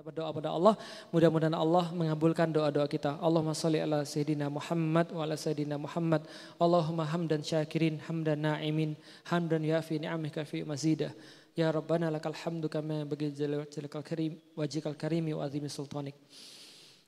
Berdoa pada Allah, mudah-mudahan Allah mengabulkan doa-doa kita. Allahumma sholli ala sayyidina Muhammad wa ala sayyidina Muhammad. Allahumma hamdan syakirin, hamdan na'imin, hamdan yafi ni'amika fi mazidah. Ya Rabbana lakal hamdu kama bagi jalikal karim, wajikal karimi wa azimi sultanik.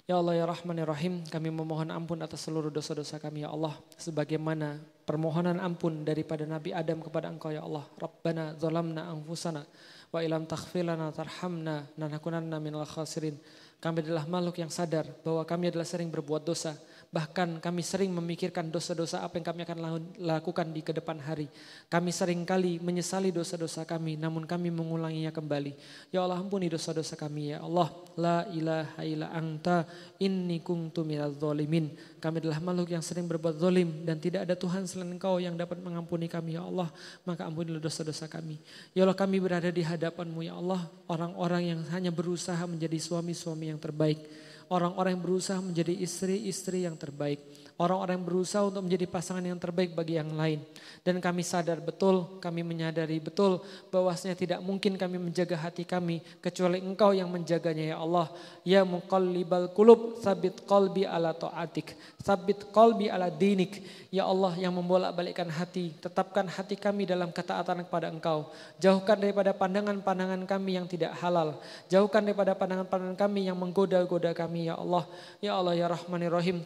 Ya Allah ya Rahman ya Rahim, kami memohon ampun atas seluruh dosa-dosa kami ya Allah. Sebagaimana permohonan ampun daripada Nabi Adam kepada Engkau ya Allah. Rabbana zalamna anfusana wa ilam taghfirlana tarhamna lanakunanna minal khasirin. Kami adalah makhluk yang sadar bahwa kami adalah sering berbuat dosa. Bahkan kami sering memikirkan dosa-dosa apa yang kami akan lakukan di kedepan hari. Kami sering kali menyesali dosa-dosa kami, namun kami mengulanginya kembali. Ya Allah, ampuni dosa-dosa kami ya Allah. La ilaha illa anta inni kuntu minadz zalimin. Kami adalah makhluk yang sering berbuat zalim dan tidak ada Tuhan selain Engkau yang dapat mengampuni kami ya Allah. Maka ampunilah dosa-dosa kami. Ya Allah, kami berada di hadapan-Mu ya Allah, orang-orang yang hanya berusaha menjadi suami-suami yang terbaik. Orang-orang yang berusaha menjadi istri-istri yang terbaik. Orang-orang yang berusaha untuk menjadi pasangan yang terbaik bagi yang lain. Dan kami sadar betul, kami menyadari betul bahwasanya tidak mungkin kami menjaga hati kami kecuali Engkau yang menjaganya ya Allah. Ya muqallibal qulub, tsabit qalbi ala ta'atik, tsabit qalbi ala dinik. Ya Allah yang membolak-balikkan hati, tetapkan hati kami dalam ketaatan kepada Engkau. Jauhkan daripada pandangan-pandangan kami yang tidak halal. Jauhkan daripada pandangan-pandangan kami yang menggoda-goda kami ya Allah. Ya Allah ya Rahman ya Rahim,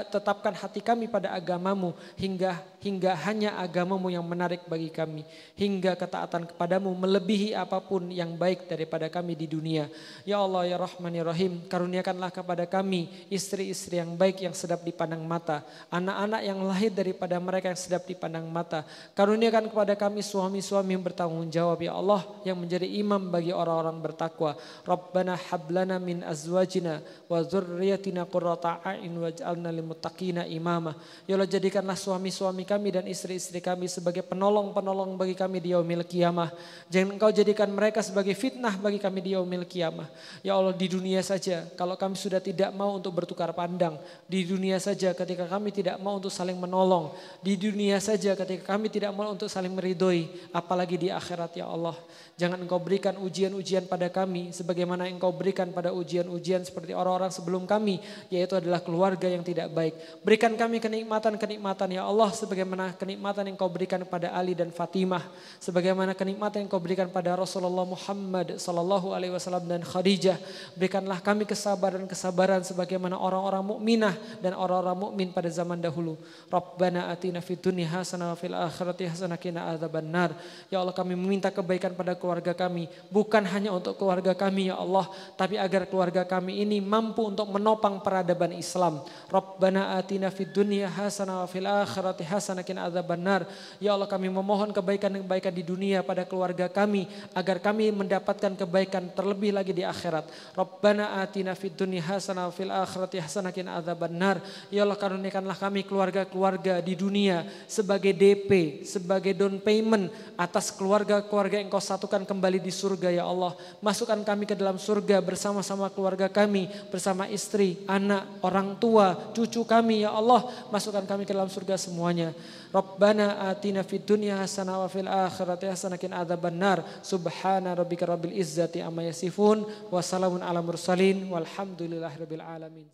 tetapkan hati kami pada agama-Mu hingga hanya agama-Mu yang menarik bagi kami. Hingga ketaatan kepadamu melebihi apapun yang baik daripada kami di dunia. Ya Allah ya Rahman ya Rahim, karuniakanlah kepada kami istri-istri yang baik yang sedap dipandang mata. Anak-anak yang lahir daripada mereka yang sedap dipandang mata. Karuniakan kepada kami suami-suami yang bertanggung jawab ya Allah, yang menjadi imam bagi orang-orang bertakwa. Rabbana hablana min azwajina wa dzurriyyatina qurrata a'yun waj'alna lil muttaqina imama. Ya Allah, jadikanlah suami-suami kami dan istri-istri kami sebagai penolong-penolong bagi kami di yaumil qiyamah. Jangan Engkau jadikan mereka sebagai fitnah bagi kami di yaumil qiyamah. Ya Allah, di dunia saja kalau kami sudah tidak mau untuk bertukar pandang, di dunia saja ketika kami tidak mau untuk saling menolong, di dunia saja ketika kami tidak mau untuk saling meridhoi, apalagi di akhirat ya Allah. Jangan Engkau berikan ujian-ujian pada kami sebagaimana Engkau berikan pada ujian-ujian seperti orang-orang sebelum kami, yaitu adalah keluarga yang tidak baik. Berikan kami kenikmatan-kenikmatan ya Allah, sebagaimana kenikmatan yang Engkau berikan pada Ali dan Fatimah, sebagaimana kenikmatan yang Engkau berikan pada Rasulullah Muhammad sallallahu alaihi wasallam dan Khadijah. Berikanlah kami kesabaran sebagaimana orang-orang mukminah dan orang-orang mukmin pada zaman dahulu. Rabbana atina fid dunya hasanah wa fil akhirati hasanah qina adzabannar. Ya Allah, kami meminta kebaikan pada keluarga kami, bukan hanya untuk keluarga kami ya Allah, tapi agar keluarga kami ini mampu untuk menopang peradaban Islam. Rabbana atina fid dunya hasanah wa fil akhirati hasanah qina adzabannar. Ya Allah, kami memohon kebaikan-kebaikan di dunia pada keluarga kami agar kami mendapatkan kebaikan terlebih lagi di akhirat. Rabbana atina fid dunya hasanah wa fil akhirati hasanah qina adzabannar. Ya Allah, karuniakanlah kami keluarga-keluarga di dunia sebagai DP, sebagai down payment atas keluarga-keluarga yang Engkau satukan kembali di surga ya Allah. Masukkan kami ke dalam surga bersama-sama keluarga kami, bersama istri, anak, orang tua, cucu kami ya Allah. Masukkan kami ke dalam surga semuanya. Rabbana atina fid dunya hasanah wa fil akhirati hasanah qina adzabannar. Subhana rabbika rabbil izzati amma yasifun wa salamun ala mursalin walhamdulillahirabbil alamin.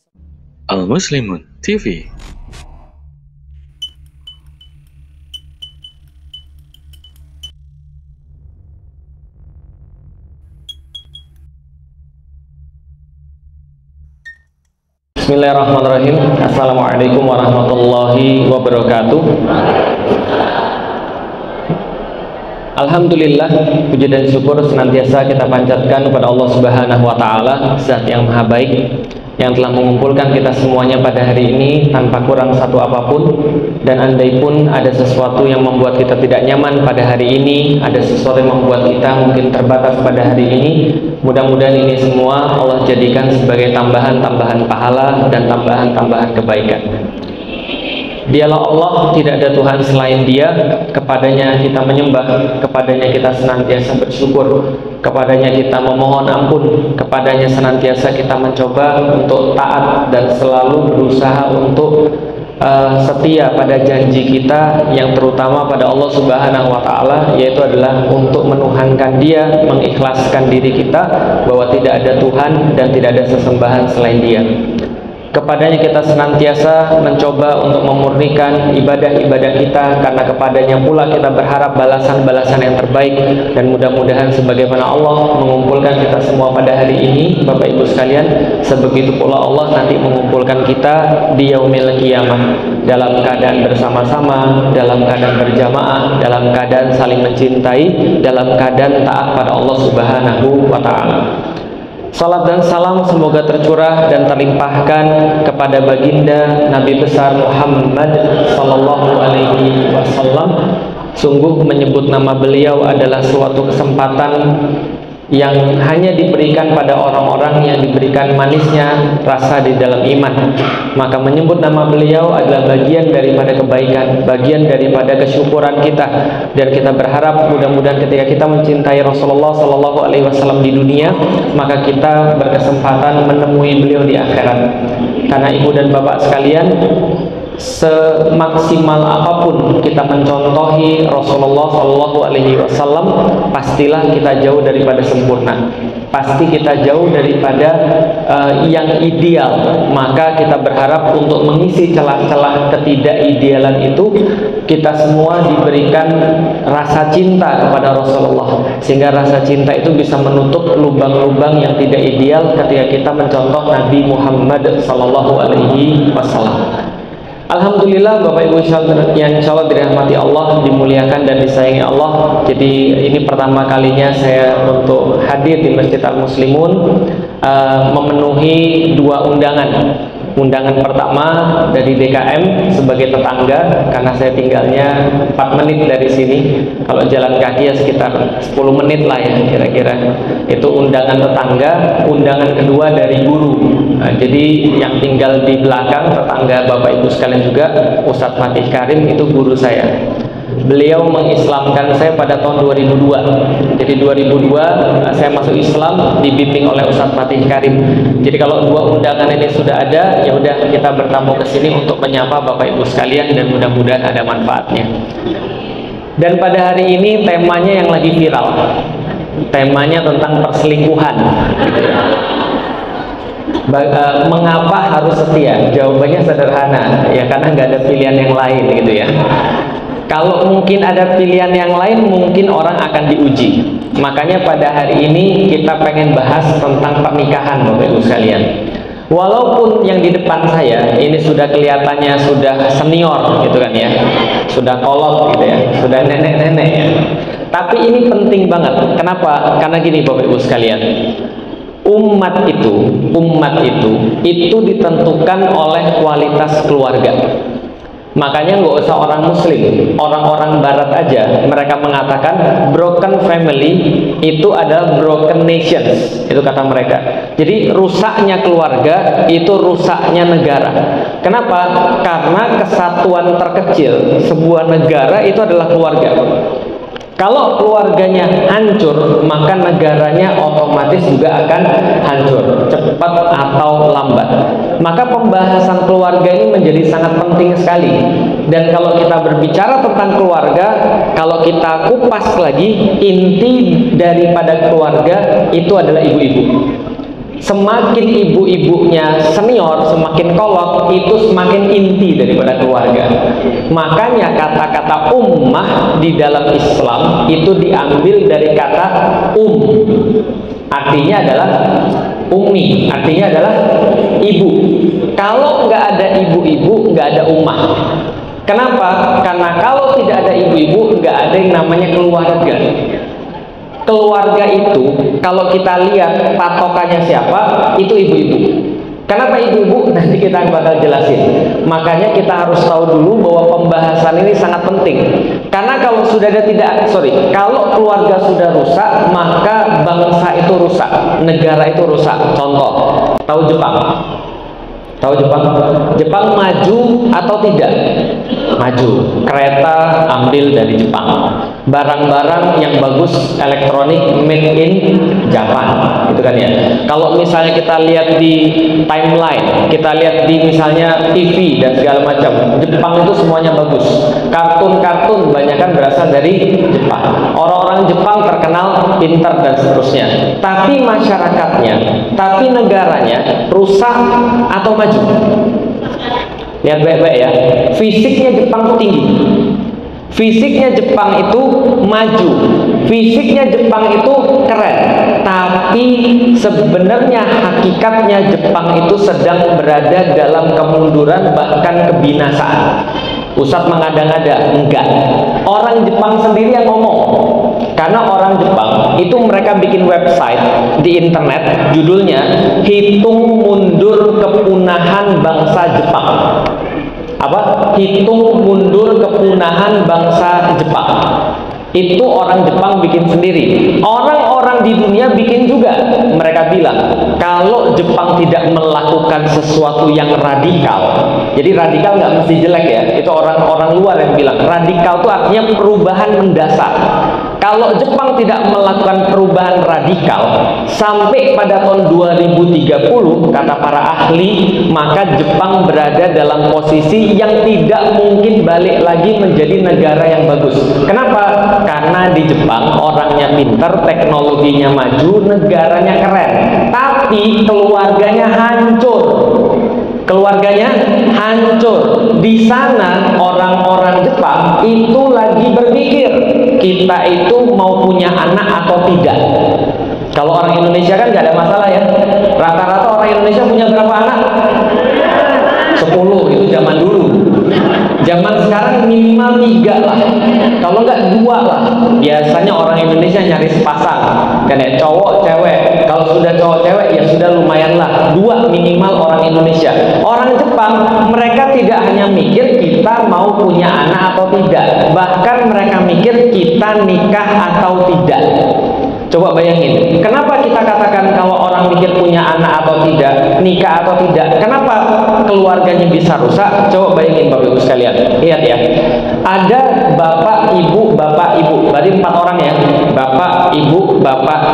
Al Muslimun TV. Bismillahirrahmanirrahim. Assalamualaikum warahmatullahi wabarakatuh. Alhamdulillah, puji dan syukur senantiasa kita panjatkan kepada Allah Subhanahu wa taala, Zat yang Maha Baik yang telah mengumpulkan kita semuanya pada hari ini tanpa kurang satu apapun. Dan andai pun ada sesuatu yang membuat kita tidak nyaman pada hari ini, ada sesuatu yang membuat kita mungkin terbatas pada hari ini, mudah-mudahan ini semua Allah jadikan sebagai tambahan-tambahan pahala dan tambahan-tambahan kebaikan. Dialah Allah, tidak ada Tuhan selain Dia. Kepadanya kita menyembah, kepadanya kita senantiasa bersyukur, kepadanya kita memohon ampun, kepadanya senantiasa kita mencoba untuk taat dan selalu berusaha untuk setia pada janji kita yang terutama pada Allah Subhanahu wa Ta'ala, yaitu adalah untuk menuhankan Dia, mengikhlaskan diri kita bahwa tidak ada Tuhan dan tidak ada sesembahan selain Dia. Kepadanya kita senantiasa mencoba untuk memurnikan ibadah-ibadah kita, karena kepadanya pula kita berharap balasan-balasan yang terbaik. Dan mudah-mudahan sebagaimana Allah mengumpulkan kita semua pada hari ini, Bapak Ibu sekalian, sebegitu pula Allah nanti mengumpulkan kita di yaumil qiyamah dalam keadaan bersama-sama, dalam keadaan berjamaah, dalam keadaan saling mencintai, dalam keadaan taat pada Allah Subhanahu wa Ta'ala. Salat dan salam semoga tercurah dan terlimpahkan kepada baginda Nabi besar Muhammad sallallahu alaihi wasallam. Sungguh menyebut nama beliau adalah suatu kesempatan yang hanya diberikan pada orang-orang yang diberikan manisnya rasa di dalam iman. Maka menyebut nama beliau adalah bagian daripada kebaikan, bagian daripada kesyukuran kita. Dan kita berharap mudah-mudahan ketika kita mencintai Rasulullah Sallallahu Alaihi Wasallam di dunia, maka kita berkesempatan menemui beliau di akhirat. Karena ibu dan bapak sekalian, semaksimal apapun kita mencontohi Rasulullah Shallallahu Alaihi Wasallam, pastilah kita jauh daripada sempurna. Pasti kita jauh daripada yang ideal. Maka kita berharap untuk mengisi celah-celah ketidakidealan itu, kita semua diberikan rasa cinta kepada Rasulullah, sehingga rasa cinta itu bisa menutup lubang-lubang yang tidak ideal ketika kita mencontoh Nabi Muhammad Shallallahu Alaihi Wasallam. Alhamdulillah Bapak Ibu yang insya Allah dirahmati Allah, dimuliakan dan disayangi Allah. Jadi ini pertama kalinya saya untuk hadir di Masjid Al-Muslimun, memenuhi dua undangan. Undangan pertama dari DKM sebagai tetangga, karena saya tinggalnya 4 menit dari sini. Kalau jalan kaki ya sekitar 10 menit lah ya kira-kira. Itu undangan tetangga. Undangan kedua dari guru. Nah, jadi yang tinggal di belakang tetangga Bapak Ibu sekalian juga, Ustadz Fatih Karim itu guru saya. Beliau mengislamkan saya pada tahun 2002. Jadi 2002 saya masuk Islam, dibimbing oleh Ustadz Fatih Karim. Jadi kalau dua undangan ini sudah ada, ya udah kita bertamu ke sini untuk menyapa Bapak Ibu sekalian, dan mudah-mudahan ada manfaatnya. Dan pada hari ini temanya yang lagi viral. Temanya tentang perselingkuhan. Mengapa harus setia? Jawabannya sederhana, ya karena nggak ada pilihan yang lain gitu ya. Kalau mungkin ada pilihan yang lain, mungkin orang akan diuji. Makanya pada hari ini kita pengen bahas tentang pernikahan Bapak Ibu sekalian. Walaupun yang di depan saya ini sudah kelihatannya sudah senior gitu kan ya, sudah kolot gitu ya, sudah nenek-nenek ya. Tapi ini penting banget. Kenapa? Karena gini Bapak Ibu sekalian, umat itu ditentukan oleh kualitas keluarga. Makanya nggak usah orang muslim, orang-orang barat aja mereka mengatakan broken family itu adalah broken nations, itu kata mereka. Jadi rusaknya keluarga itu rusaknya negara. Kenapa? Karena kesatuan terkecil sebuah negara itu adalah keluarga. Kalau keluarganya hancur, maka negaranya otomatis juga akan hancur, cepat atau lambat. Maka pembahasan keluarga ini menjadi sangat penting sekali. Dan kalau kita berbicara tentang keluarga, kalau kita kupas lagi, inti daripada keluarga itu adalah ibu-ibu. Semakin ibu-ibunya senior, semakin kolot, itu semakin inti daripada keluarga. Makanya kata-kata ummah di dalam Islam itu diambil dari kata artinya adalah ummi, artinya adalah ibu. Kalau nggak ada ibu-ibu, nggak ada ummah. Kenapa? Karena kalau tidak ada ibu-ibu, nggak ada yang namanya keluarga. Keluarga itu kalau kita lihat patokannya siapa, itu ibu-ibu. Kenapa ibu-ibu? Nanti kita bakal jelasin. Makanya kita harus tahu dulu bahwa pembahasan ini sangat penting. Karena kalau sudah ada kalau keluarga sudah rusak, maka bangsa itu rusak, negara itu rusak. Contoh, tahu Jepang? Tahu Jepang? Jepang maju atau tidak? Maju. Kereta ambil dari Jepang. barang-barang yang bagus elektronik made in Japan, gitu kan ya. Kalau misalnya kita lihat di timeline, kita lihat di misalnya TV dan segala macam, Jepang itu semuanya bagus. Kartun-kartun kebanyakan berasal dari Jepang. Orang-orang Jepang terkenal pintar dan seterusnya. Tapi masyarakatnya, tapi negaranya rusak atau maju? Lihat baik-baik ya. Fisiknya Jepang itu tinggi. Fisiknya Jepang itu maju, fisiknya Jepang itu keren, tapi sebenarnya hakikatnya Jepang itu sedang berada dalam kemunduran bahkan kebinasaan. Ustadz mengada-ngada, enggak. Orang Jepang sendiri yang ngomong. Karena orang Jepang itu mereka bikin website di internet, judulnya Hitung Mundur Kepunahan Bangsa Jepang. Apa? Hitung mundur kepunahan bangsa Jepang. Itu orang Jepang bikin sendiri. Orang-orang di dunia bikin juga. Mereka bilang kalau Jepang tidak melakukan sesuatu yang radikal, jadi radikal nggak mesti jelek ya, itu orang-orang luar yang bilang. Radikal itu artinya perubahan mendasar. Kalau Jepang tidak melakukan perubahan radikal sampai pada tahun 2030, kata para ahli, maka Jepang berada dalam posisi yang tidak mungkin balik lagi menjadi negara yang bagus. Kenapa? Karena di Jepang orangnya pintar, teknologinya maju, negaranya keren, tapi keluarganya hancur. Keluarganya hancur. Di sana orang-orang Jepang itu lagi berpikir, kita itu mau punya anak atau tidak. Kalau orang Indonesia kan nggak ada masalah ya. Rata-rata orang Indonesia punya berapa anak? 10, itu zaman dulu. Zaman sekarang minimal 3 lah, kalau nggak 2 lah. Biasanya orang Indonesia nyari sepasang, kan ya, cowok cewek. Kalau sudah cowok cewek ya sudah lumayan lah, 2 minimal orang Indonesia. Orang Jepang mereka tidak hanya mikir kita mau punya anak atau tidak, bahkan mereka mikir kita nikah atau tidak. Coba bayangin, kenapa kita katakan kalau orang mikir punya anak atau tidak, nikah atau tidak, kenapa keluarganya bisa rusak? Coba bayangin Bapak Ibu sekalian, lihat ya, ada bapak ibu, berarti 4 orang ya, bapak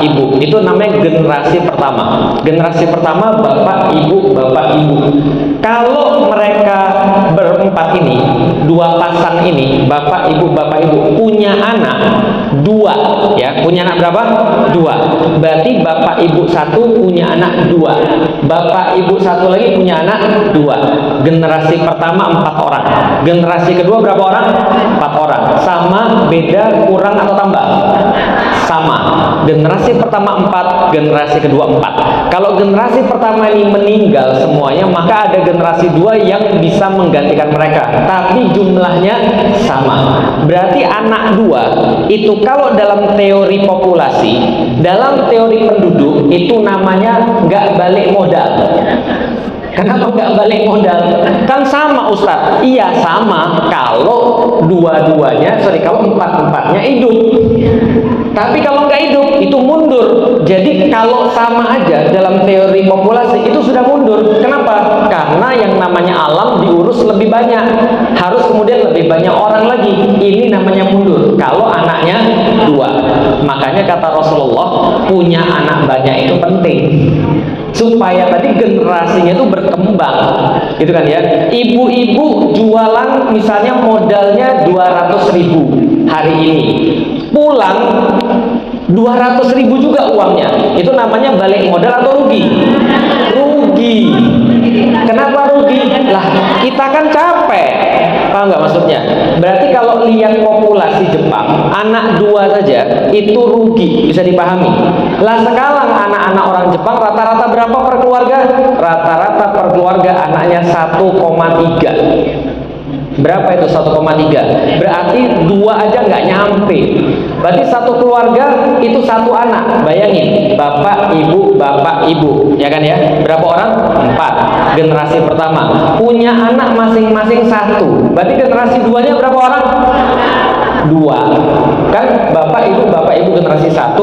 ibu, itu namanya generasi pertama. Generasi pertama bapak ibu. Kalau mereka berempat ini, 2 pasang ini, bapak ibu, punya anak 2, ya, punya anak berapa? 2. Berarti bapak ibu 1 punya anak 2. Bapak ibu 1 lagi punya anak 2. Generasi pertama 4 orang. Generasi kedua berapa orang? 4 orang. Sama, beda, kurang atau tambah? Sama. Generasi pertama 4, generasi kedua 4. Kalau generasi pertama ini meninggal semuanya, maka ada generasi 2 yang bisa menggantikan mereka. Tapi jumlahnya sama. Berarti anak 2 itu kalau dalam teori populasi, dalam teori penduduk itu namanya nggak balik modal. Kenapa nggak balik modal? Kan sama Ustadz. Iya sama kalau kalau empat-empatnya hidup. Tapi kalau nggak hidup itu mundur. Jadi kalau sama aja dalam teori populasi itu sudah mundur. Kenapa? Karena yang namanya alam diurus lebih banyak, harus kemudian lebih banyak orang lagi. Ini namanya mundur. Kalau anaknya 2. Makanya kata Rasulullah, punya anak banyak itu penting supaya tadi generasinya itu berkembang, gitu kan ya. Ibu-ibu jualan misalnya modalnya 200.000 hari ini, pulang 200.000 juga uangnya. Itu namanya balik modal atau rugi? Rugi. Kenapa rugi? Lah kita kan capek, paham nggak maksudnya? Berarti kalau lihat populasi Jepang, anak 2 saja itu rugi, bisa dipahami. Lah sekarang anak-anak orang Jepang rata-rata berapa per keluarga? Rata-rata per keluarga anaknya 1,3. Berapa itu 1,3? Berarti 2 aja nggak nyampe. Berarti satu keluarga itu 1 anak. Bayangin, bapak ibu, ya kan ya? Berapa orang? 4. Generasi pertama punya anak masing-masing 1. Berarti generasi 2-nya berapa orang? 2. Kan bapak ibu generasi 1,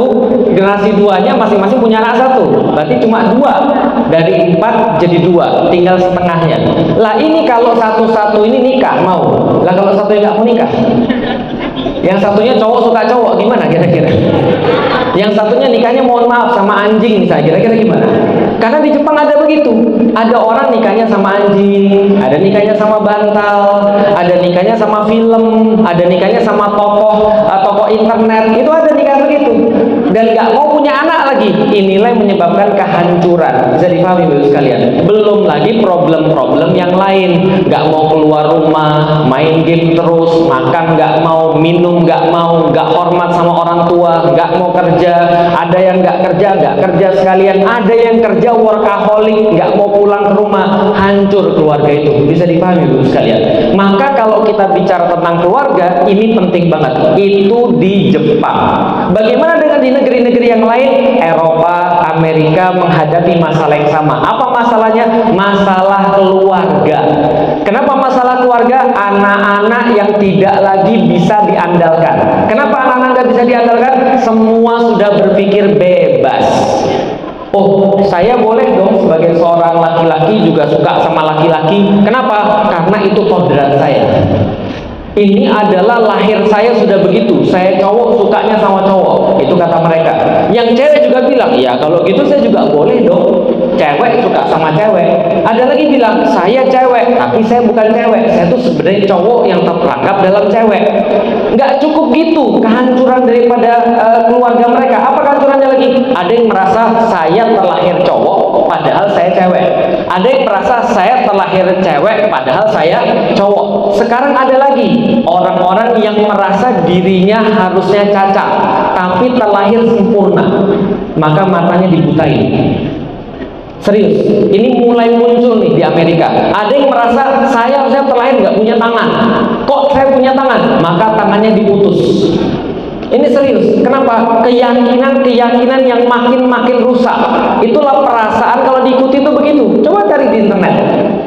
generasi 2-nya masing-masing punya anak 1. Berarti cuma 2. Dari 4 jadi 2, tinggal setengahnya. Lah ini kalau satu-satu ini nikah mau. Lah kalau satu yang nggak mau nikah, Yang satunya cowok suka cowok, gimana kira-kira? Yang satunya nikahnya mohon maaf sama anjing misalnya, kira-kira gimana? Karena di Jepang ada begitu. Ada orang nikahnya sama anjing, ada nikahnya sama bantal, ada nikahnya sama film, ada nikahnya sama tokoh internet. Itu ada nikah begitu. Dan nggak mau punya anak lagi. Inilah yang menyebabkan kehancuran. Bisa dipahami Bapak sekalian. Belum lagi problem-problem yang lain. Nggak mau keluar rumah, main game terus, makan nggak mau, minum nggak mau, nggak hormat sama orang tua, nggak mau kerja. Ada yang nggak kerja sekalian. Ada yang kerja workaholic, nggak mau pulang ke rumah. Hancur keluarga itu. Bisa dipahami Bapak sekalian. Maka kalau kita bicara tentang keluarga, ini penting banget. Itu di Jepang. Bagaimana dengan di negeri-negeri yang lain? Eropa, Amerika menghadapi masalah yang sama. Apa masalahnya? Masalah keluarga. Kenapa masalah keluarga? Anak-anak yang tidak lagi bisa diandalkan. Kenapa anak-anak tidak bisa diandalkan? Semua sudah berpikir bebas. Oh, saya boleh dong sebagai seorang laki-laki juga suka sama laki-laki. Kenapa? Karena itu kodrat saya. Ini adalah lahir saya sudah begitu. Saya cowok sukanya sama cowok. Itu kata mereka. Yang cewek juga bilang, ya kalau gitu saya juga boleh dong. Cewek suka sama cewek. Ada lagi bilang, saya cewek, tapi saya bukan cewek. Saya tuh sebenarnya cowok yang terperangkap dalam cewek. Nggak cukup gitu kehancuran daripada keluarga mereka. Apa kehancurannya lagi? Ada yang merasa saya terlahir cowok, padahal saya cewek. Ada yang merasa saya terlahir cewek, padahal saya cowok. Sekarang ada lagi orang-orang yang merasa dirinya harusnya cacat, tapi terlahir sempurna, maka matanya dibutai. Serius, ini mulai muncul nih di Amerika. Ada yang merasa saya harusnya terlahir nggak punya tangan, kok saya punya tangan, maka tangannya diputus. Ini serius. Kenapa? Keyakinan yang makin rusak. Itulah perasaan kalau diikuti itu begitu. Coba cari di internet.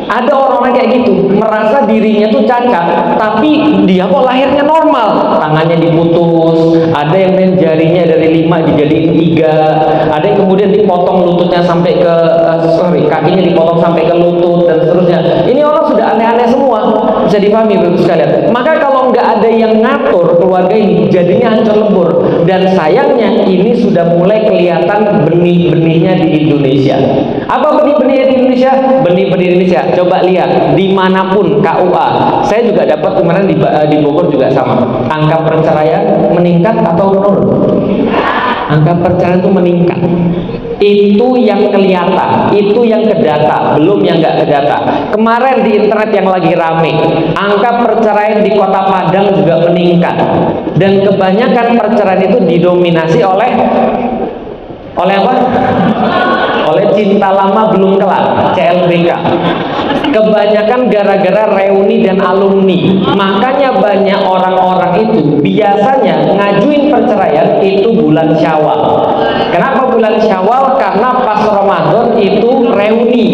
Ada orang-orang kayak gitu, merasa dirinya tuh cacat, tapi dia kok lahirnya normal. Tangannya diputus, ada yang jarinya dari 5 dijadiin 3, ada yang kemudian dipotong lututnya sampai ke kakinya dipotong sampai ke lutut dan seterusnya. Ini orang sudah aneh-aneh semua. Bisa dipahami Bapak sekalian. Maka kalau nggak ada yang ngatur keluarga ini, jadinya hancur lebur. Dan sayangnya ini sudah mulai kelihatan benih-benihnya di Indonesia. Apa benih-benihnya di Indonesia? Benih-benih Indonesia. Coba lihat dimanapun KUA. Saya juga dapat kemarin di Bogor juga sama. Angka perceraian meningkat atau menurun? Angka perceraian itu meningkat. Itu yang kelihatan, itu yang ke data, belum yang nggak ke data. Kemarin di internet yang lagi rame, angka perceraian di Kota Padang juga meningkat. Dan kebanyakan perceraian itu didominasi oleh apa? Oleh cinta lama belum kelar, CLBK. Kebanyakan gara-gara reuni dan alumni. Makanya banyak orang-orang itu biasanya ngajuin perceraian itu bulan Syawal. Kenapa bulan Syawal? Karena pas Ramadan itu reuni.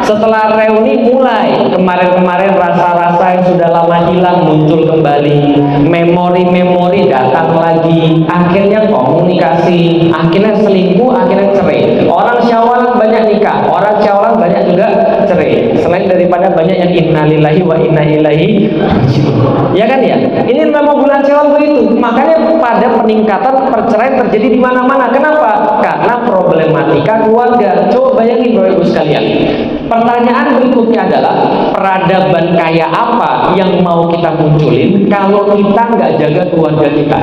Setelah reuni mulai kemarin-kemarin rasa-rasa yang sudah lama hilang muncul kembali, memori-memori datang lagi, akhirnya komunikasi, akhirnya selingkuh, akhirnya cerai. Orang Syawal banyak nikah, orang Syawal banyak juga cerai. Selain daripada banyak yang innalillahi wa inna ilaihi raji'un. Ya kan ya? Ini memang bulan Syawal begitu. Makanya pada peningkatan perceraian terjadi di mana-mana. Kenapa? Karena problematika keluarga. Coba bayangin Bapak Ibu sekalian. Pertanyaan berikutnya adalah peradaban kayak apa yang mau kita munculin kalau kita nggak jaga keluarga kita?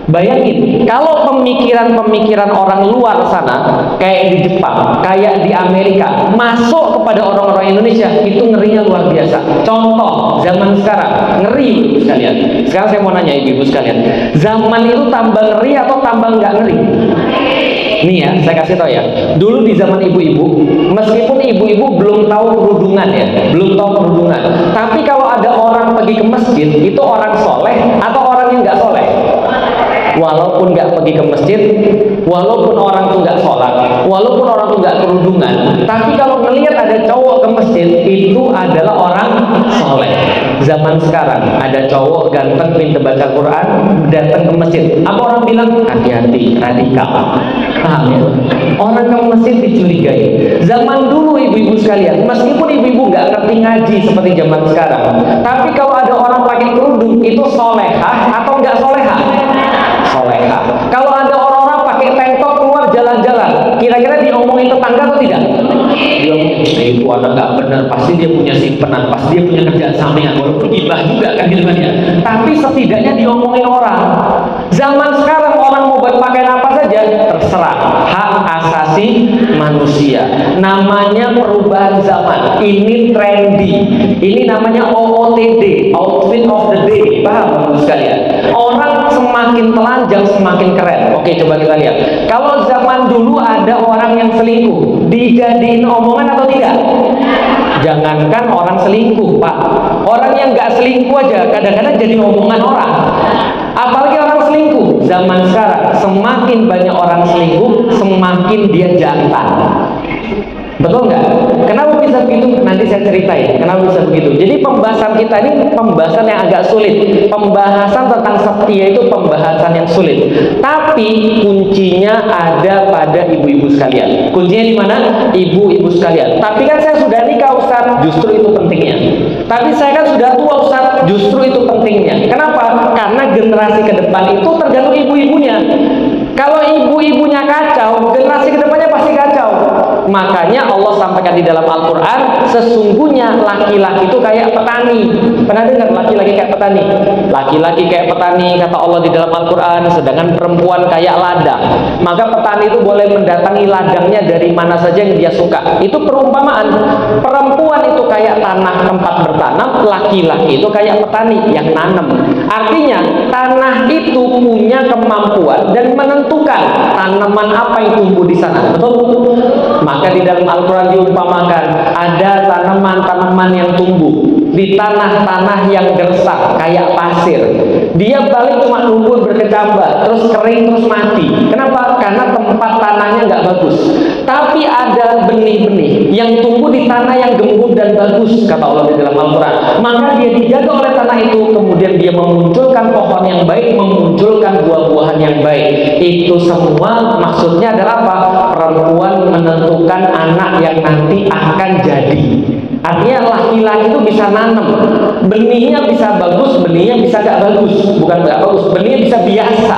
Bayangin, kalau pemikiran-pemikiran orang luar sana, kayak di Jepang, kayak di Amerika, masuk kepada orang-orang Indonesia, itu ngerinya luar biasa. Contoh, zaman sekarang, ngeri sekalian. Sekarang saya mau nanya ibu-ibu sekalian, zaman itu tambah ngeri atau tambah nggak ngeri? Nih ya, saya kasih tahu ya. Dulu di zaman ibu-ibu, meskipun ibu-ibu belum tahu kerudungan ya, belum tahu kerudungan. Tapi kalau ada orang pergi ke masjid, itu orang soleh atau orang yang nggak soleh? Walaupun nggak pergi ke masjid, walaupun orang tuh nggak sholat, walaupun orang tuh nggak kerudungan, tapi kalau melihat ada cowok ke masjid, itu adalah orang soleh. Zaman sekarang ada cowok ganteng pintar baca Quran datang ke masjid, apa orang bilang? Hati-hati, radikal. Paham ya? Orang ke masjid dicurigai. Zaman dulu ibu-ibu sekalian, meskipun ibu-ibu nggak ngerti ngaji seperti zaman sekarang, tapi kalau ada orang pakai kerudung itu solehah atau nggak solehah? Solehah. Kalau ada orang-orang pakai tank top keluar jalan-jalan, kira-kira diomongin tetangga atau tidak? Itu anak nggak benar, pasti dia punya simpenan, pasti dia punya kerjaan sampingan, walaupun gibah juga kan gitu kan ya. Tapi setidaknya diomongin orang. Zaman sekarang orang mau berpakaian apa saja terserah, hak asasi manusia. Namanya perubahan zaman. Ini trendy. Ini namanya OOTD, outfit of the day. Paham sekalian? Orang semakin telanjang semakin keren. Oke, coba kita lihat. Kalau zaman dulu ada orang yang selingkuh, dijadiin omongan atau tidak? Jangankan orang selingkuh, Pak. Orang yang nggak selingkuh aja kadang-kadang jadi omongan orang. Apalagi orang selingkuh. Zaman sekarang semakin banyak orang selingkuh, semakin dia jantan. Betul nggak? Kenapa bisa begitu? Nanti saya ceritain kenapa bisa begitu. Jadi pembahasan kita ini pembahasan yang agak sulit. Pembahasan tentang setia itu pembahasan yang sulit. Tapi kuncinya ada pada ibu-ibu sekalian. Kuncinya di mana? Ibu-ibu sekalian. Tapi kan saya sudah nikah, Ustaz. Justru itu pentingnya. Tapi saya kan sudah tua, Ustaz. Justru itu pentingnya. Kenapa? Karena generasi ke depan itu tergantung ibu-ibunya. Kalau ibu-ibunya kacau, generasi ke depannya pasti kacau. Makanya Allah sampaikan di dalam Al-Quran, sesungguhnya laki-laki itu kayak petani. Pernah dengar laki-laki kayak petani? Laki-laki kayak petani, kata Allah di dalam Al-Quran, sedangkan perempuan kayak ladang. Maka petani itu boleh mendatangi ladangnya dari mana saja yang dia suka. Itu perumpamaan. Perempuan itu kayak tanah tempat bertanam, laki-laki itu kayak petani yang nanam. Artinya, tanah itu punya kemampuan dan menentukan tanaman apa yang tumbuh di sana. Betul? Maka di dalam Al-Quran diumpamakan ada tanaman-tanaman yang tumbuh di tanah-tanah yang gersang kayak pasir. Dia balik cuma lumpur berkecambah, terus kering, terus mati. Kenapa? Karena tempat tanahnya nggak bagus. Tapi ada benih-benih yang tumbuh di tanah yang gembur dan bagus, kata Allah di dalam Al-Quran. Maka dia dijaga oleh tanah itu, kemudian dia memunculkan pohon yang baik, memunculkan buah-buahan yang baik. Itu semua maksudnya adalah apa? Perempuan menentukan anak yang nanti akan jadi. Artinya laki-laki itu bisa nanam, benihnya bisa bagus, benihnya bisa gak bagus, bukan gak bagus, benihnya bisa biasa.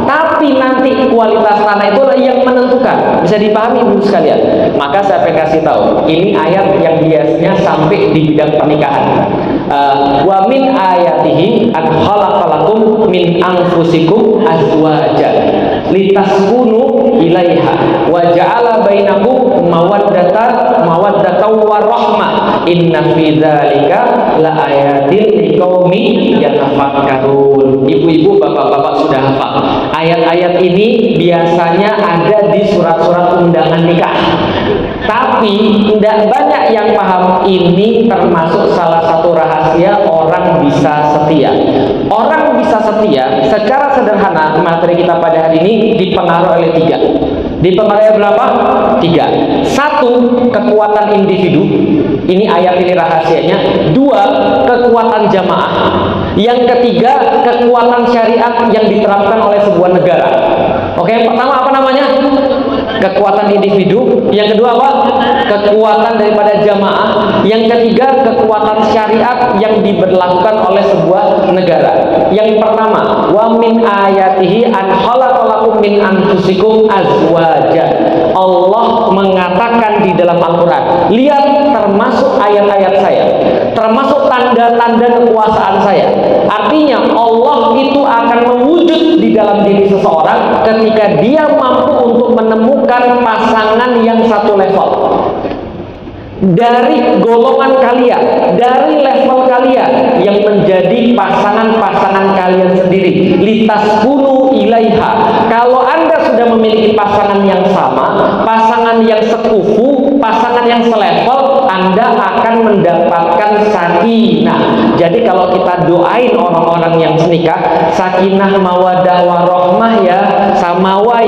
Tapi nanti kualitas tanah itu yang menentukan. Bisa dipahami ibu sekalian. Maka saya pengen kasih tahu, ini ayat yang biasanya sampai di bidang pernikahan. Wa min ayatihi an khalaqalakum min anfusikum azwajan litaskunu ilaiha wa ja'ala bainakum mawaddatan warahmah inna fi dzalika laayatin liqaumin yatafakkarun. Ibu-ibu, bapak-bapak sudah hafal. Ayat-ayat ini biasanya ada di surat-surat undangan nikah. Tapi tidak banyak yang paham ini termasuk salah satu rahasia orang bisa setia. Orang bisa setia secara sederhana, materi kita pada hari ini dipengaruhi oleh 3. Dipengaruhi berapa? 3. 1, kekuatan individu. Ini ayat ini rahasianya. 2, kekuatan jamaah. Yang ketiga, kekuatan syariat yang diterapkan oleh sebuah negara. Oke, yang pertama apa namanya? Kekuatan individu. Yang kedua apa? Kekuatan daripada jamaah. Yang ketiga, kekuatan syariat yang diberlakukan oleh sebuah negara. Yang pertama, wa min ayatihi an khalaqalakum min anfusikum azwaja. Allah mengatakan di dalam Al-Quran, lihat termasuk ayat-ayat saya, termasuk tanda-tanda kekuasaan saya. Artinya Allah itu akan mewujud di dalam diri seseorang ketika dia mampu untuk menemukan pasangan yang satu level, dari golongan kalian, dari level kalian, yang menjadi pasangan-pasangan kalian sendiri. Litaskunu ilaiha. Kalau Anda sudah memiliki pasangan yang sama, pasangan yang sekufu, pasangan yang selevel, Anda akan mendapatkan sakinah. Jadi kalau kita doain orang-orang yang menikah, sakinah mawadah warahmah ya, samawa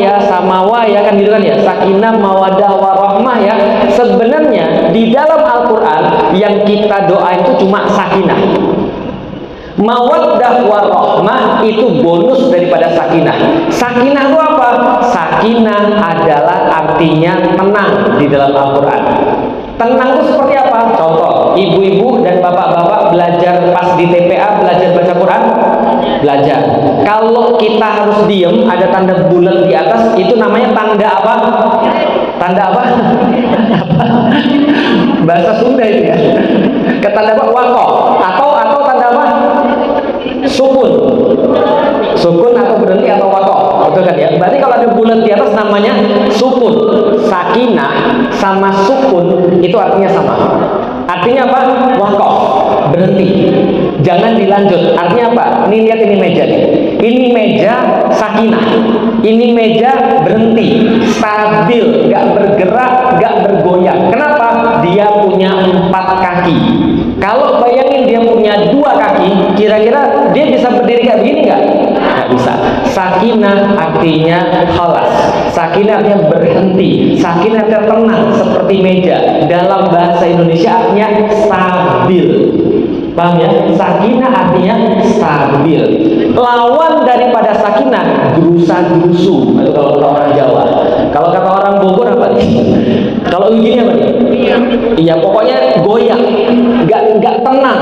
ya, kan gitu kan ya, sakinah mawadah warahmah ya. Sebenarnya di dalam Al-Quran yang kita doa itu cuma sakinah. Mawaddah warahmah itu bonus daripada sakinah. Sakinah itu apa? Sakinah adalah artinya tenang di dalam Al-Quran. Tenang itu seperti apa? Contoh, ibu-ibu dan bapak-bapak belajar pas di TPA, belajar baca Quran, belajar. Kalau kita harus diem, ada tanda bulat di atas, itu namanya tanda apa? Tanda apa? Bahasa Sunda itu ya. Ketanda apa? Wakof. Atau tanda apa? Sukun. Sukun atau berhenti atau wakof. Betul kan ya? Berarti kalau ada bulat di atas namanya sukun. Sakinah sama sukun itu artinya sama. Artinya apa? Wakof, berhenti, jangan dilanjut. Artinya apa? Ini lihat ini meja nih. Ini meja sakinah. Ini meja berhenti, stabil, nggak bergerak, nggak bergoyang. Kenapa? Dia punya 4 kaki. Kalau bayangin dia punya 2 kaki, kira-kira dia bisa berdiri kayak begini nggak? Nggak bisa. Sakinah artinya khalas. Sakinah artinya berhenti. Sakinah artinya tenang seperti meja. Dalam bahasa Indonesia artinya stabil. Paham ya? Sakinah artinya stabil. Lawan daripada sakinah, gerusa-gerusu. Itu kalau kata orang Jawa. Kalau kata orang Bogor apa nih? Kalau begini apa nih? Iya, pokoknya goyang, nggak tenang.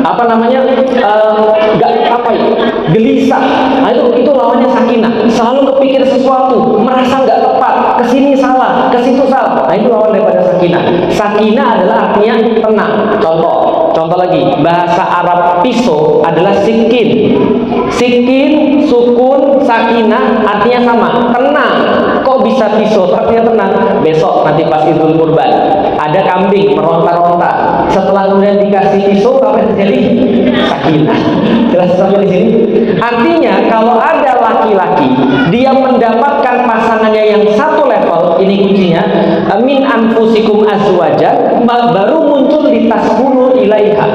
Apa namanya? Nggak apa ya? Gelisah. Nah, itu lawannya sakinah. Selalu kepikir sesuatu, merasa nggak tepat, kesini salah, kesitu salah. Nah, itu lawan daripada sakinah. Sakinah adalah artinya tenang. Contoh lagi, bahasa Arab pisau adalah sikin. Sikin, sukun, sakinah artinya sama, tenang. Kok bisa pisau? Artinya tenang. Besok nanti pas Idul Kurban ada kambing meronta-ronta. Setelah kemudian dikasih pisau, apa yang terjadi? Sakinah. Jelas sampai di sini. Artinya kalau ada laki-laki dia mendapatkan pasangannya yang satu level, ini kuncinya, min anfusikum azwaja, baru muncul di taskunu ilaiha.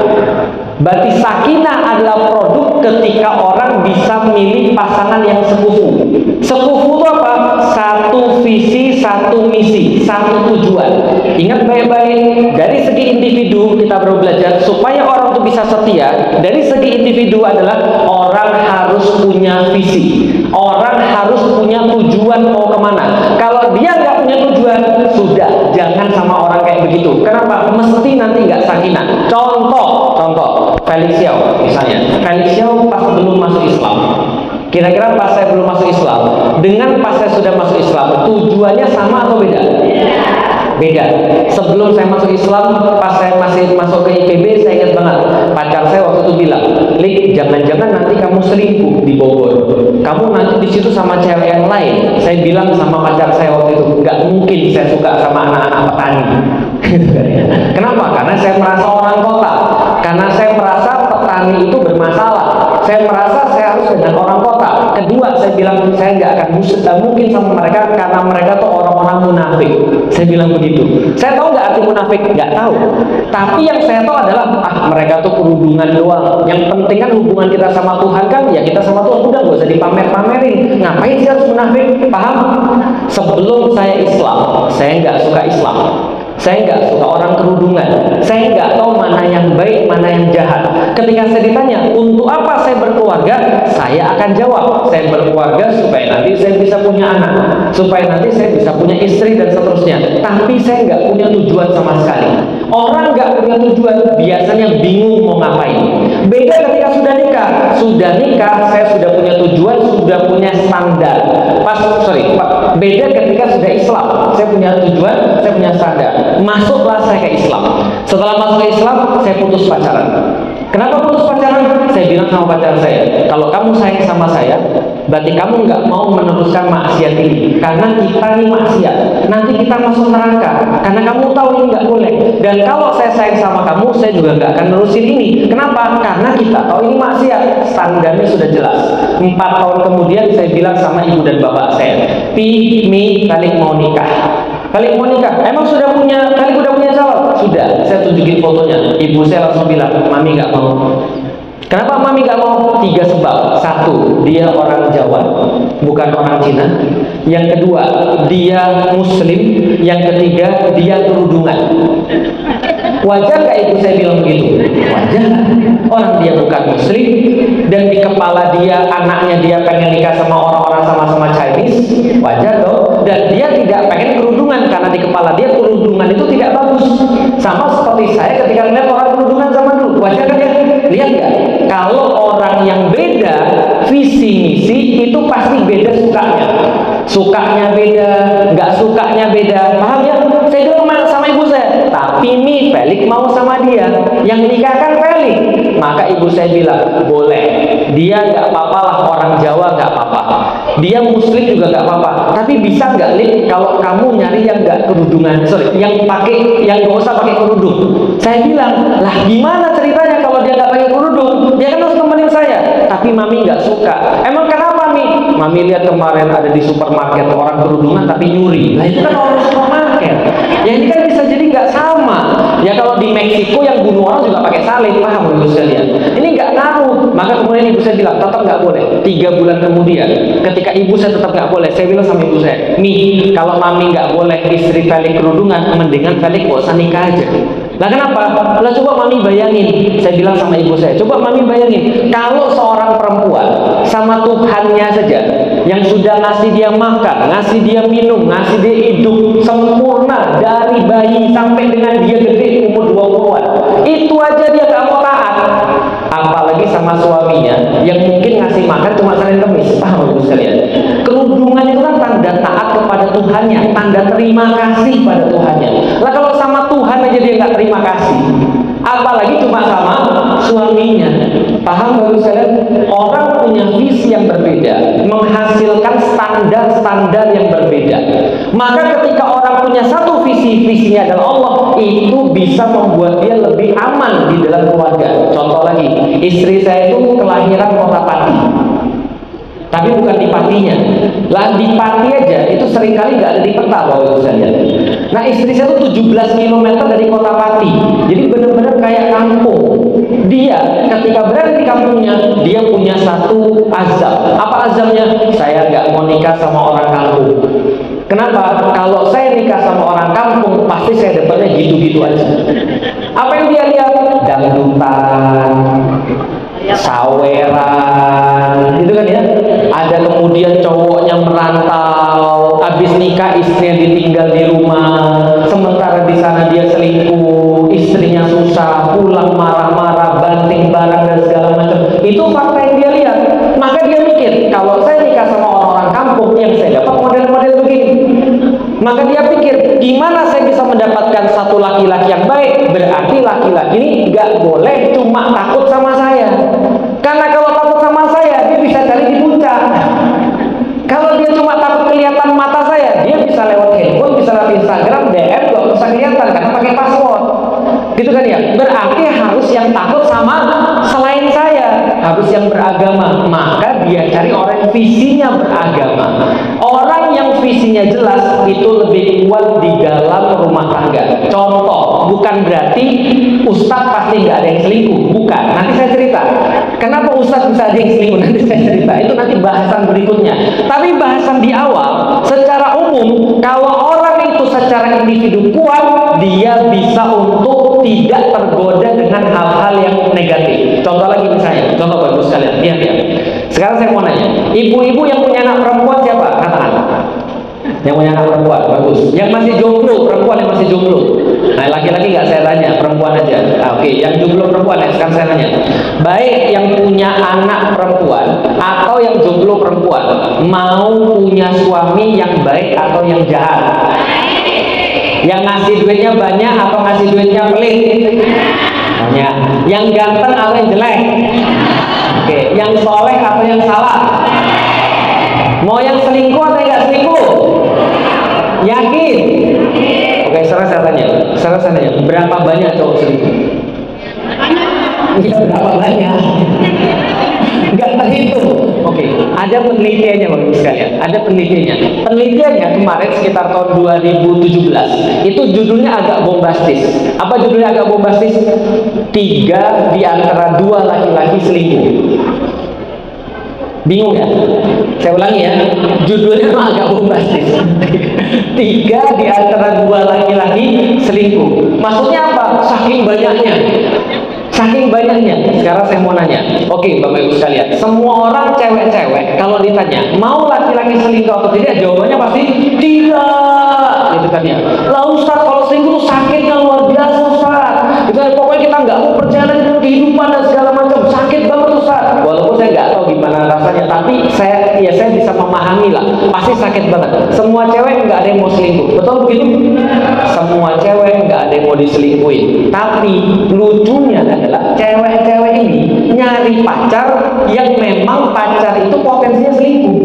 Berarti sakinah adalah produk ketika orang bisa milih pasangan yang sekufu. Sekufu itu apa? Satu visi, satu misi, satu tujuan. Ingat baik-baik, dari segi individu kita perlu belajar supaya orang itu bisa setia. Dari segi individu adalah orang harus punya visi, orang harus punya tujuan mau kemana. Kalau dia nggak punya tujuan, sudah jangan sama orang kayak begitu. Kenapa? Mesti nanti nggak sakinah. Contoh Felix Xiao misalnya. Felix Xiao pas belum masuk Islam. Kira-kira pas saya belum masuk Islam dengan pas saya sudah masuk Islam, tujuannya sama atau beda? Beda. Sebelum saya masuk Islam, pas saya masih masuk ke IPB, saya ingat banget pacar saya waktu itu bilang, "Lik, jangan-jangan nanti kamu selingkuh di Bogor. Kamu nanti di situ sama cewek yang lain." Saya bilang sama pacar saya waktu itu, "Nggak mungkin saya suka sama anak-anak petani." Kenapa? Karena saya merasa orang kota. Karena saya merasa petani itu bermasalah. Saya merasa saya harus dengan orang kota. Kedua, saya bilang saya nggak akan mungkin sama mereka karena mereka tuh orang-orang munafik. Saya bilang begitu. Saya tahu nggak arti munafik? Nggak tahu. Tapi yang saya tahu adalah mereka tuh kerudungan doang. Yang penting kan hubungan kita sama Tuhan kan, ya kita sama Tuhan udah nggak usah dipamer-pamerin. Ngapain sih harus munafik? Paham? Sebelum saya Islam, saya nggak suka Islam. Saya nggak suka orang kerudungan. Saya nggak tahu mana yang baik, mana yang jahat. Ketika saya ditanya, untuk apa saya berkeluarga? Saya akan jawab, saya berkeluarga supaya nanti saya bisa punya anak, supaya nanti saya bisa punya istri dan seterusnya. Tapi saya nggak punya tujuan sama sekali. Orang nggak punya tujuan biasanya bingung mau ngapain. Beda ketika sudah nikah. Sudah nikah, saya sudah punya tujuan, sudah punya standar. Beda ketika sudah Islam. Saya punya tujuan, saya punya standar. Masuklah saya ke Islam. Setelah masuk ke Islam, saya putus pacaran. Kenapa putus pacaran? Saya bilang sama pacar saya, kalau kamu sayang sama saya, berarti kamu nggak mau meneruskan maksiat ini. Karena kita ini maksiat, nanti kita masuk neraka. Karena kamu tahu ini nggak boleh. Dan kalau saya sayang sama kamu, saya juga nggak akan nerusin ini. Kenapa? Karena kita tahu ini maksiat. Standarnya sudah jelas. 4 tahun kemudian saya bilang sama ibu dan bapak saya, kali mau nikah. Kali mau nikah, emang sudah punya, kali udah punya calon? Sudah, saya tunjukin fotonya. Ibu saya langsung bilang, mami nggak mau. Kenapa mami nggak mau? 3 sebab. 1, dia orang Jawa, bukan orang Cina. Yang kedua, dia Muslim. Yang ketiga, dia kerudungan. Wajar gak ibu saya bilang begitu? Wajar. Orang dia bukan muslim, dan di kepala dia, anaknya dia pengen nikah sama orang-orang sama-sama Chinese, wajar dong. Dan dia tidak pengen kerudungan, karena di kepala dia kerudungan itu tidak bagus. Sama seperti saya ketika melihat orang kerudungan zaman dulu, wajar kan ya? Lihat gak? Kalau orang yang beda visi misi itu pasti beda sukanya beda, nggak sukanya beda, paham ya? Saya dulu sama ibu saya, tapi Mi Felix mau sama dia, yang nikahkan Felix. Maka ibu saya bilang boleh, dia nggak apa-apa lah, orang Jawa nggak apa-apa, dia muslim juga nggak apa-apa, tapi bisa nggak Lik kalau kamu nyari yang nggak kerudungan, yang nggak usah pakai kerudung. Saya bilang, lah gimana ceritanya kalau dia nggak pakai kerudung? Dia kan harus nemenin saya, tapi Mami nggak suka. Emang kenapa Mi? Mami lihat kemarin ada di supermarket orang kerudungan tapi nyuri. Nah itu kan orang supermarket. Ya ini kan bisa jadi nggak sama. Ya kalau di Meksiko yang bunuh orang juga pakai salib, paham ibu sekalian? Ini nggak ngaruh. Maka kemudian ibu saya bilang tetap nggak boleh. 3 bulan kemudian, ketika ibu saya tetap nggak boleh, saya bilang sama ibu saya, Mi, kalau Mami nggak boleh istri Felix kerudungan, mendingan Felix nggak usah nikah aja. Lah kenapa? Lah coba Mami bayangin, saya bilang sama ibu saya, coba Mami bayangin, kalau seorang perempuan sama Tuhannya saja, yang sudah ngasih dia makan, ngasih dia minum, ngasih dia hidup sempurna dari bayi sampai dengan dia gede umur 20-an, itu aja dia gak mau taat. Apalagi sama suaminya yang mungkin ngasih makan cuma Senin Kemis, paham ibu sekalian? Kerudungan itu kan tanda taat kepada Tuhannya, tanda terima kasih pada Tuhannya. Lah kalau sama Tuhan aja dia nggak terima kasih, apalagi cuma sama suaminya. Paham baru sekalian? Orang punya visi yang berbeda menghasilkan standar-standar yang berbeda. Maka ketika orang punya satu visinya adalah Allah, itu bisa membuat dia lebih aman di dalam keluarga. Contoh lagi, istri saya itu kelahiran kota Pati, tapi bukan di Patinya. Lah di Pati aja itu seringkali nggak ada di peta Bapak Ibu sekalian. Nah istri saya itu 17 km dari kota Pati, jadi benar-benar kayak kampung. Dia ketika berada di kampungnya, dia punya satu azam. Apa azamnya? Saya nggak mau nikah sama orang kampung. Kenapa? Kalau saya nikah sama orang kampung, pasti saya dapatnya gitu-gitu aja. Apa yang dia lihat? Dangdutan, saweran, gitu kan ya. Ada kemudian cowoknya merantau, habis nikah istrinya ditinggal di rumah, sementara di sana dia selingkuh, istrinya susah, pulang marah-marah, banting barang dan segala macam. Itu fakta yang dia lihat. Maka dia mikir, kalau saya nikah sama orang-orang kampung, yang saya dapat model-model begini. Maka dia pikir, gimana saya bisa mendapatkan satu laki-laki yang baik? Berarti laki-laki ini nggak boleh cuma takut sama saya. Karena kalau takut sama saya, dia bisa cari di puncak. Kalau dia cuma takut kelihatan mata saya, dia bisa lewat handphone, bisa lewat Instagram, DM, gak usah kelihatan karena pakai password. Gitu kan ya? Berarti harus yang takut sama selain saya, harus yang beragama. Maka dia cari orang yang visinya beragama. Orang yang visinya jelas itu lebih kuat di dalam rumah tangga. Contoh, bukan berarti ustadz pasti nggak ada yang selingkuh, bukan. Nanti saya cerita. Kenapa ustadz bisa ada yang selingkuh? Nanti saya cerita. Itu nanti bahasan berikutnya. Tapi bahasan di awal, secara umum, kalau orang itu secara individu kuat, dia bisa untuk tidak tergoda dengan hal-hal yang negatif. Contoh lagi misalnya, contoh bagus sekalian. Lihat ya. Sekarang saya mau nanya, ibu-ibu yang punya anak perempuan siapa? Katakan. Yang punya anak perempuan, bagus. Yang masih jomblo, perempuan yang masih jomblo. Nah, laki-laki nggak saya tanya, perempuan aja. Oke, yang jomblo perempuan ya, sekarang saya tanya. Baik yang punya anak perempuan atau yang jomblo perempuan, mau punya suami yang baik atau yang jahat? Yang ngasih duitnya banyak atau ngasih duitnya pelit? Banyak. Yang ganteng atau yang jelek? Oke, yang soleh atau yang salah? Mau yang selingkuh atau yang nggak selingkuh? Yakin? Oke, sekarang saya tanya, berapa banyak cowok selingkuh? Ya, berapa banyak? Nggak terhitung. Oke, ada penelitiannya Bapak Ibu sekalian. Ada penelitiannya. Penelitiannya kemarin sekitar tahun 2017. Itu judulnya agak bombastis. Apa judulnya agak bombastis? 3 di antara 2 laki-laki selingkuh. Bingung ya? Saya ulangi ya. Judulnya agak bombastis. 3 di antara 2 laki-laki selingkuh. Maksudnya apa? saking banyaknya. Saking banyaknya. Sekarang saya mau nanya. Oke, Bapak Ibu sekalian, semua orang cewek-cewek kalau ditanya mau laki-laki selingkuh atau tidak, jawabannya pasti tidak. Gitu kan ya. Lah Ustaz, kalau selingkuh sakitnya luar biasa Ustaz. Itu pokoknya kita nggak mau percaya dengan kehidupan dan segala macam. Sakit banget Ustaz. Walaupun saya nggak tahu gimana rasanya, tapi saya bisa memahami lah. Pasti sakit banget. Semua cewek nggak ada yang mau selingkuh. Betul begitu? Semua cewek nggak ada yang mau diselingkuhin. Tapi lucunya adalah cewek-cewek ini nyari pacar yang memang pacar itu potensinya selingkuh.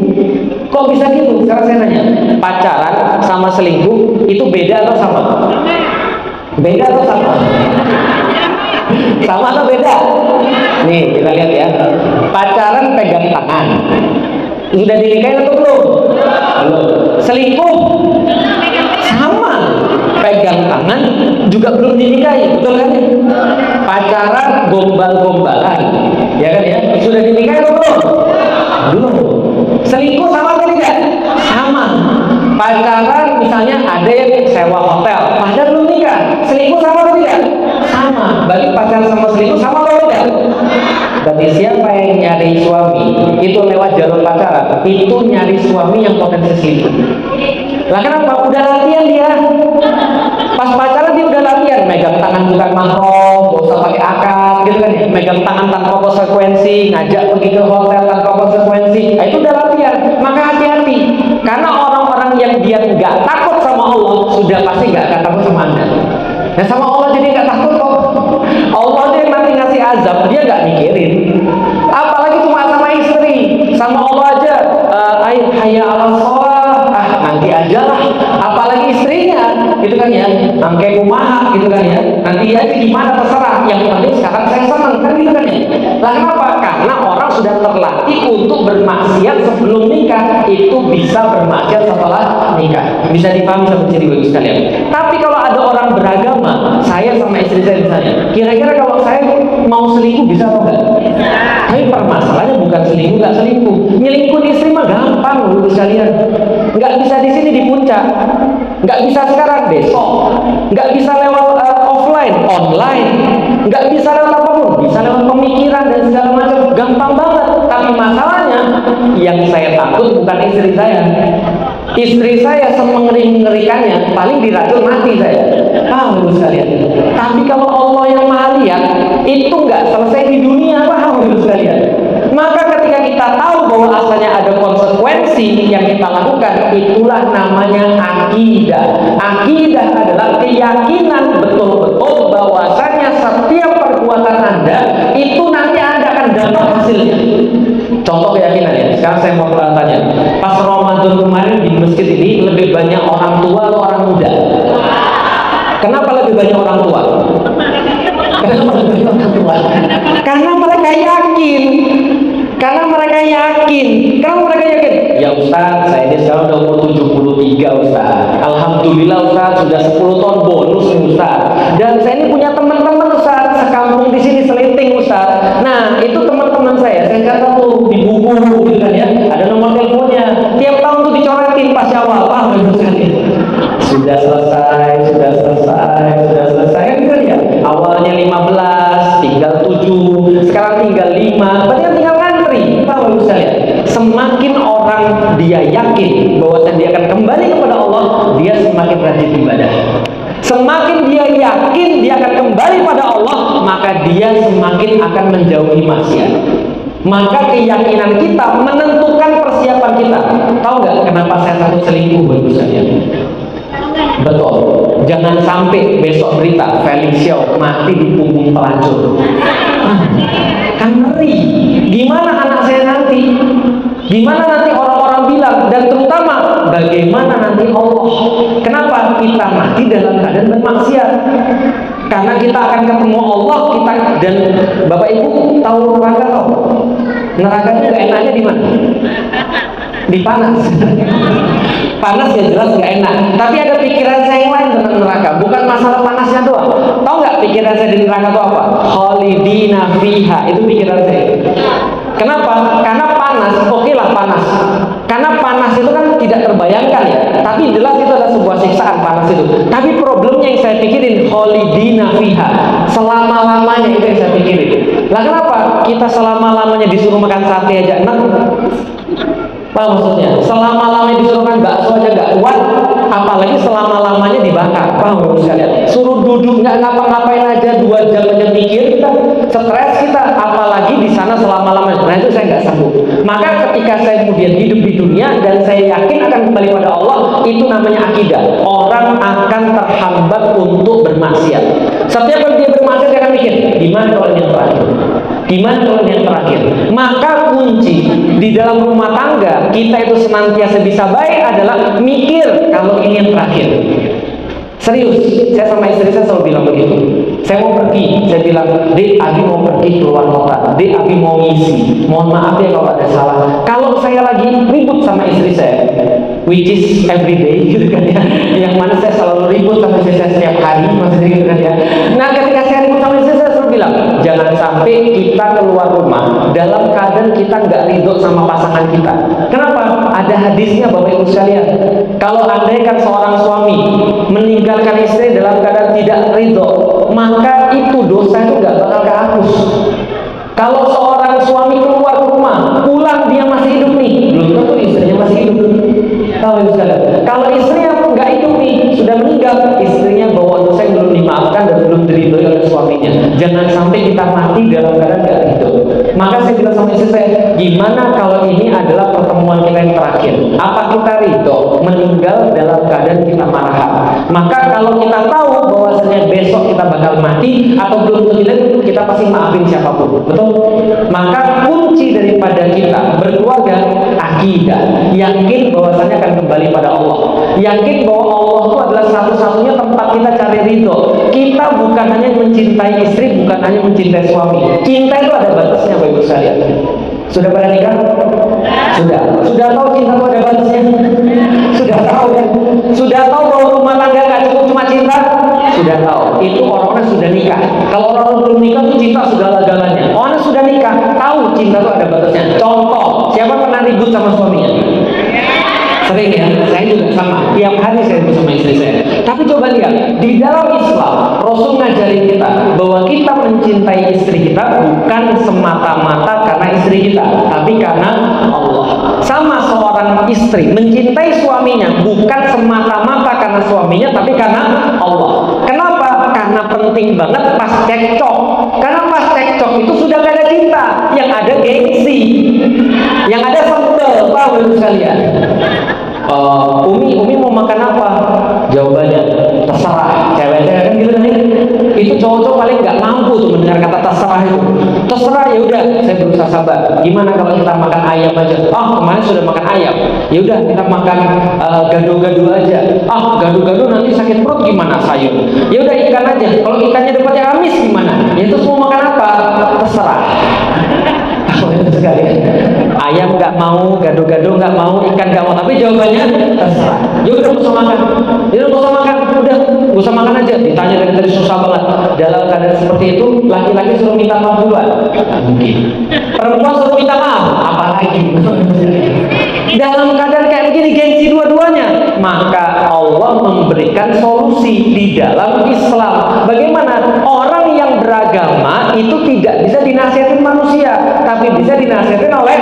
Kok bisa gitu? Sekarang saya nanya, pacaran sama selingkuh itu beda atau sama? Beda atau sama? Sama atau beda? Nih kita lihat ya. Pacaran pegang tangan. Sudah dinikahin atau belum? Belum. Selingkuh sama, pegang tangan juga belum dinikahi, betul kan? Pacaran gombal-gombalan, ya kan ya? Sudah dinikahi atau belum? Belum. Selingkuh sama atau tidak? Sama. Pacaran misalnya ada yang sewa hotel, padahal belum nikah. Selingkuh sama atau tidak? Sama. Bagi pacaran sama selingkuh sama atau tidak? Berarti siapa yang nyari suami itu lewat jalur pacaran, itu nyari suami yang potensi selingkuh. Lah kenapa? Udah latihan dia. Pas pacaran dia udah latihan, megang tangan bukan mahram, gak usah pakai akad, gitu kan ya. Megang tangan tanpa konsekuensi, ngajak pergi ke hotel tanpa konsekuensi. Nah, itu udah latihan. Maka hati-hati, karena orang-orang yang dia nggak takut sama Allah sudah pasti nggak akan takut sama Anda. Nah sama Allah jadi nggak takut kok. Allah dia nanti ngasih azab, dia nggak mikirin. Apalagi cuma sama istri, sama Allah aja. Hayya 'alas shalah, nanti aja lah. Apalagi istrinya, gitu kan ya. Angke kumaha, gitu kan ya. Nanti aja gimana terserah. Yang penting sekarang saya senang, kan gitu kan ya. Lah kenapa? Karena orang sudah terlatih untuk bermaksiat sebelum nikah, itu bisa bermaksiat setelah nikah. Bisa dipahami sama ciri bagus sekalian. Tapi kalau ada orang beragama, saya sama istri saya misalnya, kira-kira kalau saya mau selingkuh bisa atau enggak? Tapi permasalahannya bukan selingkuh nggak selingkuh, nyelingkuh istri mah gampang loh sekalian. Nggak bisa di sini di puncak, nggak bisa sekarang besok, nggak bisa lewat offline, online, nggak bisa lewat apapun, bisa lewat pemikiran dan segala macam, gampang banget. Tapi masalahnya yang saya takut bukan istri saya. Istri saya semengeri-mengerikannya, paling diracun mati saya. Paham Ibu sekalian? Tapi kalau Allah yang Maha Lihat, itu nggak selesai di dunia, paham Ibu sekalian? Maka ketika kita tahu bahwa asalnya ada konsekuensi yang kita lakukan, itulah namanya akidah. Akidah adalah keyakinan betul-betul bahwasanya setiap perbuatan Anda itu nanti Anda akan dapat hasilnya. Contoh keyakinan ya. Sekarang saya mau tanya, pas Ramadan kemarin di masjid ini lebih banyak orang tua atau orang muda? Kenapa lebih banyak orang tua? Kenapa lebih banyak orang tua? Karena mereka yakin. Karena mereka yakin. Kenapa mereka yakin? Ya Ustaz, saya ini sekarang udah umur 73 Ustaz. Alhamdulillah Ustaz, sudah 10 tahun bonus Ustaz. Dan saya ini punya teman-teman Ustaz, sekampung di sini seliting Ustaz. Nah, itu teman-teman saya catat tuh di buku gitu kan ya. Ada nomor teleponnya. Tiap tahun tuh dicoretin pas Syawal, paham Ustaz? Sudah selesai, sudah selesai, sudah selesai kan gitu ya. Awalnya 15, tinggal 7, sekarang tinggal 5, berarti kan tinggal ngantri. Tahu Ustaz ya? Semakin orang dia yakin bahwa dia akan kembali kepada Allah, dia semakin rajin ibadah. Semakin dia yakin dia akan kembali pada Allah, maka dia semakin akan menjauhi maksiat. Maka keyakinan kita menentukan persiapan kita. Tahu nggak kenapa saya takut selingkuh Bapak sekalian? Betul. Jangan sampai besok berita Felicia mati di punggung pelacur. Kan ngeri. Gimana anak saya nanti? Gimana nanti orang-orang bilang? Dan terutama bagaimana nanti Allah? Kenapa kita mati dalam keadaan bermaksiat? Karena kita akan ketemu Allah, kita dan Bapak Ibu tahu neraka toh? Neraka itu gak enaknya di mana? Di panas. Panas ya jelas gak enak. Tapi ada pikiran saya yang lain tentang neraka. Bukan masalah panasnya doang. Tahu nggak pikiran saya di neraka itu apa? Khalidina fiha. Itu pikiran saya. Kenapa? Karena panas. Oke lah panas. Karena panas itu kan tidak terbayangkan ya. Tapi jelas itu adalah sebuah siksaan panas itu. Tapi problemnya yang saya pikirin khalidina fiha. selama-lamanya, itu yang saya pikirin. Lah kenapa kita selama-lamanya disuruh makan sate aja enak? Apa maksudnya? Selama-lamanya disuruh makan bakso aja nggak kuat, apalagi selama-lamanya dibakar. Paham sekalian? Suruh duduk nggak ngapa-ngapain aja 2 jam aja mikir, kita stres kita, apalagi di sana selama-lamanya. Nah itu saya nggak sanggup. Maka ketika saya kemudian hidup di dunia dan saya yakin akan kembali pada Allah, itu namanya akidah. Orang akan terhambat untuk bermaksiat. Setiap kali dia bermaksiat dia akan mikir, gimana kalau ini yang terakhir? Gimana kalau ini yang terakhir? Maka kunci di dalam rumah tangga kita itu senantiasa bisa baik adalah mikir kalau ini yang terakhir. Serius, saya sama istri saya selalu bilang begitu. Saya mau pergi, saya bilang, Dek, Abi mau pergi keluar kota, Dek, Abi mau ngisi. Mohon maaf ya kalau ada salah. Kalau saya lagi ribut sama istri saya, which is every day gitu kan ya, yang mana saya selalu ribut sama istri saya setiap hari, maksudnya gitu kan ya. Nah ketika saya ribut sama istri saya selalu bilang, jangan sampai kita keluar rumah dalam keadaan kita nggak ridho sama pasangan kita. Kenapa? Ada hadisnya Bapak Ibu sekalian. Kalau andaikan seorang suami meninggalkan istri dalam keadaan tidak ridho, maka itu dosa itu nggak bakal kehapus. Kalau seorang suami keluar rumah, pulang dia masih hidup nih, belum tentu istrinya masih hidup. Tahu ya sekalian? Kalau istrinya nggak hidup nih, sudah meninggal, istrinya bawa dosa yang belum dimaafkan dan belum diridhoi oleh suaminya. Jangan sampai kita mati dalam keadaan nggak hidup. Maka saya bilang sama istri saya, gimana kalau ini adalah pertemuan kita yang terakhir? Apa kita ridho meninggal dalam keadaan kita marah? Maka kalau kita tahu bahwasanya besok kita bakal mati atau belum tentu kita pasti maafin siapapun, betul? Maka kunci daripada kita berkeluarga akidah, yakin bahwasanya akan kembali pada Allah, yakin bahwa Allah itu adalah satu-satunya tempat kita cari ridho. Kita bukan hanya mencintai istri, bukan hanya mencintai suami. Cinta itu ada batasnya, Bapak Ibu sekalian. Sudah pada nikah? Sudah tahu cinta itu ada batasnya? Sudah tahu ya? Sudah tahu bahwa rumah tangga nggak cukup cuma cinta? Sudah tahu. Itu orang-orang sudah nikah. Kalau orang belum nikah itu cinta segala-galanya. Orang sudah nikah tahu cinta itu ada batasnya. Contoh, siapa pernah ribut sama suaminya? Sering ya, saya juga sama. Tiap hari saya ribut sama istri saya. Tapi coba lihat, di dalam Islam Rasul ngajarin kita bahwa kita mencintai istri kita bukan semata-mata karena istri kita, tapi karena Allah. Sama seorang istri mencintai suaminya bukan semata-mata karena suaminya, tapi karena Allah. Kenapa? Karena penting banget pas cekcok. Karena pas cekcok itu sudah gak ada cinta, yang ada gengsi, yang ada sentel. Paham Ibu sekalian? Umi mau makan apa? Jawabannya terserah. Cewek-cewek kan gitu kan. Itu cowok-cowok paling nggak mampu tuh mendengar kata terserah itu. Terserah, ya udah, saya berusaha sabar. Gimana kalau kita makan ayam aja? Kemarin sudah makan ayam. Ya udah kita makan gado-gado aja. Gado-gado nanti sakit perut gimana, sayur? Ya udah ikan aja. Kalau ikannya dapatnya amis gimana? Ya terus mau makan apa? Terserah. Sekali. Ayam nggak mau, gado-gado nggak mau, ikan nggak mau, tapi jawabannya terserah. Ya udah nggak usah makan, udah nggak usah makan aja. Ditanya dari tadi susah banget. Dalam keadaan seperti itu, laki-laki suruh minta maaf duluan, mungkin. Perempuan suruh minta maaf, apalagi. Dalam keadaan kayak begini, gengsi dua-duanya, maka Allah memberikan solusi di dalam Islam. Bagaimana orang yang beragama itu tidak bisa dinasihatin manusia, tapi bisa dinasihatin oleh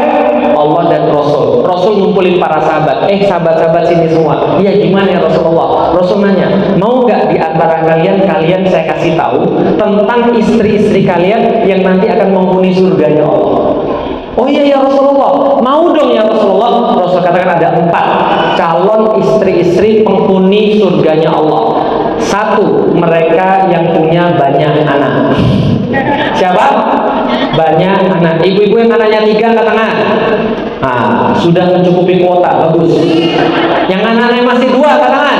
Allah dan Rasul. Rasul ngumpulin para sahabat. Sahabat-sahabat sini semua. Iya, gimana ya Rasulullah? Rasul nanya, mau nggak di antara kalian saya kasih tahu tentang istri-istri kalian yang nanti akan menghuni surganya Allah? Oh iya ya Rasulullah, mau dong ya Rasulullah. Rasul katakan ada 4 calon istri-istri penghuni surganya Allah. 1, mereka yang punya banyak anak. Siapa? Banyak anak. Ibu-ibu yang anaknya 3 angkat tangan. Sudah mencukupi kuota, bagus. Yang anaknya masih 2 angkat tangan.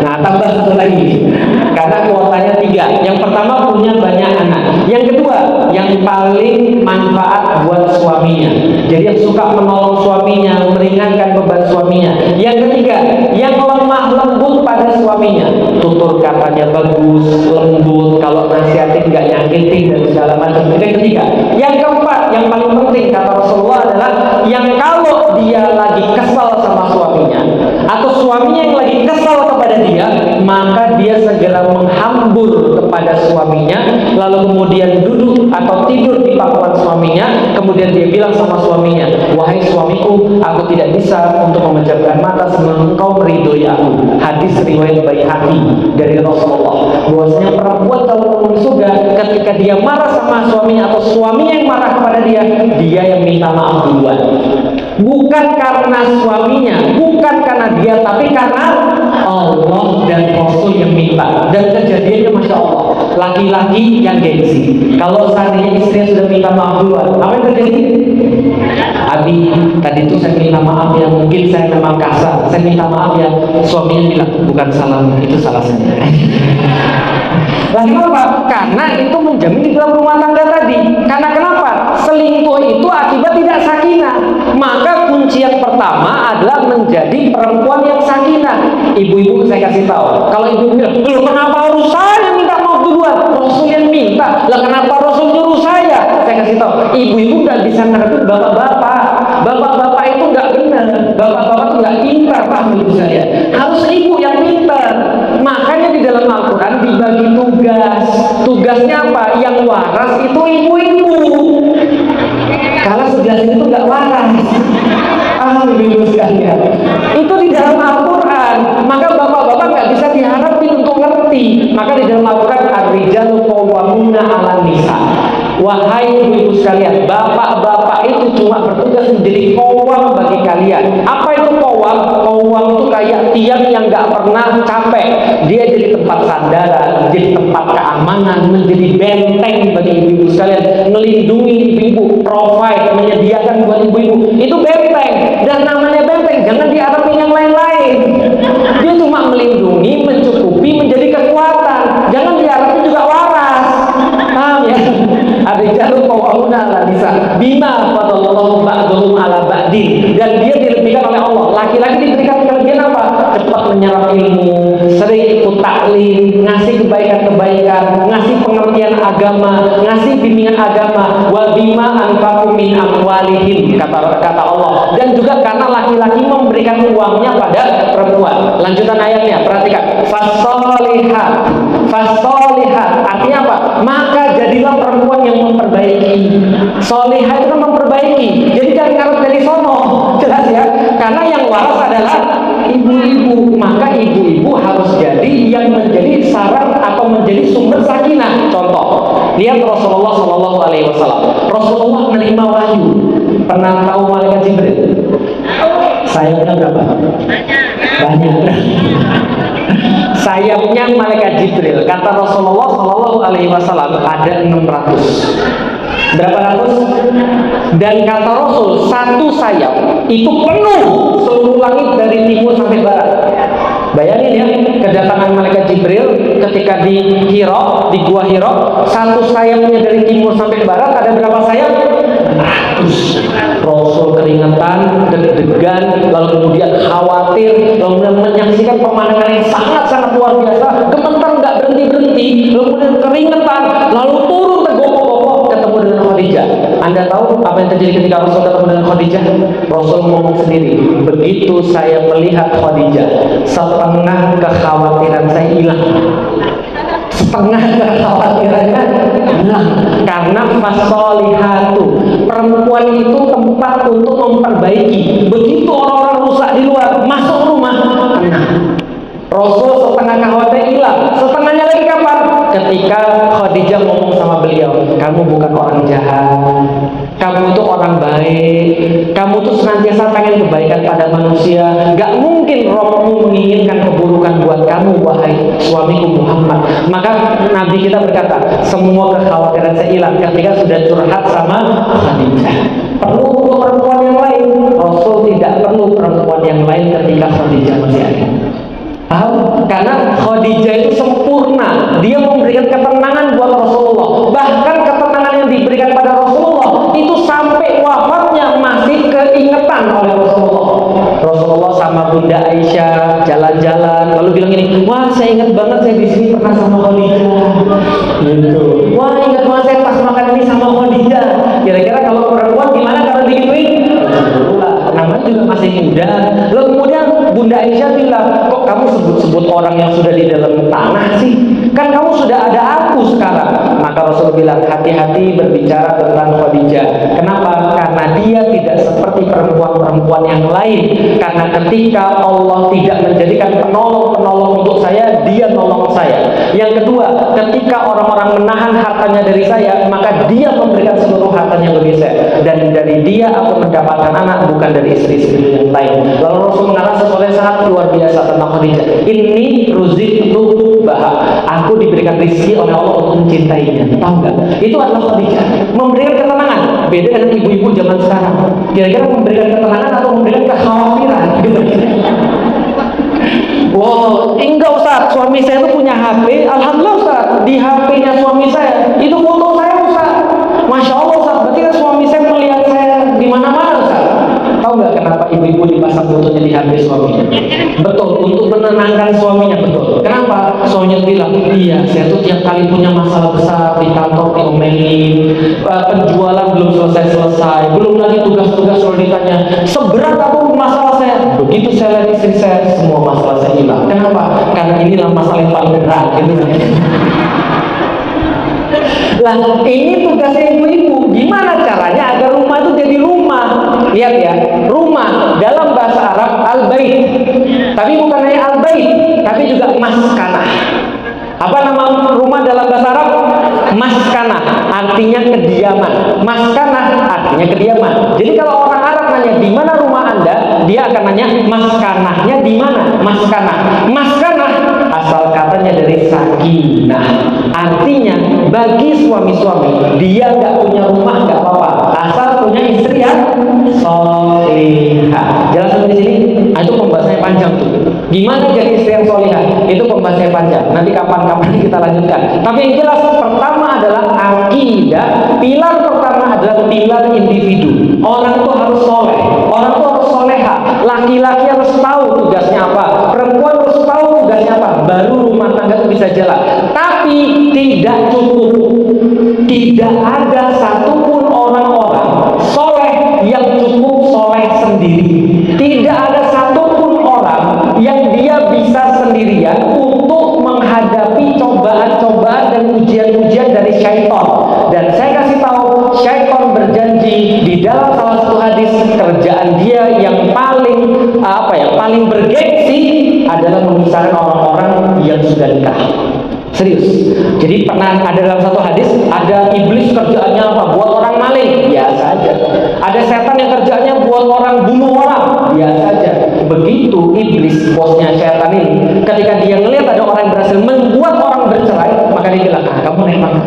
Tambah 1 lagi, karena kuotanya 3. Yang pertama punya banyak anak. Yang kedua, yang paling manfaat buat suaminya. Jadi yang suka menolong suaminya, meringankan beban suaminya. Yang ketiga, yang lemah lembut pada suaminya. Tutur katanya bagus, lembut. Kalau nasihatin nggak nyakitin dan segala macam. Itu yang ketiga. Yang keempat, yang paling penting kata Rasulullah adalah yang kalau dia lagi kesal sama suaminya atau suaminya yang lagi kesal kepada dia, maka dia segera menghambur kepada suaminya, lalu kemudian duduk atau tidur di pangkuan suaminya, kemudian dia bilang sama suaminya, wahai suamiku, aku tidak bisa untuk memejamkan mata sebelum engkau meridhoi aku. Hadis riwayat Baihaqi dari Rasulullah, bahwasanya perempuan kalau masuk surga ketika dia marah sama suaminya atau suaminya yang marah kepada dia, dia yang minta maaf duluan. Bukan karena suaminya, bukan karena dia, tapi karena Allah dan Rasul yang minta. Dan kejadiannya Masya Allah, laki-laki yang gengsi. Kalau seandainya istrinya sudah minta maaf duluan, apa yang terjadi? Abi, tadi itu saya minta maaf ya, mungkin saya memang kasar, saya minta maaf ya. Suaminya bilang, bukan salah, itu salah saya. Lah kenapa? Karena itu menjamin di dalam rumah tangga tadi. Karena kenapa? Selingkuh itu akibat tidak sakinah. Maka kunci yang pertama adalah menjadi perempuan yang sakinah. Ibu-ibu saya kasih tahu. Kalau ibu bilang, loh kenapa harus saya minta maaf duluan? Rasul yang minta. Lah kenapa Rasul nyuruh saya? Saya kasih tahu. Ibu-ibu nggak bisa ngerti bapak-bapak. Bapak-bapak itu nggak benar. Bapak-bapak itu nggak pintar, paham ibu saya. Harus ibu yang pintar. Makanya di dalam Al-Quran dibagi tugas. Tugasnya apa? Yang waras itu ibu-ibu. Kalau sebelah sini itu nggak waras. Ibu-ibu sekalian. Itu di dalam Al-Quran. Maka bapak-bapak nggak bisa diharapin untuk ngerti. Maka di dalam Al-Quran ar-rijalu qawwamuna 'alan nisa. Wahai ibu-ibu sekalian, bapak-bapak itu cuma bertugas menjadi qawwam bagi kalian. Apa itu qawwam? Qawwam itu kayak tiang yang nggak pernah capek. Dia jadi tempat sandaran, jadi tempat keamanan, menjadi benteng bagi ibu-ibu sekalian, melindungi ibu-ibu, provide, menyediakan buat ibu-ibu. Itu benteng. Dan namanya benteng, jangan diharapin yang lain-lain. Dia cuma melindungi, mencukupi, menjadi kekuatan. Jangan diharapin juga waras. Paham ya? Ar-rijalu qawwamuna 'alan nisa bima fadallahu ba'dhum 'ala ba'din. Dan dia dilebihkan oleh Allah. Laki-laki diberikan kelebihan apa? Cepat menyerap ilmu, sering ikut taklim, ngasih kebaikan-kebaikan, ngasih pengertian agama, ngasih bimbingan agama. Wa bima anfaqu min amwalihim, kata Allah. Dan juga karena laki-laki memberikan uangnya pada perempuan. Lanjutan ayatnya, perhatikan. Fasolihat, fasolihat. Artinya apa? Maka jadilah perempuan yang memperbaiki. Solihah itu kan memperbaiki. Jadi jangan ngarep dari sono. Jelas ya? Karena yang waras adalah ibu-ibu. Maka ibu-ibu harus jadi yang menjadi syarat atau menjadi sumber sakinah. Contoh, lihat Rasulullah SAW. Rasulullah menerima wahyu. Pernah tahu malaikat Jibril? Sayapnya berapa? Banyak. Sayapnya malaikat Jibril, kata Rasulullah SAW, ada 600. Berapa ratus? Dan kata Rasul, satu sayap itu penuh seluruh langit dari timur sampai barat. Bayangin ya, kedatangan malaikat Jibril ketika di Hira, di gua Hira, satu sayapnya dari timur sampai barat, ada berapa sayap? 100. Rasul keringetan, deg-degan, lalu kemudian khawatir, lalu kemudian menyaksikan pemandangan yang sangat-sangat luar biasa, gemetar nggak berhenti-berhenti, lalu kemudian keringetan, lalu turun tergopoh-gopoh ketemu dengan Khadijah. Anda tahu apa yang terjadi ketika Rasul ketemu dengan Khadijah? Rasul ngomong sendiri, begitu saya melihat Khadijah, setengah kekhawatiran saya hilang. Setengah kekhawatirannya hilang. Karena fasolihatu, perempuan itu tempat untuk memperbaiki. Begitu orang-orang rusak di luar, masuk rumah, tenang. Rasul setengah kekhawatiran hilang. Setengahnya lagi kapan? Ketika Khadijah ngomong sama beliau, kamu bukan orang jahat, kamu itu orang baik, kamu tuh senantiasa pengen kebaikan pada manusia. Gak mungkin Rohmu menginginkan keburukan buat kamu, wahai suamiku Muhammad. Maka Nabi kita berkata, semua kekhawatiran saya hilang ketika sudah curhat sama Khadijah. Perlu untuk perempuan yang lain? Rasul tidak perlu perempuan yang lain ketika Khadijah masih ada. Karena Khadijah itu sempurna. Dia memberikan ketenangan buat Rasulullah. Bahkan ketenangan yang diberikan pada Rasulullah itu sampai wafatnya masih keingetan oleh Rasulullah. Rasulullah sama Bunda Aisyah jalan-jalan, lalu bilang ini, wah saya ingat banget saya di sini pernah sama Khadijah. Gitu. Wah ingat banget saya pas makan ini sama Khadijah. Kira-kira kalau perempuan gimana kalau digituin? Namanya juga masih muda. Lalu kemudian Bunda Aisyah bilang, Kan kamu sudah ada aku sekarang. Maka Rasul bilang, hati-hati berbicara tentang Khadijah. Kenapa? Karena dia tidak seperti perempuan-perempuan yang lain. Karena ketika Allah tidak menjadikan penolong-penolong untuk saya, dia nolong saya. Yang kedua, ketika orang-orang menahan hartanya dari saya, maka dia memberikan seluruh hartanya bagi saya. Dan dari dia aku mendapatkan anak, bukan dari istri-istri yang lain. Lalu Rasul mengatakan sesuatu yang sangat luar biasa tentang Khadijah. Ini ruziqtu baha. Aku diberikan rezeki oleh Allah untuk mencintainya. Tahu nggak? Itu adalah Khadijah. Memberikan ketenangan. Beda dengan ibu-ibu zaman sekarang. Kira-kira memberikan ketenangan atau memberikan kekhawatiran? Gitu. Wow, enggak Ustaz, suami saya itu punya HP. Alhamdulillah Ustaz, di HP-nya suami saya itu foto saya Ustaz. Masya Allah Ustaz, berarti kan suami saya melihat saya di mana-mana Ustaz. Tahu nggak kenapa ibu-ibu dipasang fotonya di HP suaminya? Betul, untuk menenangkan suaminya, betul. Kenapa? Suaminya bilang, iya, saya tuh tiap kali punya masalah besar di kantor diomelin, penjualan belum selesai-selesai, belum lagi tugas-tugas selalu ditanya, seberat apa masalah saya? Begitu saya lihat istri saya, semua masalah saya hilang. Kenapa? Karena inilah masalah yang paling berat, gitu. Lah, ini tugasnya ibu-ibu. Gimana caranya agar rumah itu jadi rumah? Lihat ya, rumah dalam bahasa Arab al-bait. Tapi bukan hanya al-bait, tapi juga maskanah. Apa nama rumah dalam bahasa Arab? Maskanah, artinya kediaman. Maskanah artinya kediaman. Jadi kalau orang Arab nanya di mana rumah Anda, dia akan nanya maskanahnya di mana? Maskanah. Maskanah asal katanya dari sakinah. Artinya bagi suami-suami, dia nggak punya rumah nggak apa-apa, asal punya istri yang solihah. Jelas sampai di sini? Nah, itu pembahasannya panjang tuh. Gimana jadi istri yang solihah? Itu pembahasannya panjang. Nanti kapan-kapan kita lanjutkan. Tapi yang jelas pertama adalah akidah. Pilar pertama adalah pilar individu. Orang itu harus soleh. Orang itu harus soleha. Laki-laki harus tahu tugasnya apa. Perempuan harus tahu tugasnya apa. Baru rumah tangga itu bisa jalan. Tapi tidak cukup. Tidak ada satupun orang-orang soleh yang cukup soleh sendiri. Tidak ada satupun orang yang dia bisa sendirian untuk menghadapi cobaan-cobaan dan ujian-ujian dari syaitan. Dan saya kasih tahu, syaitan berjanji di dalam salah satu hadis, kerjaan dia yang paling paling bergengsi adalah memisahkan orang-orang yang sudah nikah. Serius. Jadi pernah ada dalam satu hadis, ada iblis kerjaannya apa? Buat orang maling, biasa aja. Ada setan yang kerjaannya buat orang bunuh orang, biasa aja. Begitu iblis, bosnya setan ini, ketika dia ngelihat ada orang yang berhasil membuat orang bercerai, maka dia bilang, kamu naik makan.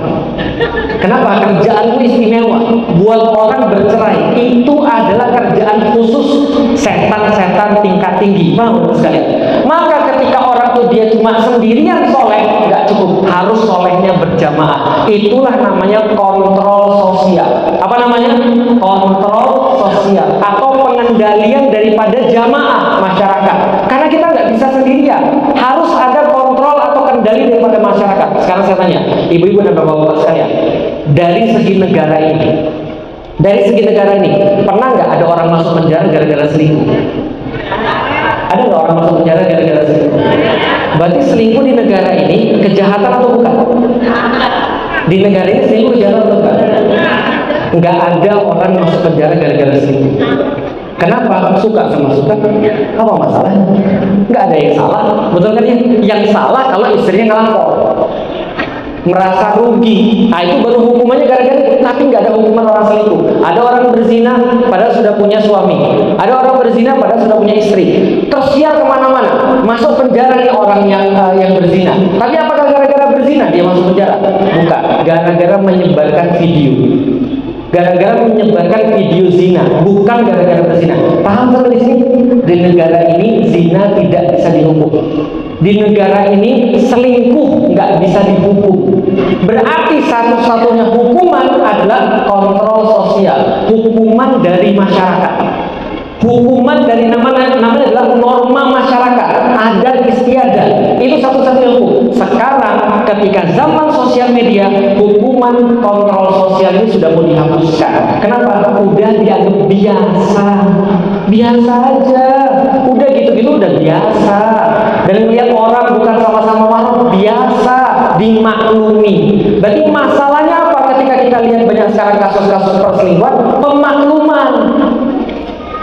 Kenapa? Kerjaanmu istimewa. Buat orang bercerai itu adalah kerjaan khusus setan-setan tingkat tinggi. Mau sekalian. Maka ketika orang itu dia cuma sendirian soleh, nggak cukup, harus solehnya berjamaah. Itulah namanya kontrol sosial. Apa namanya? Kontrol sosial atau pengendalian daripada jamaah masyarakat. Karena kita nggak bisa sendirian, harus ada kontrol atau kendali daripada masyarakat. Sekarang saya tanya, ibu-ibu dan bapak-bapak sekalian, dari segi negara ini, pernah nggak ada orang masuk penjara gara-gara selingkuh? Ada nggak orang masuk penjara gara-gara selingkuh? Berarti selingkuh di negara ini kejahatan atau bukan? Di negara ini selingkuh kejahatan atau bukan? Nggak ada orang masuk penjara gara-gara selingkuh. Kenapa? Suka sama suka. Apa masalahnya? Nggak ada yang salah. Betul kan ya? Yang salah kalau istrinya ngelapor, merasa rugi. Nah itu baru hukumannya gara-gara. Tapi nggak ada hukuman orang selingkuh. Ada orang berzina padahal sudah punya suami. Ada orang berzina padahal sudah punya istri. Tersiar kemana-mana. Masuk penjara nih orang yang berzina. Tapi apakah gara-gara berzina dia masuk penjara? Bukan. Gara-gara menyebarkan video. Gara-gara menyebarkan video zina, bukan gara-gara berzina. Paham sampai di sini? Di negara ini zina tidak bisa dihukum. Di negara ini selingkuh nggak bisa dihukum. Berarti satu-satunya hukuman adalah kontrol sosial, hukuman dari masyarakat. Hukuman dari namanya adalah norma masyarakat, adat istiadat. Itu satu-satunya hukum. Sekarang ketika zaman sosial media, hukuman kontrol sosial ini sudah mau dihapuskan. Kenapa? Udah dianggap biasa. Biasa aja. Udah gitu-gitu udah biasa. Dan melihat orang bukan sama-sama marah, biasa. dimaklumi. Berarti masalahnya apa ketika kita lihat banyak sekarang kasus-kasus perselingkuhan? Pemakluman.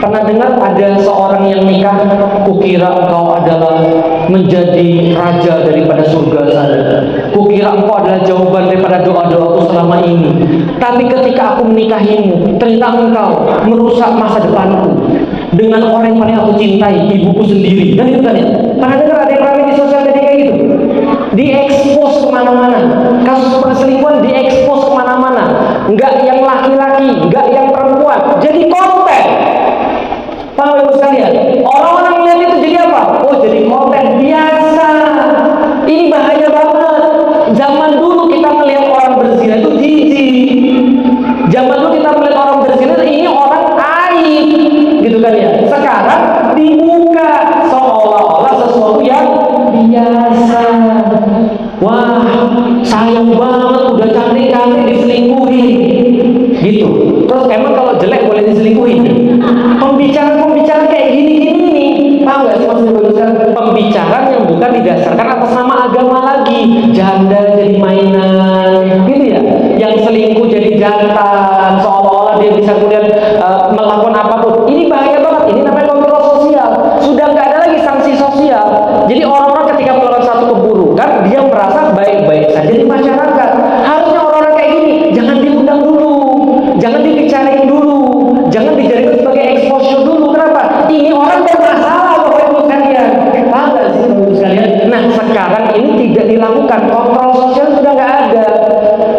Pernah dengar ada seorang yang nikah, kukira engkau adalah menjadi raja daripada surga sana. Kukira engkau adalah jawaban daripada doa-doaku selama ini. Tapi ketika aku menikahimu, ternyata engkau merusak masa depanku dengan orang yang paling aku cintai, ibuku sendiri. Dan itu kan ya. Pernah dengar ada yang ramai di sosial media kayak gitu? Diekspos kemana-mana. Kasus perselingkuhan diekspos kemana-mana. Enggak yang laki-laki, enggak yang perempuan. Jadi konten. Paham ibu sekalian? Orang-orang lihat itu jadi apa? Oh, jadi konten biasa. Ini bahaya banget. Zaman dulu kita melihat orang berzina itu jijik. Zaman dulu kita melihat orang berzina itu ini orang aib, gitu kan ya. Sekarang dibuka seolah-olah sesuatu yang biasa. Wah, sayang banget udah cantik-cantik diselingkuhin, gitu. Terus emang kalau jelek boleh diselingkuhin? Pembicaraan kayak gini-gini nih, paham gak sih maksudnya? Pembicaraan yang bukan didasarkan atas nama agama lagi, janda jadi mainan, gitu ya. Yang selingkuh jadi jantan, seolah-olah dia bisa kemudian melakukan apapun. Ini bahaya banget. Ini namanya kontrol sosial. Sudah nggak ada lagi sanksi sosial. Jadi orang-orang ketika melakukan satu keburukan, dia merasa baik-baik saja di masyarakat. Harusnya orang-orang kayak gini jangan diundang dulu, jangan dibicarain dulu, jangan dijadikan sebagai exposure dulu. Kenapa? Ini orang bermasalah, Bapak Ibu sekalian. Paham nggak sih, Bapak Ibu sekalian? Nah, sekarang ini tidak dilakukan, kontrol sosial sudah nggak ada.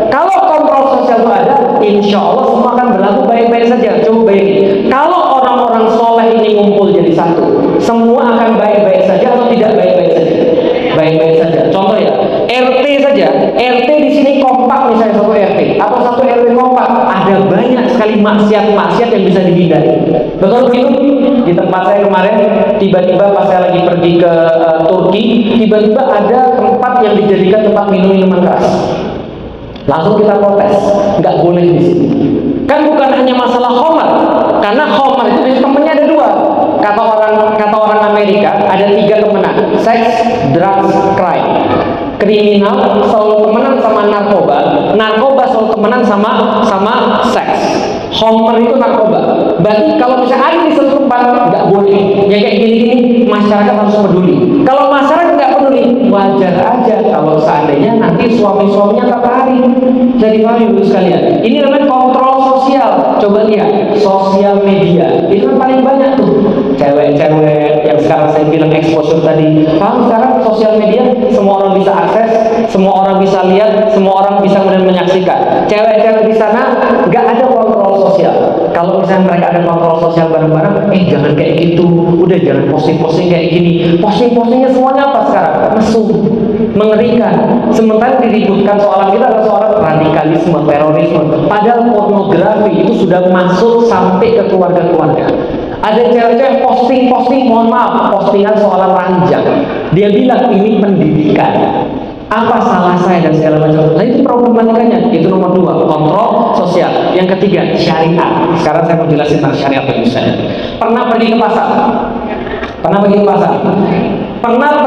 Kalau kontrol sosial itu ada, insya Allah semua akan berlaku baik-baik saja. Coba bayangin, kalau orang-orang soleh ini ngumpul jadi satu, semua akan baik-baik saja atau tidak baik-baik saja? Baik-baik saja. Contoh ya, RT saja, RT di sini kompak misalnya satu RT atau satu RW kompak, ada banyak sekali maksiat-maksiat yang bisa dihindari. Betul begitu? Di tempat saya kemarin, tiba-tiba pas saya lagi pergi ke Turki, tiba-tiba ada tempat yang dijadikan tempat minum minuman keras. Langsung kita protes, nggak boleh di sini. Kan bukan hanya masalah khamar, karena khamar itu biasanya temennya ada dua. Kata orang Amerika ada 3 temenan: seks, drugs, crime. Kriminal selalu temenan sama narkoba, narkoba selalu temenan sama seks. Homer itu narkoba. Berarti kalau misalnya ada di satu tempat nggak boleh. Ya kayak gini-gini masyarakat harus peduli. Kalau masyarakat nggak peduli, wajar aja kalau seandainya nanti suami-suaminya tertarik. Jadi mari ibu sekalian, ini namanya kontrol sosial. Coba lihat sosial media, itu kan paling banyak tuh cewek-cewek yang sekarang saya bilang exposure tadi. Paham sekarang sosial media semua orang bisa akses, semua orang bisa lihat, semua orang bisa kemudian menyaksikan. Cewek-cewek di sana nggak ada kontrol sosial. Kalau misalnya mereka ada kontrol sosial bareng-bareng, jangan kayak gitu, udah jangan posting-posting kayak gini. Posting-postingnya semuanya apa sekarang? Mesum, mengerikan. Sementara diributkan soalan kita adalah soal radikalisme, terorisme. Padahal pornografi itu sudah masuk sampai ke keluarga-keluarga. Ada cewek-cewek posting, mohon maaf, postingan soalan ranjang. Dia bilang ini pendidikan. Apa salah saya dan segala macam. Nah itu problematikanya. Itu nomor 2, kontrol sosial. Yang ketiga, syariat. Sekarang saya mau jelasin tentang syariat misalnya. Pernah pergi ke pasar? Pernah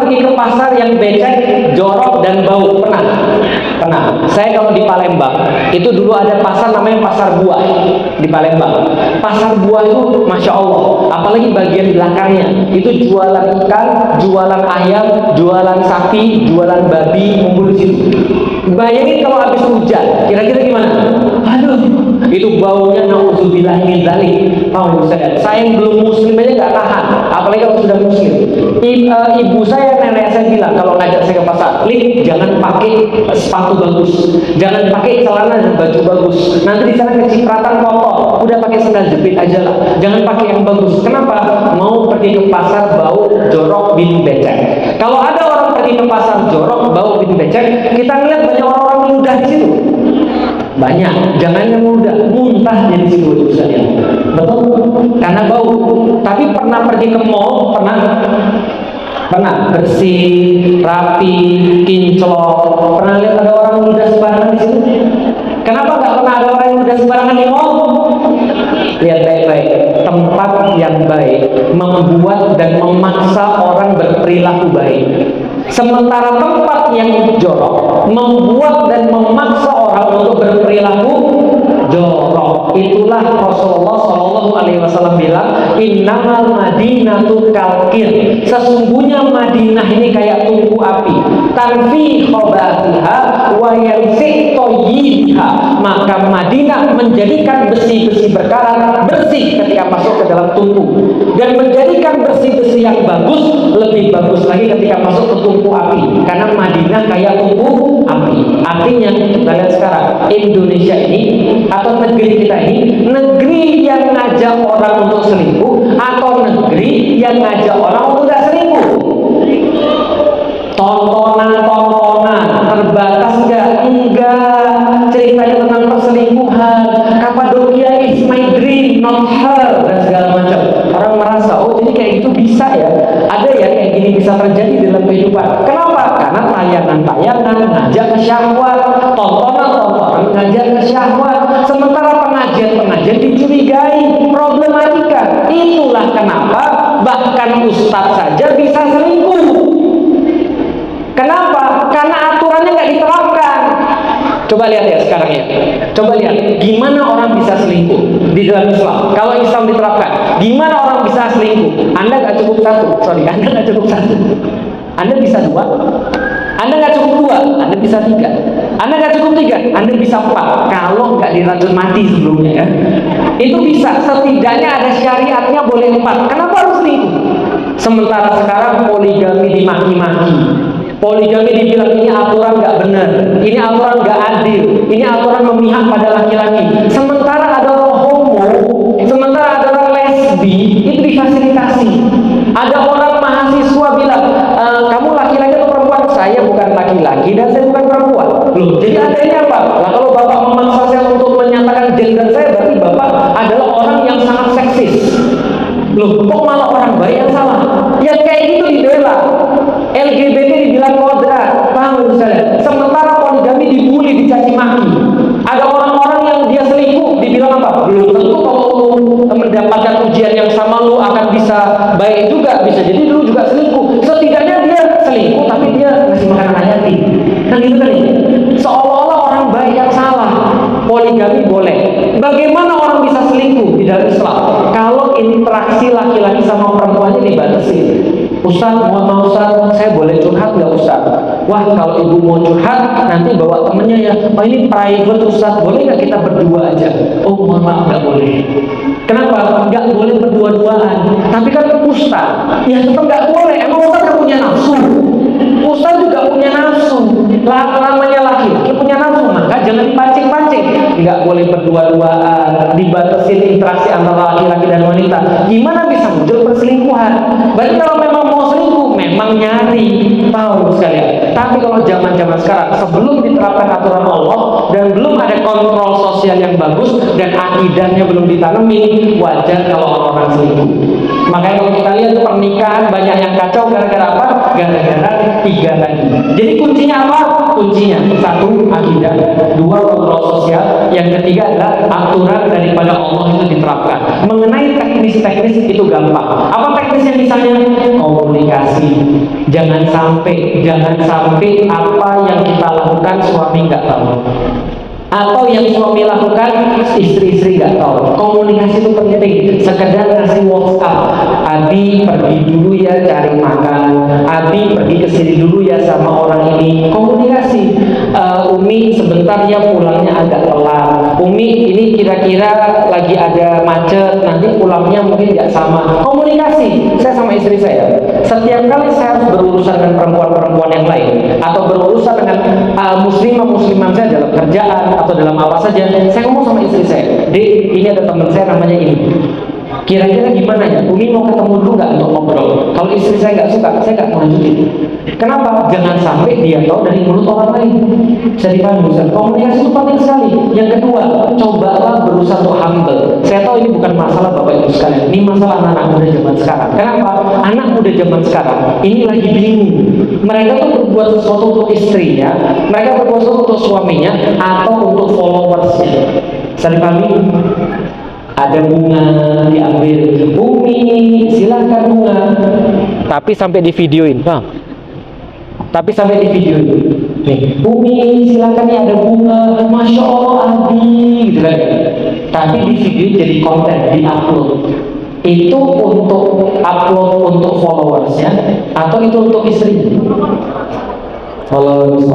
pergi ke pasar yang becek, jorok dan bau? Pernah. Saya kalau di Palembang, itu dulu ada pasar namanya pasar buah di Palembang. Pasar buah itu masya Allah, apalagi bagian belakangnya itu jualan ikan, jualan ayam, jualan sapi, jualan babi, ngumpul di situ. Bayangin kalau habis hujan, kira-kira gimana? Aduh, itu baunya nauzubillah min dzalik. Tahu saya yang belum muslim aja nggak tahan, apalagi kalau sudah muslim. Ibu saya, nenek saya bilang kalau ngajak saya ke pasar, Lid, jangan pakai sepatu bagus, jangan pakai celana dan baju bagus, nanti di sana kecipratan kotor, udah pakai sandal jepit aja lah, jangan pakai yang bagus. Kenapa? Mau pergi ke pasar bau jorok bin becek. Kalau ada orang pergi ke pasar jorok bau bin becek, kita ngeliat banyak orang-orang mudah di situ. Banyak, jangan yang muntah jadi situ itu saja. Betul? Karena bau. Tapi pernah pergi ke mall, pernah bersih, rapi, kinclong. Pernah lihat ada orang muda sembarangan di situ? Kenapa nggak pernah ada orang yang muda sembarangan di mall? Lihat baik-baik, tempat yang baik membuat dan memaksa orang berperilaku baik. Sementara tempat yang jorok membuat dan memaksa orang untuk berperilaku jorok. Itulah Rasulullah SAW bilang, innamal madinatu kalkir, sesungguhnya Madinah ini kayak tungku api, tanfi khabatiha wa yansik toyiha, maka Madinah menjadikan besi-besi berkarat bersih ketika masuk ke dalam tungku, dan menjadikan besi-besi yang bagus lebih bagus lagi ketika masuk ke tungku api, karena Madinah kayak tungku api. Artinya kita lihat sekarang Indonesia ini atau negeri kita ini, negeri yang ngajak orang untuk selingkuh atau negeri yang ngajak orang untuk tidak selingkuh? Tontonan terbatas enggak ceritanya tentang perselingkuhan, Kapadokia is my dream not her, dan segala macam. Orang merasa, oh jadi kayak gitu bisa ya, ada ya kayak gini bisa terjadi dalam kehidupan. Kenapa? Karena tayangan-tayangan ngajak ke syahwat, tontonan-tontonan ngajak ke syahwat, sementara pengajian-pengajian dicurigai problematika. Itulah kenapa bahkan ustadz saja bisa selingkuh. Kenapa? Karena aturannya nggak diterapkan. Coba lihat ya sekarang ya. Coba lihat gimana orang bisa selingkuh di dalam Islam. Kalau Islam diterapkan, gimana orang bisa selingkuh? Anda nggak cukup satu. Anda nggak cukup satu. Anda bisa dua. Anda nggak cukup dua. Anda bisa tiga. Anda nggak cukup tiga. Anda bisa empat. Kalau nggak diracun mati sebelumnya ya. Itu bisa. Setidaknya ada syariatnya boleh empat. Kenapa harus selingkuh? Sementara sekarang poligami dimaki-maki. Poligami dibilang ini aturan nggak benar, ini aturan nggak adil, ini aturan memihak pada laki-laki. Sementara ada orang homo, sementara ada orang lesbi, itu difasilitasi. Ada orang mahasiswa bilang, kamu laki-laki atau perempuan? Saya bukan laki-laki dan saya bukan perempuan. Loh, jadi adanya apa? Nah, kalau bapak memaksa saya untuk menyatakan gender saya, berarti bapak adalah orang yang sangat seksis. Loh, kok malah orang baik yang salah? Yang kayak gitu dibela. LGBT dibilang kodrat, paham misalnya. Sementara poligami dibully, dicaci maki. Ada orang-orang yang dia selingkuh, dibilang apa? Belum tentu kalau lu mendapatkan ujian yang sama lu akan bisa baik juga, bisa jadi lu juga selingkuh. Setidaknya dia selingkuh, tapi dia ngasih makan anak yatim. Kan gitu kan ini? Seolah-olah orang baik yang salah. Poligami boleh. Bagaimana orang bisa selingkuh di dalam Islam? Kalau interaksi laki-laki sama perempuannya dibatasi. Ustaz, mohon maaf Ustaz, saya boleh curhat nggak Ustaz? Wah, kalau ibu mau curhat, nanti bawa temennya ya. Oh ini private Ustaz, boleh nggak kita berdua aja? Oh mohon maaf, nggak boleh. Kenapa? Nggak boleh berdua-duaan. Tapi kan Ustaz, ya tetap nggak boleh. Emang Ustaz nggak punya nafsu? Ustaz juga punya nafsu. Namanya laki-laki punya nafsu, maka jangan dipancing-pancing. Nggak boleh berdua-duaan, dibatasi interaksi antara laki-laki dan wanita. Gimana bisa muncul perselingkuhan? Berarti kalau memang mau selingkuh, memang nyari, tahu sekalian. Tapi kalau zaman-zaman sekarang, sebelum diterapkan aturan Allah dan belum ada kontrol sosial yang bagus dan akidahnya belum ditanami, wajar kalau orang-orang selingkuh. Makanya kalau kita lihat pernikahan banyak yang kacau gara-gara apa? Gara-gara tiga tadi. Jadi kuncinya apa? Kuncinya satu, akidah, dua, kontrol sosial, yang ketiga adalah aturan daripada Allah itu diterapkan. Mengenai teknis-teknis itu gampang. Apa teknisnya misalnya? Komunikasi. Jangan sampai apa yang kita lakukan suami nggak tahu. Atau yang suami lakukan istri-istri nggak tahu. Komunikasi itu penting. Sekedar ngasih WhatsApp, Abi pergi dulu ya cari makan, Abi pergi ke sini dulu ya sama orang ini. Komunikasi. Umi sebentar ya pulangnya agak telat. Umi ini kira-kira lagi ada macet, nanti pulangnya mungkin nggak sama. Komunikasi. Saya sama istri saya, setiap kali saya harus berurusan dengan perempuan-perempuan yang lain atau berurusan dengan muslimah-musliman saya dalam kerjaan atau dalam apa saja, saya ngomong sama istri saya, Dek, ini ada teman saya namanya ini. Kira-kira gimana ya? Umi mau ketemu dulu nggak untuk ngobrol? Kalau istri saya nggak suka, saya nggak mau lanjutin. Kenapa? Jangan sampai dia tahu dari mulut orang lain. Saya dipahami, Ustaz. Komunikasi itu penting sekali. Yang kedua, cobalah berusaha untuk humble. Saya tahu ini bukan masalah Bapak Ibu sekalian. Ini masalah anak muda zaman sekarang. Kenapa? Anak muda zaman sekarang ini lagi bingung. Mereka tuh berbuat sesuatu untuk istrinya, mereka berbuat sesuatu untuk suaminya, atau untuk followersnya. Saya dipahami? Ada bunga diambil, Umi silahkan bunga, tapi sampai di videoin, Bang. Tapi sampai di videoin. Nih, Umi silakan nih ada bunga, Masya Allah Abi, gitu kan. Tapi di video jadi konten, di upload. Itu untuk upload untuk followersnya atau itu untuk istri? Followers.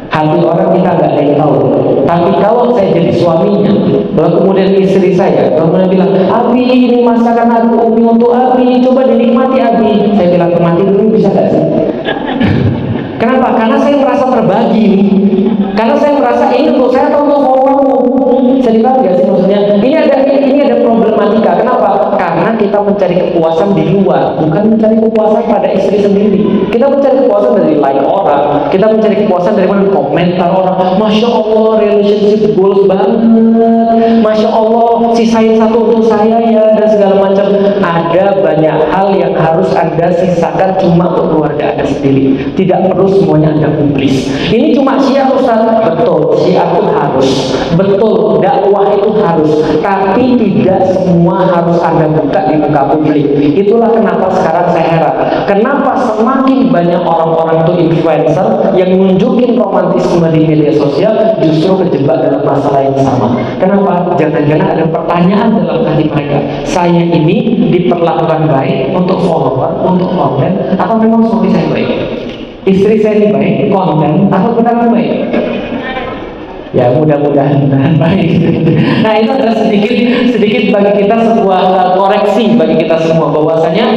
Hati orang kita nggak ada yang tahu. Tapi kalau saya jadi suaminya, lalu kemudian istri saya kemudian bilang, Abi ini masakan aku Umi untuk Abi, coba dinikmati Abi. Saya bilang, nikmati dulu bisa nggak sih? Kenapa? Karena saya merasa terbagi nih. Karena saya merasa ini untuk saya atau untuk followermu. Saya dipahami nggak sih maksudnya? Ini ada problematika. Kenapa? Karena kita mencari kepuasan di luar, bukan mencari kepuasan pada istri sendiri. Kita mencari kepuasan dari like orang, kita mencari kepuasan dari mana komentar orang. Masya Allah relationship goals banget, Masya Allah sisain satu untuk saya ya, dan segala macam. Ada banyak hal yang harus Anda sisakan cuma untuk keluarga Anda sendiri. Tidak perlu semuanya Anda publis. Ini cuma syiar Ustaz, betul, syiar itu harus, betul, dakwah itu harus, tapi tidak semua harus Anda buka di muka publik. Itulah kenapa sekarang saya heran, kenapa semakin banyak orang-orang itu influencer yang nunjukin romantisme di media sosial justru kejebak dalam masalah yang sama. Kenapa? Jangan-jangan ada pertanyaan dalam hati mereka, saya ini diperlakukan baik untuk follower, untuk konten, atau memang suami saya baik? Istri saya ini baik, konten, atau benar baik? Ya mudah-mudahan baik. Nah itu adalah sedikit bagi kita sebuah koreksi bagi kita semua, bahwasanya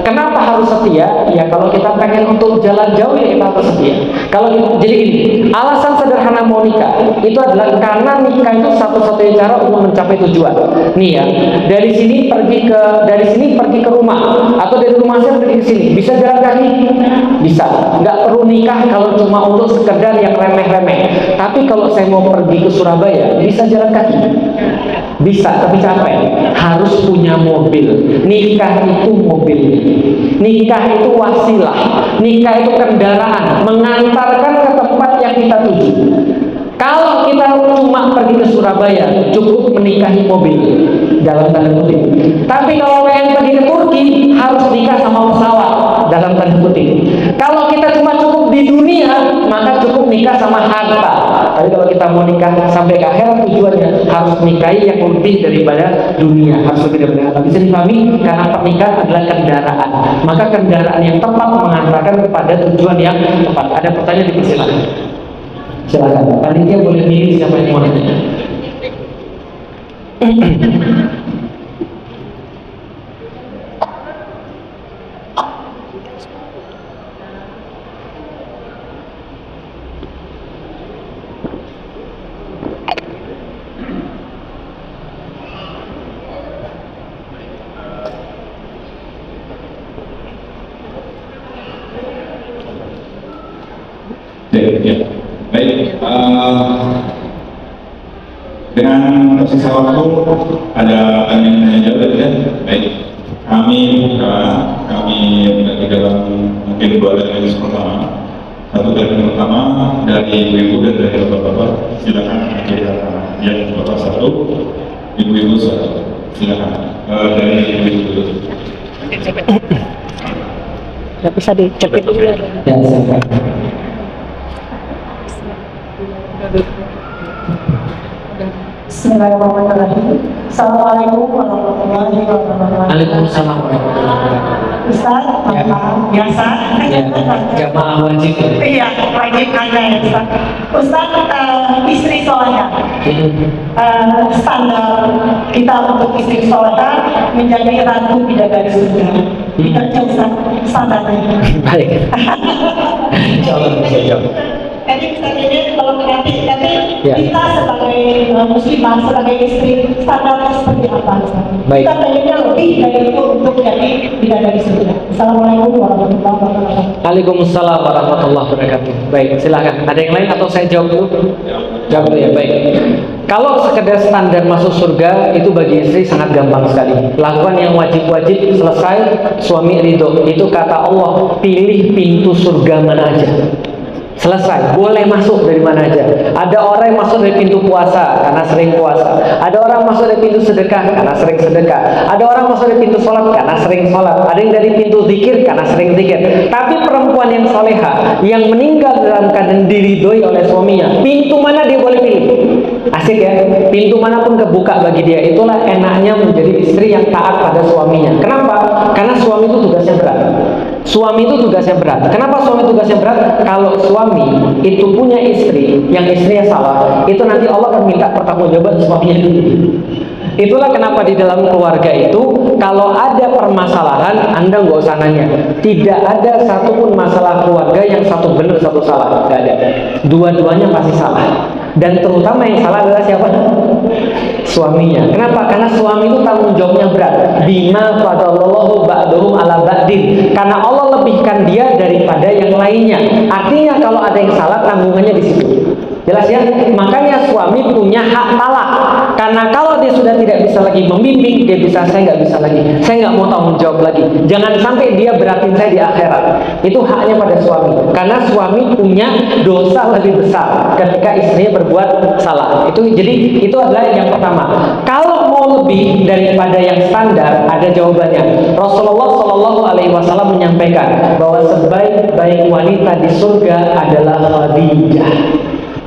kenapa harus setia? Ya kalau kita pengen untuk jalan jauh ya kita harus setia. Kalau jadi gini, alasan sederhana mau nikah itu adalah karena nikah itu satu-satunya cara untuk mencapai tujuan. Nih ya, dari sini pergi ke rumah, atau dari rumah saya pergi ke sini, bisa jalan kaki, bisa. Nggak perlu nikah kalau cuma untuk sekedar yang remeh-remeh. Tapi kalau saya mau pergi ke Surabaya, bisa jalan kaki? Bisa, tapi capek. Harus punya mobil. Nikah itu mobil. Nikah itu wasilah. Nikah itu kendaraan mengantarkan ke tempat yang kita tuju. Kalau kita cuma pergi ke Surabaya, cukup menikahi mobil, dalam tanda kutip. Tapi kalau pengen pergi ke Turki, harus nikah sama pesawat, dalam tanda kutip. Kalau kita cuma cukup di dunia, maka cukup nikah sama harta. Tapi kalau kita mau nikah sampai ke akhirat, tujuannya harus nikahi yang lebih daripada dunia, harus lebih daripada harta. Bisa dipahami? Karena pernikahan adalah kendaraan. Maka kendaraan yang tepat mengantarkan kepada tujuan yang tepat. Ada pertanyaan, dipersilakan. Silakan, panitia boleh milih siapa yang mau nanya. Ya. Baik, dengan tersisa waktu ada yang jawab ya. Baik, kami di dalam mungkin 2 dari pertama. Satu dari pertama dari ibu dan dari bapak-bapak, silakan yang bapak satu, ibu-ibu satu, silakan dari ibu-ibu. Nggak bisa dicepit dulu ya. Bismillahirrahmanirrahim. Assalamualaikum warahmatullahi wabarakatuh. Waalaikumsalam warahmatullahi wabarakatuh. Ustaz, biasa. Jamaah wajib. Iya, wajib Anda ya Ustaz. Ustaz, istri solehah. Standar kita untuk istri solehah menjadi ratu bidadari surga. Itu Ustaz, standarnya. Baik. Insyaallah bisa jawab. Jadi misalnya kalau berarti kita sebagai muslimah, sebagai istri, standarnya seperti apa? Baik. Kita pengennya lebih dari itu untuk jadi bidadari surga. Assalamualaikum warahmatullahi wabarakatuh. Waalaikumsalam warahmatullahi wabarakatuh. Baik, silakan. Ada yang lain atau saya jawab dulu? Jawab dulu ya, baik. Kalau sekedar standar masuk surga itu bagi istri sangat gampang sekali. Lakukan yang wajib-wajib, selesai, suami ridho. Itu kata Allah, pilih pintu surga mana aja. Selesai, boleh masuk dari mana aja. Ada orang yang masuk dari pintu puasa karena sering puasa. Ada orang masuk dari pintu sedekah karena sering sedekah. Ada orang masuk dari pintu sholat karena sering sholat. Ada yang dari pintu zikir karena sering zikir. Tapi perempuan yang soleha, yang meninggal dalam keadaan diridhoi oleh suaminya, pintu mana dia boleh pilih? Asik ya, pintu manapun kebuka bagi dia. Itulah enaknya menjadi istri yang taat pada suaminya. Kenapa? Karena suami itu tugasnya berat. Suami itu tugasnya berat. Kenapa suami tugasnya berat? Kalau suami itu punya istri yang istrinya salah, itu nanti Allah akan minta pertanggungjawaban suaminya dulu. Itulah kenapa di dalam keluarga itu kalau ada permasalahan, Anda nggak usah nanya. Tidak ada satupun masalah keluarga yang satu benar satu salah. Nggak ada. Dua-duanya pasti salah. Dan terutama yang salah adalah siapa? Suaminya. Kenapa? Karena suami itu tanggung jawabnya berat. Bima fadallahu ba'duhum ala ba'din. Karena Allah lebihkan dia daripada yang lainnya. Artinya kalau ada yang salah, tanggungannya di situ. Jelas ya? Makanya suami punya hak talak. Karena kalau dia sudah tidak bisa lagi membimbing, dia bisa, saya nggak bisa lagi, saya nggak mau tanggung jawab lagi. Jangan sampai dia beratin saya di akhirat. Itu haknya pada suami. Karena suami punya dosa lebih besar ketika istrinya berbuat salah. Jadi itu adalah yang pertama. Kalau mau lebih daripada yang standar, ada jawabannya. Rasulullah Shallallahu Alaihi Wasallam menyampaikan bahwa sebaik-baik wanita di surga adalah Khadijah.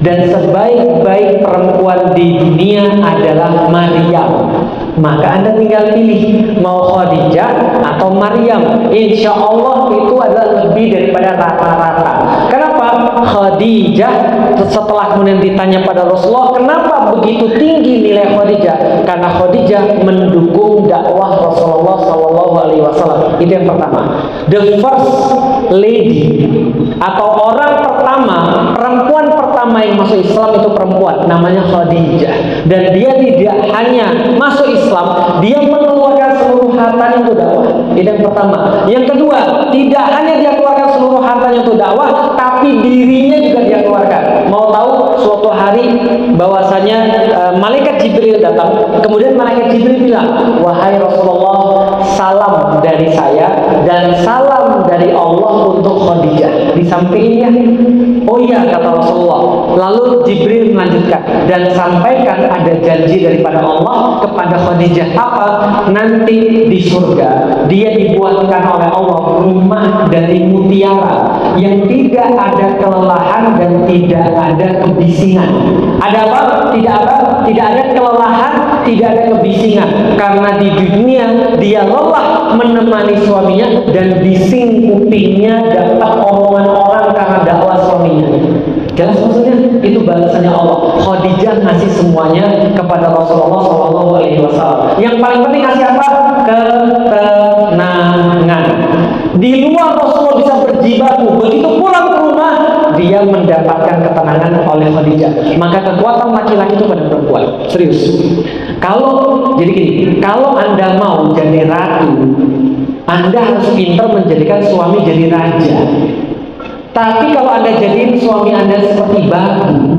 Dan sebaik-baik perempuan di dunia adalah Maryam. Maka Anda tinggal pilih mau Khadijah atau Maryam. Insya Allah itu adalah lebih daripada rata-rata. Kenapa? Khadijah, setelah kemudian ditanya pada Rasulullah, kenapa begitu tinggi nilai Khadijah? Karena Khadijah mendukung dakwah Rasulullah Sallallahu Alaihi Wasallam. Itu yang pertama. The first lady atau orang pertama, perempuan pertama yang masuk Islam itu perempuan, namanya Khadijah. Dan dia tidak hanya masuk Islam, dia mengeluarkan seluruh hartanya untuk dakwah. Itu yang pertama. Yang kedua, tidak hanya dia keluarkan seluruh hartanya untuk dakwah, tapi dirinya juga dia keluarkan. Mau tahu, suatu hari bahwasanya malaikat Jibril datang, kemudian malaikat Jibril bilang, wahai Rasulullah, salam dari saya dan salam dari Allah untuk Khadijah. Disampaikan ya? Oh iya, kata Rasulullah. Lalu Jibril melanjutkan, dan sampaikan ada janji daripada Allah kepada Khadijah. Apa? Nanti di surga dia dibuatkan oleh Allah rumah dari mutiara yang tidak ada kelelahan dan tidak ada kebisingan. Ada apa? Tidak ada kelelahan, tidak ada kebisingan. Karena di dunia dia lelah menemani suaminya dan bising kupingnya dapat omongan orang karena dakwah suaminya. Jelas maksudnya? Itu balasannya Allah. Khadijah ngasih semuanya kepada Rasulullah Shallallahu Alaihi Wasallam. Yang paling penting ngasih apa? Ketenangan. Di luar Rasulullah bisa berjibaku, begitu pulang ke rumah dia mendapatkan ketenangan oleh Khadijah. Maka kekuatan laki-laki itu pada perempuan. Serius. Jadi gini, kalau Anda mau jadi ratu, Anda harus pintar menjadikan suami jadi raja. Tapi kalau Anda jadiin suami Anda seperti batu,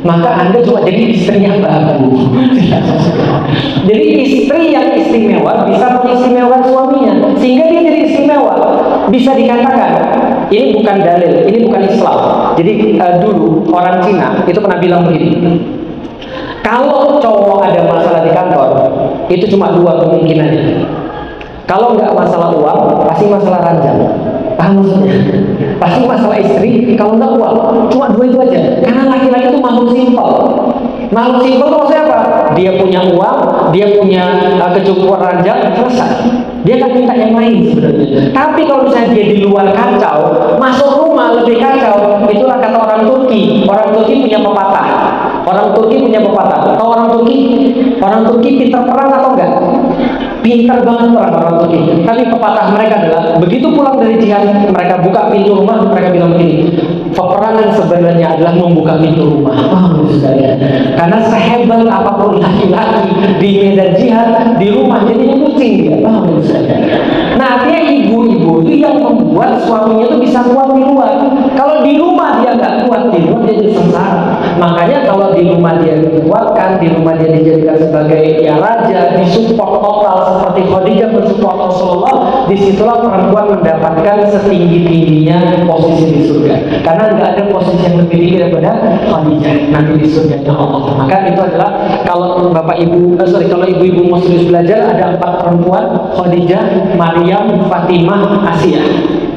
maka Anda cuma jadi istrinya batu. Jadi istri yang istimewa bisa mengistimewakan suaminya, sehingga dia jadi istimewa. Bisa dikatakan, ini bukan dalil, ini bukan Islam. Jadi dulu orang Cina itu pernah bilang begini, kalau cowok ada masalah di kantor, itu cuma dua kemungkinannya. Kalau nggak masalah uang, pasti masalah ranjang. Paham maksudnya? Pasti masalah istri, kalau nggak uang. Cuma dua itu aja. Karena laki-laki itu makhluk simpel. Makhluk simpel itu maksudnya apa? Dia punya uang, dia punya kecukupan ranjang, selesai. Dia akan minta yang lain sebenarnya. Tapi kalau misalnya dia di luar kacau, masuk rumah lebih kacau. Itulah kata orang Turki. Orang Turki punya pepatah. Orang Turki punya pepatah. Tahu orang Turki? Orang Turki pintar perang atau enggak? Pintar banget orang Turki. Tapi pepatah mereka adalah begitu pulang dari jihad, mereka buka pintu rumah, mereka bilang begini, peperangan sebenarnya adalah membuka pintu rumah. Karena sehebat apapun laki-laki di medan jihad, di rumah jadinya kucing dia. Nah, dia ibu-ibu itu yang membuat suaminya itu bisa kuat di luar. Kalau di rumah dia nggak kuat, di luar dia jadi sengsara. Makanya kalau di rumah dia dikuatkan, di rumah dia dijadikan sebagai ya raja, disupport total seperti Khadijah mensupport Rasulullah, disitulah perempuan mendapatkan setinggi-tingginya posisi di surga. Karena nggak ada posisi yang lebih tinggi daripada Khadijah nanti di surga Allah. Maka itu adalah kalau bapak ibu, kalau ibu-ibu mau serius belajar, ada 4 perempuan: Khadijah, Maryam, Fatimah, Asia.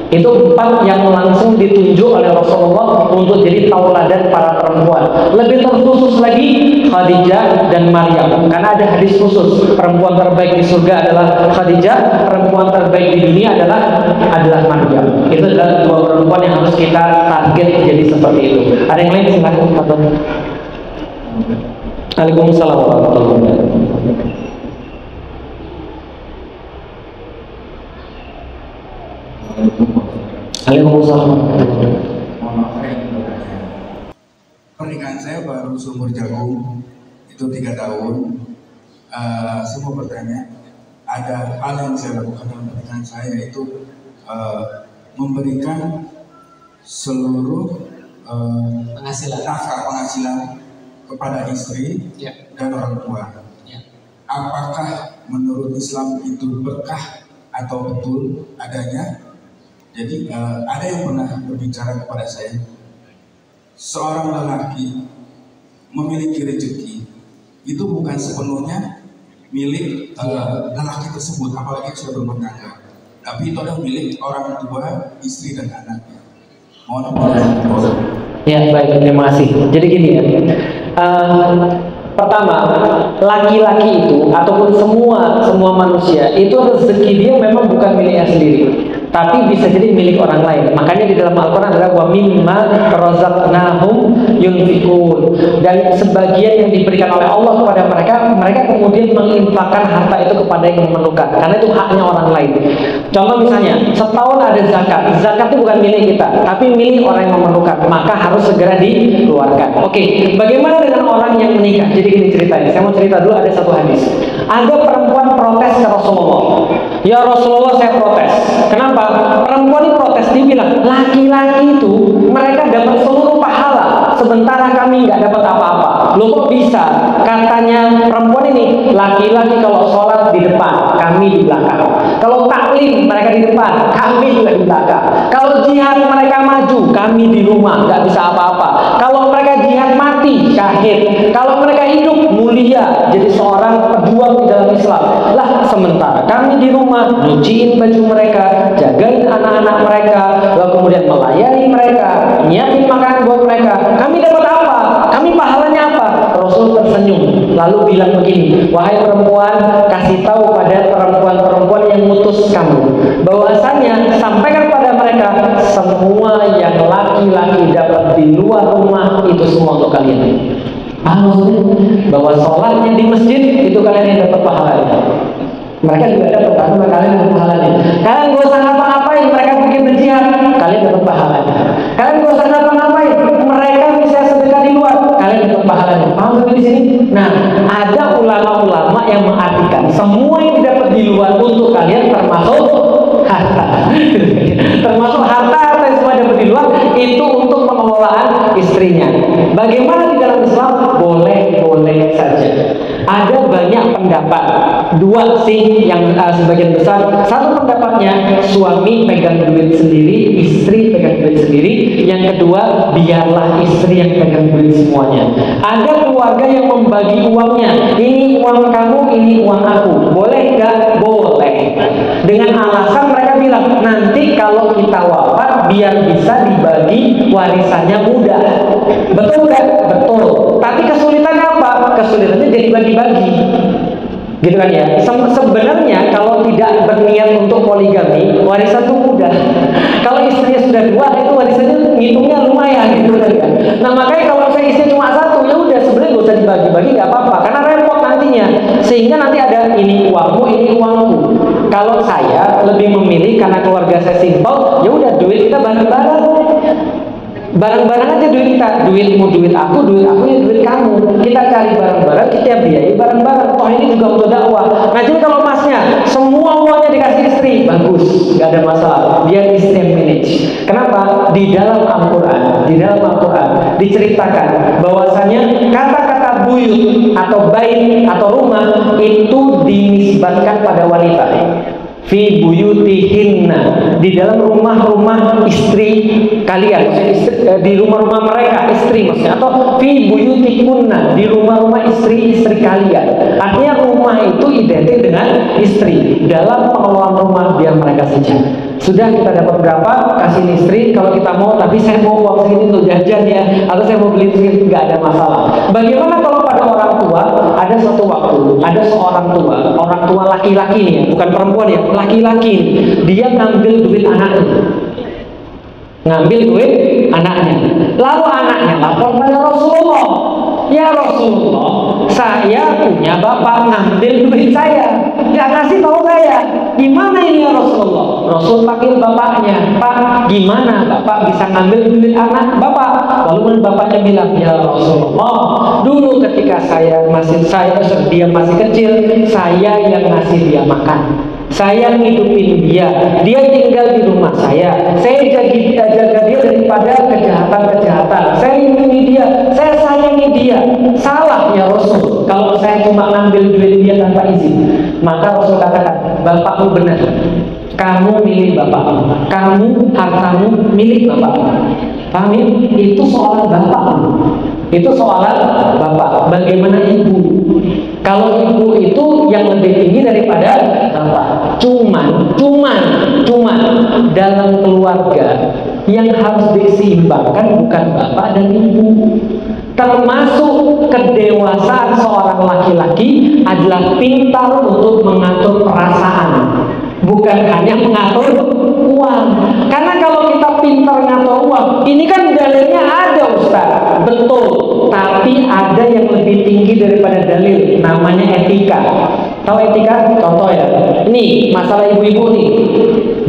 Itu 4 yang langsung ditunjuk oleh Rasulullah untuk jadi tauladan para perempuan. Lebih terkhusus lagi Khadijah dan Maryam, karena ada hadis khusus, perempuan terbaik di surga adalah Khadijah, perempuan terbaik di dunia adalah Maryam. Itu adalah 2 perempuan yang harus kita target jadi seperti itu. Ada yang lain? Silakan. Waalaikumsalam warahmatullahi wabarakatuh. Waalaikumsalam. Pernikahan saya baru seumur jagung, itu 3 tahun. Saya mau bertanya, ada hal yang saya lakukan dalam pernikahan saya, yaitu memberikan seluruh penghasilan kepada istri dan orang tua. Apakah menurut Islam itu berkah atau betul adanya? Jadi ada yang pernah berbicara kepada saya, seorang lelaki memiliki rezeki itu bukan sepenuhnya milik lelaki tersebut, apalagi sudah berumah tangga, tapi itu adalah milik orang tua, istri dan anaknya. Mohon maaf. Ya baik, terima kasih. Jadi gini ya, pertama, laki-laki itu ataupun semua manusia itu rezeki dia memang bukan miliknya sendiri, tapi bisa jadi milik orang lain. Makanya di dalam Al-Quran adalah wa mimma razaqnahum yunfikun, dan sebagian yang diberikan oleh Allah kepada mereka kemudian menginfakkan harta itu kepada yang memerlukan, karena itu haknya orang lain. Contoh misalnya, setahun ada zakat itu bukan milik kita, tapi milik orang yang memerlukan, maka harus segera dikeluarkan. Oke, bagaimana dengan orang yang menikah? Jadi gini ceritanya, saya mau cerita dulu. Ada satu hadis, ada perempuan protes ke Rasulullah, ya Rasulullah saya protes. Kenapa? Perempuan ini protes, dia bilang laki-laki itu mereka dapat seluruh pahala, sementara kami nggak dapat apa-apa. Loh kok bisa? Katanya perempuan ini, laki-laki kalau sholat di depan, kami di belakang. Kalau taklim mereka di depan, kami juga di belakang. Kalau jihad mereka maju, kami di rumah nggak bisa apa-apa. Kalau mereka jihad mati, syahid. Kalau mereka hidup mulia, jadi seorang pejuang di dalam Islam. Lah sementara kami di rumah nyuciin baju mereka, jagain anak-anak mereka, lalu kemudian melayani mereka, nyiapin makanan buat mereka. Kami dapat apa? Kami pahalanya apa? Rasul tersenyum lalu bilang begini, wahai perempuan, kasih tahu pada perempuan-perempuan yang mutus kamu bahwasanya sampaikan pada mereka semua yang laki-laki dapat di luar rumah itu semua untuk kalian. Maksudnya bahwa sholatnya di masjid itu kalian yang dapat pahalanya. Mereka juga dapat, tapi kalian dapat pahalanya. Kalian gak usah ngapa-ngapain, mereka bikin berjihad, kalian dapat pahalanya. Kalian gak usah ngapa-ngapain, mereka bisa sedekah di luar, kalian dapat pahalanya. Paham sampai di sini? Nah, ada ulama-ulama yang mengartikan semua yang didapat di luar untuk kalian termasuk harta. Termasuk harta yang semua dapat di luar itu untuk pengelolaan istrinya. Bagaimana di dalam Islam? Boleh-boleh saja. Ada banyak pendapat, 2 sih yang sebagian besar. Satu pendapatnya suami pegang duit sendiri, istri pegang duit sendiri. Yang kedua, biarlah istri yang pegang duit semuanya. Ada keluarga yang membagi uangnya, ini uang kamu, ini uang aku. Boleh nggak? Boleh. Dengan alasan mereka bilang nanti kalau kita wafat biar bisa dibagi warisannya mudah. Betul nggak? Betul. Tapi kesulitannya apa? Kesulitannya jadi bagi-bagi, gitu kan ya. Sebenarnya kalau tidak berniat untuk poligami, warisan itu mudah. Kalau istrinya sudah 2, itu warisannya ngitungnya lumayan, gitu kan ya. Nah makanya kalau saya istri cuma 1, ya udah sebenarnya gak usah dibagi-bagi, nggak apa-apa, karena repot nantinya. Sehingga nanti ada ini uangmu, ini uangku. Kalau saya lebih memilih karena keluarga saya simpel, ya udah duit kita bareng-bareng. Bareng-bareng aja duit kita, duitmu duit aku ya duit kamu. Kita cari bareng-bareng, kita biayai bareng-bareng. Toh ini juga untuk dakwah. Nah jadi kalau masnya semua uangnya dikasih istri, bagus, nggak ada masalah. Biar istri yang manage. Kenapa? Di dalam Al-Quran diceritakan bahwasanya kata-kata buyut atau bait atau rumah itu dinisbatkan pada wanita. Fi buyutihinna, di dalam rumah-rumah istri kalian, maksudnya di rumah-rumah mereka istri maksudnya, atau fi buyutikunna, di rumah-rumah istri-istri kalian. Artinya rumah itu identik dengan istri. Dalam pengelolaan rumah biar mereka saja. Sudah kita dapat berapa, kasih istri kalau kita mau, tapi saya mau uang segini untuk jajan ya, atau saya mau beli segini, nggak ada masalah. Bagaimana kalau pada orang tua, ada suatu waktu, ada seorang tua, orang tua laki-laki nih ya, bukan perempuan ya, laki-laki, dia ngambil duit anaknya. Ngambil duit anaknya. Lalu anaknya lapor pada Rasulullah. Ya Rasulullah, saya punya bapak ngambil duit saya, nggak kasih tahu saya. Gimana ini ya Rasulullah? Rasul panggil bapaknya, Pak, gimana bapak bisa ngambil duit anak bapak? Lalu bapaknya bilang, ya Rasulullah, dulu ketika dia masih kecil, saya yang ngasih dia makan. Saya ngidupin dia tinggal di rumah saya jaga dia daripada kejahatan-kejahatan, saya lindungi dia, saya sayangi dia. Salah ya Rasul kalau saya cuma ngambil duit dia tanpa izin. Maka Rasul katakan, bapakmu benar, kamu milik bapakmu, kamu hartamu milik bapakmu. Paham ya? Itu soalan bapakmu, itu soalan bapak. Bagaimana ibu? Kalau ibu itu yang lebih tinggi daripada bapak. Cuman dalam keluarga yang harus diseimbangkan bukan bapak dan ibu. Termasuk kedewasaan seorang laki-laki adalah pintar untuk mengatur perasaan, bukan hanya mengatur uang. Karena kalau kita pintar ngatur uang, ini kan dalilnya ada Ustaz, betul, tapi ada yang lebih tinggi daripada dalil, namanya etika. Tahu etika? Contoh ya, ini masalah ibu-ibu nih,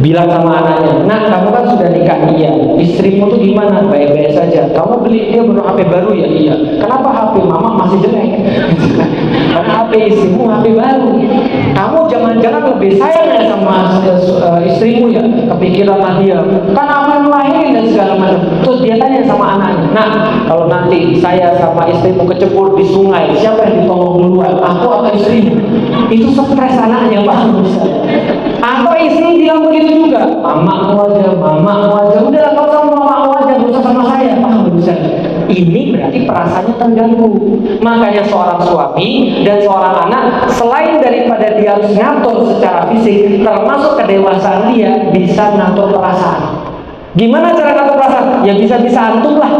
bilang sama anaknya, nah kamu kan sudah nikah, iya, istrimu tuh gimana? Baik-baik saja. Kamu beli dia baru HP baru ya? Iya. Kenapa HP mama masih jelek? Karena HP istrimu HP baru. Kamu jangan-jangan lebih sayang ya sama istrimu ya? Kepikiran dia, kan apa yang lain dan segala macam. Terus dia tanya sama anaknya, nah kalau nanti saya sama istrimu kecebur di sungai, siapa yang ditolong duluan? Aku atau istrimu? Itu stres anaknya, paham Ustaz? Atau istri bilang begitu juga, mamamu aja, udahlah kau sama mamamu aja, gak usah sama saya, paham Ustaz? Ini berarti perasaannya terganggu. Makanya seorang suami dan seorang anak, selain daripada dia harus ngatur secara fisik, termasuk kedewasaan dia bisa ngatur perasaan. Gimana cara ngatur perasaan? Ya bisa-bisa antum lah,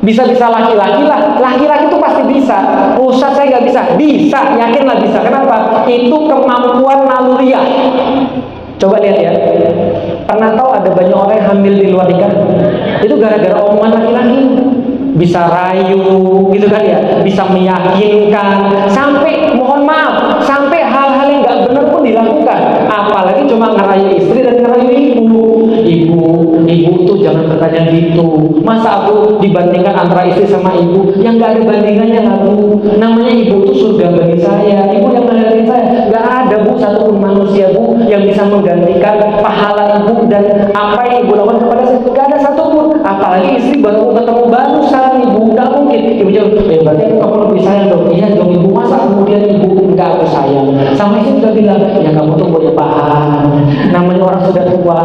bisa-bisa laki-laki lah. Laki-laki itu pasti bisa. Ustaz saya nggak bisa. Bisa, yakinlah bisa. Kenapa? Itu kemampuan naluriah. Coba lihat ya. Pernah tahu ada banyak orang yang hamil di luar nikah? Itu gara-gara omongan laki-laki. Bisa rayu, gitu kan ya. Bisa meyakinkan. Sampai mohon maaf, sampai hal-hal yang nggak benar pun dilakukan. Apalagi cuma ngerayu istri dan ngerayu ibu. Ibu tuh jangan bertanya gitu. Masa aku dibandingkan antara istri sama ibu? Yang gak ada bandingannya lah bu. Namanya ibu tuh surga bagi saya. Ibu yang ngeliatin saya. Gak ada bu satupun manusia bu yang bisa menggantikan pahala ibu dan apa yang ibu lakukan kepada saya. Gak ada satupun. Apalagi istri baru ketemu sekarang ibu. Gak mungkin. Ibu jawab, berarti kamu lebih sayang dong. Iya dong ibu. Masa kemudian ibu gak aku sayang? Sama istri sudah bilang, ya kamu tuh punya paham. Namanya orang sudah tua.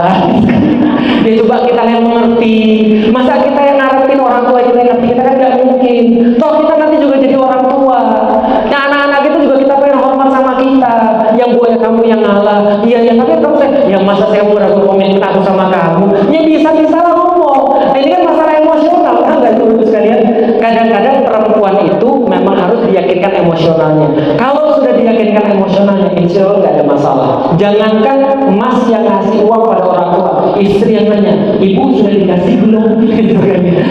Ya coba kita yang mengerti. Masa kita yang ngarepin orang tua kita yang ngerti? Kita kan gak mungkin. Toh kita nanti juga jadi orang tua. Nah anak-anak itu juga kita pengen hormat sama kita. Yang gue kamu yang ngalah. Iya tapi kamu yang masa saya mau ragu komitmen aku sama kamu. Ya bisa-bisa lah ngomong. Nah, ini kan masalah emosional kan gak itu sekalian. Kadang-kadang perempuan itu memang harus diyakinkan emosionalnya. Kalau sudah diyakinkan emosionalnya, insya Allah gak ada masalah. Jangankan emas yang ngasih uang pada orang tua, istri yang nanya, ibu sudah dikasih belum?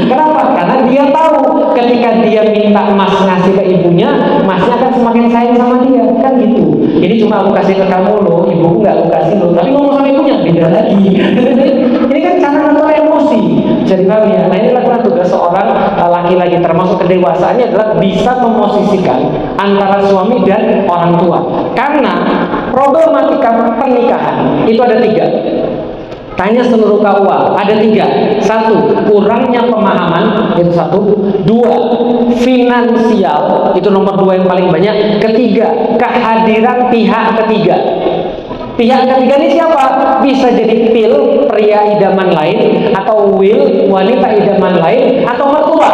Kenapa? Karena dia tahu ketika dia minta emas ngasih ke ibunya, emasnya akan semakin sayang sama dia, kan gitu. Ini cuma aku kasih ke kamu loh, ibuku nggak aku kasih loh. Tapi ngomong sama ibunya beda lagi. Ini kan cara ngatur emosi. Jadi paham ya. Nah ini adalah tugas seorang laki-laki, termasuk kedewasaannya adalah bisa memosisikan antara suami dan orang tua. Karena problematika pernikahan itu ada 3. Tanya seluruh KUA, ada 3. 1, kurangnya pemahaman, itu 1. 2, finansial, itu nomor 2 yang paling banyak. Ketiga, kehadiran pihak ketiga. Pihak ketiga ini siapa? Bisa jadi pil, pria idaman lain, atau will, wanita idaman lain, atau mertua.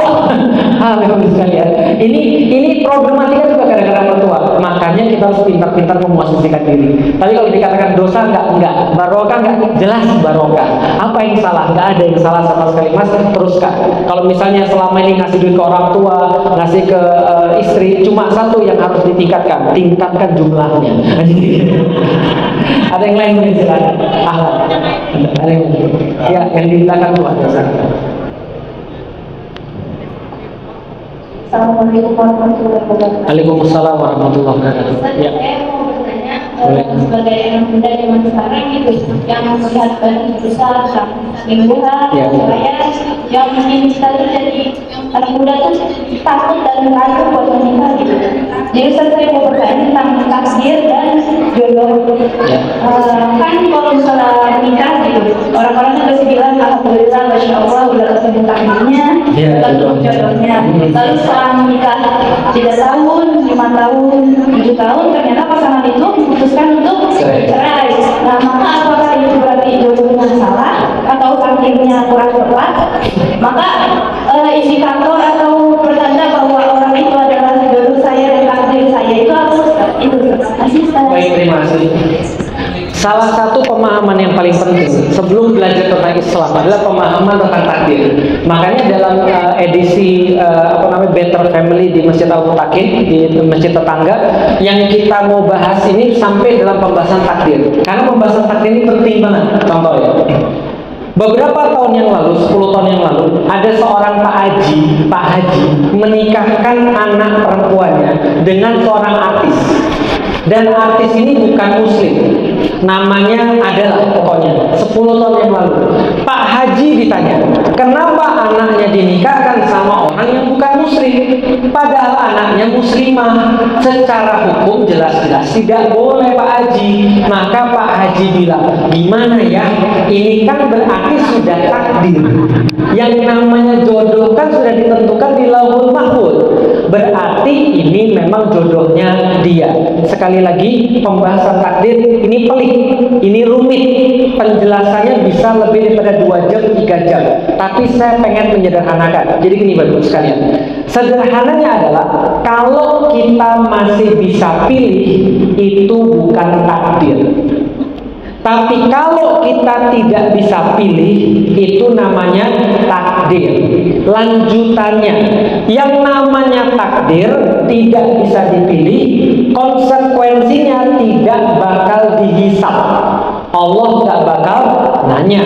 Sekalian. Ini problematika juga gara-gara mertua. Makanya kita harus pintar-pintar memosisikan diri. Tapi kalau dikatakan dosa, enggak. Barokah enggak? Jelas barokah. Apa yang salah? Enggak ada yang salah sama sekali, Mas. Teruskan. Kalau misalnya selama ini ngasih duit ke orang tua, ngasih ke istri, cuma satu yang harus ditingkatkan. Tingkatkan jumlahnya. Ada yang lain mungkin silakan. Ada yang ya, yang di belakang tuh ada sana. Assalamualaikum warahmatullahi wabarakatuh. Waalaikumsalam warahmatullahi wabarakatuh. Ya. Saya mau bertanya sebagai anak muda zaman sekarang itu yang melihat banyak besar lingkungan saya yang ingin sekali jadi anak muda tuh takut dan ragu buat menikah gitu. Jadi saya mau bertanya tentang takdir dan jodoh. Kan kalau misalnya menikah gitu, orang-orang kan pasti bilang alhamdulillah, masya Allah udah ketemu takdirnya, ketemu jodohnya. Lalu setelah menikah 3 tahun, 5 tahun, 7 tahun, ternyata pasangan itu memutuskan untuk cerai. Nah, maka apakah itu berarti jodohnya salah atau takdirnya kurang tepat? Maka indikator atau pertanda bahwa orang itu adalah jodoh saya dan takdir saya itu harus itu. Baik, terima kasih. Salah satu pemahaman yang paling penting sebelum belajar tentang Islam adalah pemahaman tentang takdir. Makanya dalam edisi Better Family di Masjid Al-Mutakin, di masjid tetangga, yang kita mau bahas ini sampai dalam pembahasan takdir. Karena pembahasan takdir ini penting banget. Contoh ya. Beberapa tahun yang lalu, 10 tahun yang lalu, ada seorang Pak Haji menikahkan anak perempuannya dengan seorang artis. Dan artis ini bukan muslim. Namanya adalah pokoknya 10 tahun yang lalu. Pak Haji ditanya, kenapa anaknya dinikahkan sama orang yang bukan muslim? Padahal anaknya muslimah. Secara hukum jelas-jelas tidak boleh Pak Haji. Maka Pak Haji bilang, gimana ya? Ini kan berarti sudah takdir. Yang namanya jodoh kan sudah ditentukan di Lauhul Mahfuz. Berarti ini memang jodohnya dia. Sekali lagi, pembahasan takdir ini pelik, ini rumit. Penjelasannya bisa lebih daripada 2 jam, 3 jam. Tapi saya pengen menyederhanakan. Jadi gini Bapak sekalian. Sederhananya adalah kalau kita masih bisa pilih, itu bukan takdir. Tapi kalau kita tidak bisa pilih, itu namanya takdir. Lanjutannya, yang namanya takdir tidak bisa dipilih, konsekuensinya tidak bakal dihisab. Allah nggak bakal nanya.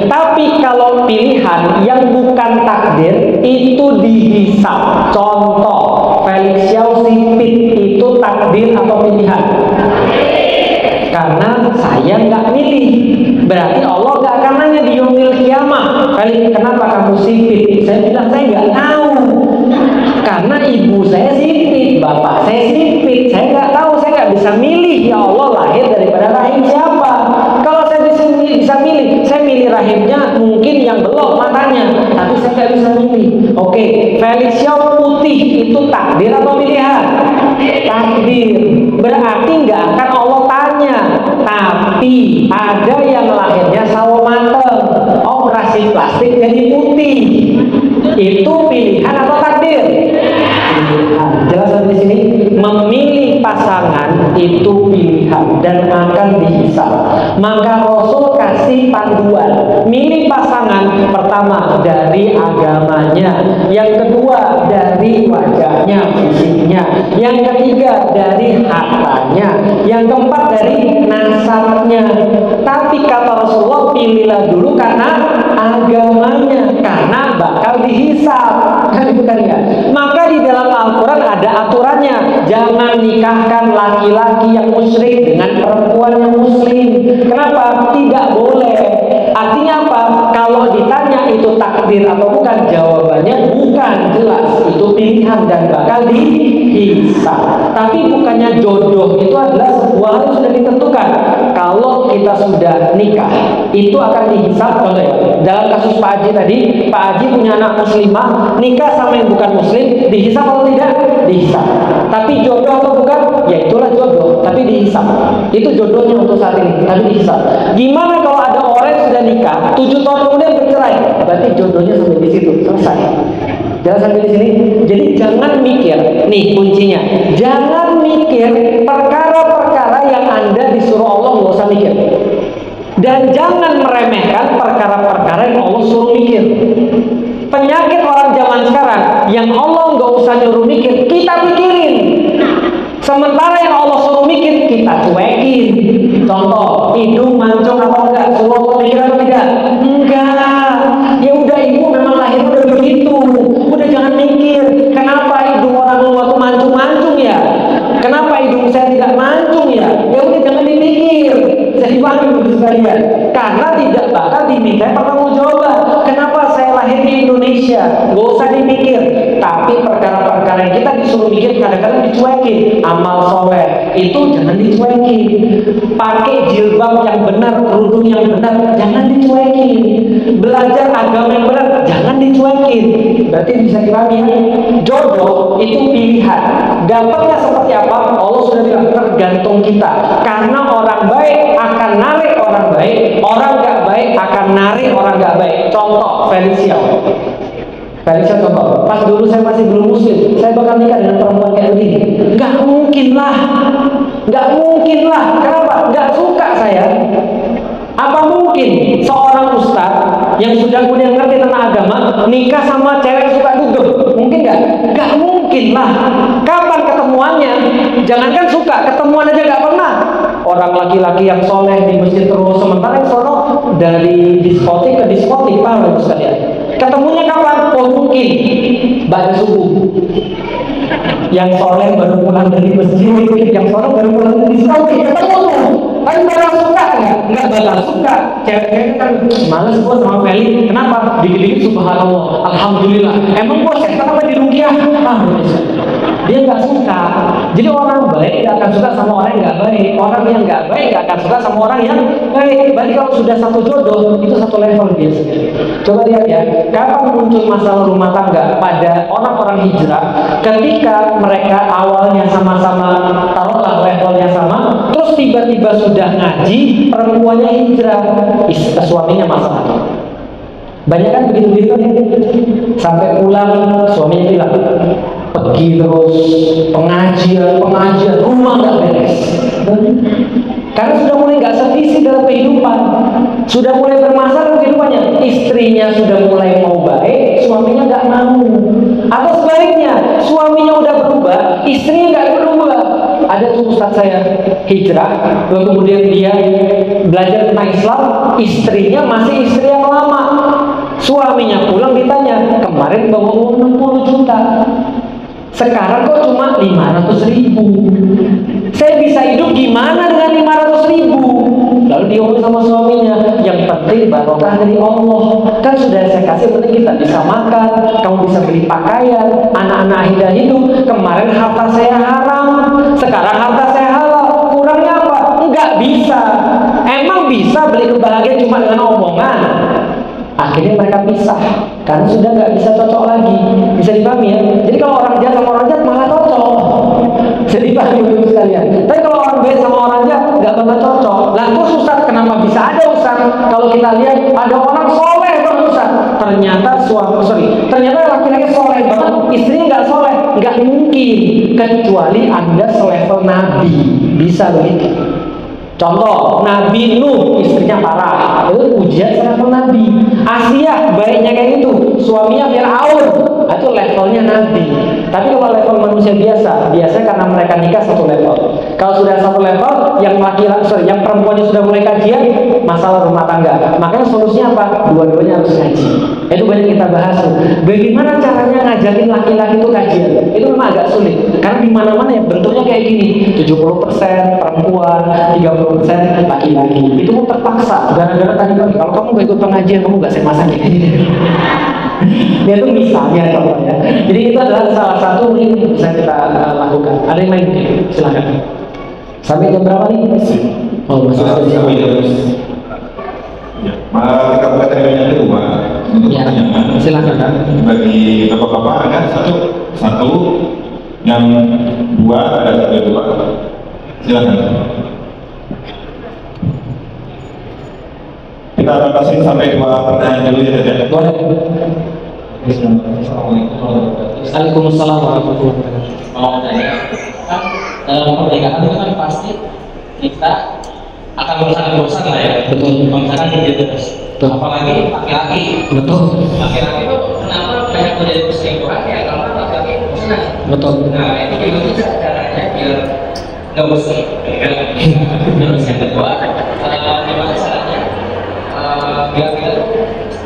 Tapi kalau pilihan yang bukan takdir itu dihisab. Contoh, Felix Xiao Sipit itu takdir atau pilihan? Karena saya nggak milih. Berarti Allah nggak akan nanya di yaumil qiyamah, Felix kenapa kamu sipit? Saya bilang saya nggak tahu. Karena ibu saya sipit, bapak saya sipit, saya nggak tahu, saya nggak bisa milih. Ya Allah, lahir daripada rahim siapa? Kalau saya bisa milih, saya milih rahimnya mungkin yang belok matanya, tapi saya nggak bisa milih. Oke, Felix Xiao putih itu takdir atau pilihan? Takdir. Berarti nggak akan Allah tanya. Tapi ada yang lahirnya sawo mateng, operasi plastik jadi putih. Itu pilihan atau takdir? Jelas di sini, memilih pasangan itu pilihan dan akan dihisab. Maka Rasul kasih panduan. Milih pasangan pertama dari agamanya, yang kedua dari wajahnya, fisiknya, yang ketiga dari hartanya, yang keempat dari nasabnya. Tapi kata Rasulullah, pilihlah dulu karena agamanya, karena bakal dihisab. Bukan ya? Maka di dalam Al-Quran ada aturannya, jangan nikahkan laki-laki yang musyrik dengan perempuan yang muslim. Kenapa? Tidak boleh. Artinya apa? Kalau ditanya itu takdir atau bukan, jawabannya bukan, jelas itu pilihan dan bakal dihisab. Tapi bukannya jodoh itu adalah sebuah hal yang sudah ditentukan. Kalau kita sudah nikah, itu akan dihisab. Contoh ya, dalam kasus Pak Haji tadi, Pak Haji punya anak muslimah, nikah sama yang bukan muslim, dihisab atau tidak? Dihisab. Tapi jodoh atau bukan? Ya itulah jodoh, tapi dihisab. Itu jodohnya untuk saat ini, tapi dihisab. Gimana kalau ada orang yang sudah nikah, 7 tahun kemudian bercerai? Berarti jodohnya sampai di situ, selesai. Jangan sampai di sini. Jadi jangan mikir, nih kuncinya. Jangan mikir perkara-perkara yang Anda disuruh Allah, nggak usah mikir. Dan jangan meremehkan perkara-perkara yang Allah suruh mikir. Penyakit orang zaman sekarang yang Allah nggak usah nyuruh mikir, kita pikirin. Sementara yang Allah suruh mikir, kita cuekin. Contoh, hidung mancung apa enggak? Suruh Allah mikir atau tidak? Enggak. Ya udah, ibu memang lahir udah begitu. Udah jangan mikir, kenapa hidung orang tua tuh mancung-mancung ya? Kenapa hidung saya tidak mancung ya? Ya udah jangan dipikir. Jadi paham sekalian. Karena tidak bakal diminta pertanggungjawaban. Kenapa saya lahir di Indonesia? Gak usah dipikir. Tapi perkara-perkara yang kita disuruh mikir kadang-kadang dicuekin. Amal soleh itu jangan dicuekin. Pakai jilbab yang benar, kerudung yang benar, jangan dicuekin. Belajar agama yang benar, jangan dicuekin. Berarti bisa dipahami ya? Jodoh itu pilihan. Dapatnya seperti apa? Allah sudah bilang tergantung kita. Karena orang baik akan narik orang baik, orang gak baik akan narik orang gak baik. Contoh, Felicia contoh, pas dulu saya masih belum muslim, saya bakal nikah dengan perempuan kayak begini. Gak mungkin lah. Kenapa? Gak suka saya. Apa mungkin seorang ustadz yang sudah punya ngerti tentang agama nikah sama cewek yang suka dugem? Mungkin gak? Gak mungkin lah. Kapan ketemuannya? Jangankan suka, ketemuan aja gak pernah. Orang laki-laki yang soleh di masjid terus, sementara yang sono dari diskotik ke diskotik, paham Ustaz ya? Ketemunya kapan? Oh mungkin pada subuh. Yang soleh baru pulang dari masjid, yang soleh baru pulang dari diskotik. Ketemu tuh. Kan bakal suka nggak? Nggak bakal suka. Cewek-cewek kan males gua sama Feli. Kenapa? Dikit-dikit subhanallah, alhamdulillah. Emang gua setan apa di rukiah? Dia nggak suka. Jadi orang baik nggak akan suka sama orang yang nggak baik. Orang yang nggak baik nggak akan suka sama orang yang baik. Berarti kalau sudah satu jodoh itu satu level biasanya. Coba lihat ya, kapan muncul masalah rumah tangga pada orang-orang hijrah? Ketika mereka awalnya sama-sama, taruhlah levelnya sama, terus tiba-tiba sudah ngaji, perempuannya hijrah, suaminya masalah. Banyak kan begitu-begitu ya. Sampai pulang suaminya bilang, pergi terus pengajian, rumah nggak beres. Karena sudah mulai nggak sevisi dalam kehidupan, sudah mulai bermasalah kehidupannya. Istrinya sudah mulai mau baik, suaminya nggak mau. Atau sebaliknya, suaminya udah berubah, istrinya nggak berubah. Ada tuh ustaz saya hijrah, lalu kemudian dia belajar tentang Islam, istrinya masih istri yang lama. Suaminya pulang ditanya, kemarin bawa uang 60 juta. Sekarang kok cuma 500.000. Saya bisa hidup gimana dengan 500.000? Lalu dia ngomong sama suaminya, yang penting barokah dari Allah. Kan sudah saya kasih, penting kita bisa makan, kamu bisa beli pakaian, anak-anak Aida hidup. Kemarin harta saya haram, sekarang harta saya halal. Kurangnya apa? Enggak bisa. Emang bisa beli kebahagiaan cuma dengan omongan? Akhirnya mereka pisah karena sudah nggak bisa cocok lagi. Bisa dipahami ya? Jadi kalau orang jahat sama orang jahat malah cocok. Jadi pahami dulu sekalian. Tapi kalau orang baik sama orang jahat nggak bakal cocok. Lah terus Ustaz, kenapa bisa ada Ustaz? Kalau kita lihat ada orang soleh banget Ustaz, ternyata ternyata laki-laki soleh banget, istrinya nggak soleh. Nggak mungkin, kecuali Anda selevel Nabi. Bisa begitu. Contoh, Nabi Nuh istrinya parah, itu ujian level Nabi. Asia baiknya kayak gitu, suaminya Fir'aun, itu levelnya Nabi. Tapi kalau level manusia biasa karena mereka nikah satu level. Kalau sudah satu level, yang perempuannya sudah mulai kajian, masalah rumah tangga. Makanya solusinya apa? Dua-duanya harus ngaji. Itu banyak kita bahas. Bagaimana caranya ngajarin laki-laki itu kajian? Itu memang agak sulit. Karena di mana-mana ya bentuknya kayak gini, 70% perempuan, 30% laki-laki. Itu pun terpaksa. Gara-gara tadi kalau kamu gak ikut pengajian, kamu gak saya masak kayak gini. Dia itu misalnya contohnya. Jadi itu adalah salah satu yang bisa kita lakukan. Ada yang lain? Silakan. Sampai jam berapa nih? Oh, masih ada kami harus kita buka teori yang kedua untuk pertanyaan. Silakan. Bagi bapak-bapak ada satu, yang dua ada dua. Silakan. Kita batasin sampai 2 pertanyaan dulu ya, Dek. Boleh. Waalaikumsalam warahmatullahi wabarakatuh. Mau tanya, kan dalam pernikahan itu kan pasti kita akan bosan lah ya. Betul. Misalkan gitu terus. Apalagi laki-laki. Betul. Laki-laki itu kenapa banyak menjadi perselingkuhan ya? Karena laki-laki bosan. Betul. Nah itu gimana sih caranya biar nggak bosan? Terus yang kedua, gimana caranya biar kita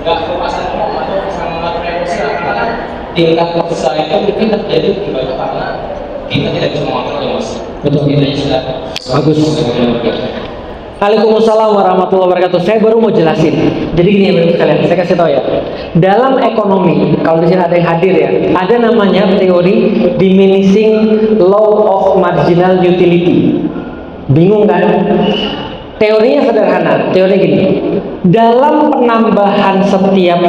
nggak kelepasan ngomong atau sama materi emosi lah, karena kan tingkat kesal itu mungkin terjadi lebih banyak karena kita tidak bisa mengontrol emosi. Betul. Kita sudah Bagus. Waalaikumsalam warahmatullahi wabarakatuh. Saya baru mau jelasin. Jadi gini ya Bapak sekalian, saya kasih tahu ya. Dalam ekonomi, kalau di sini ada yang hadir ya, ada namanya teori diminishing law of marginal utility. Bingung kan? Teorinya sederhana. Teorinya gini. Dalam penambahan setiap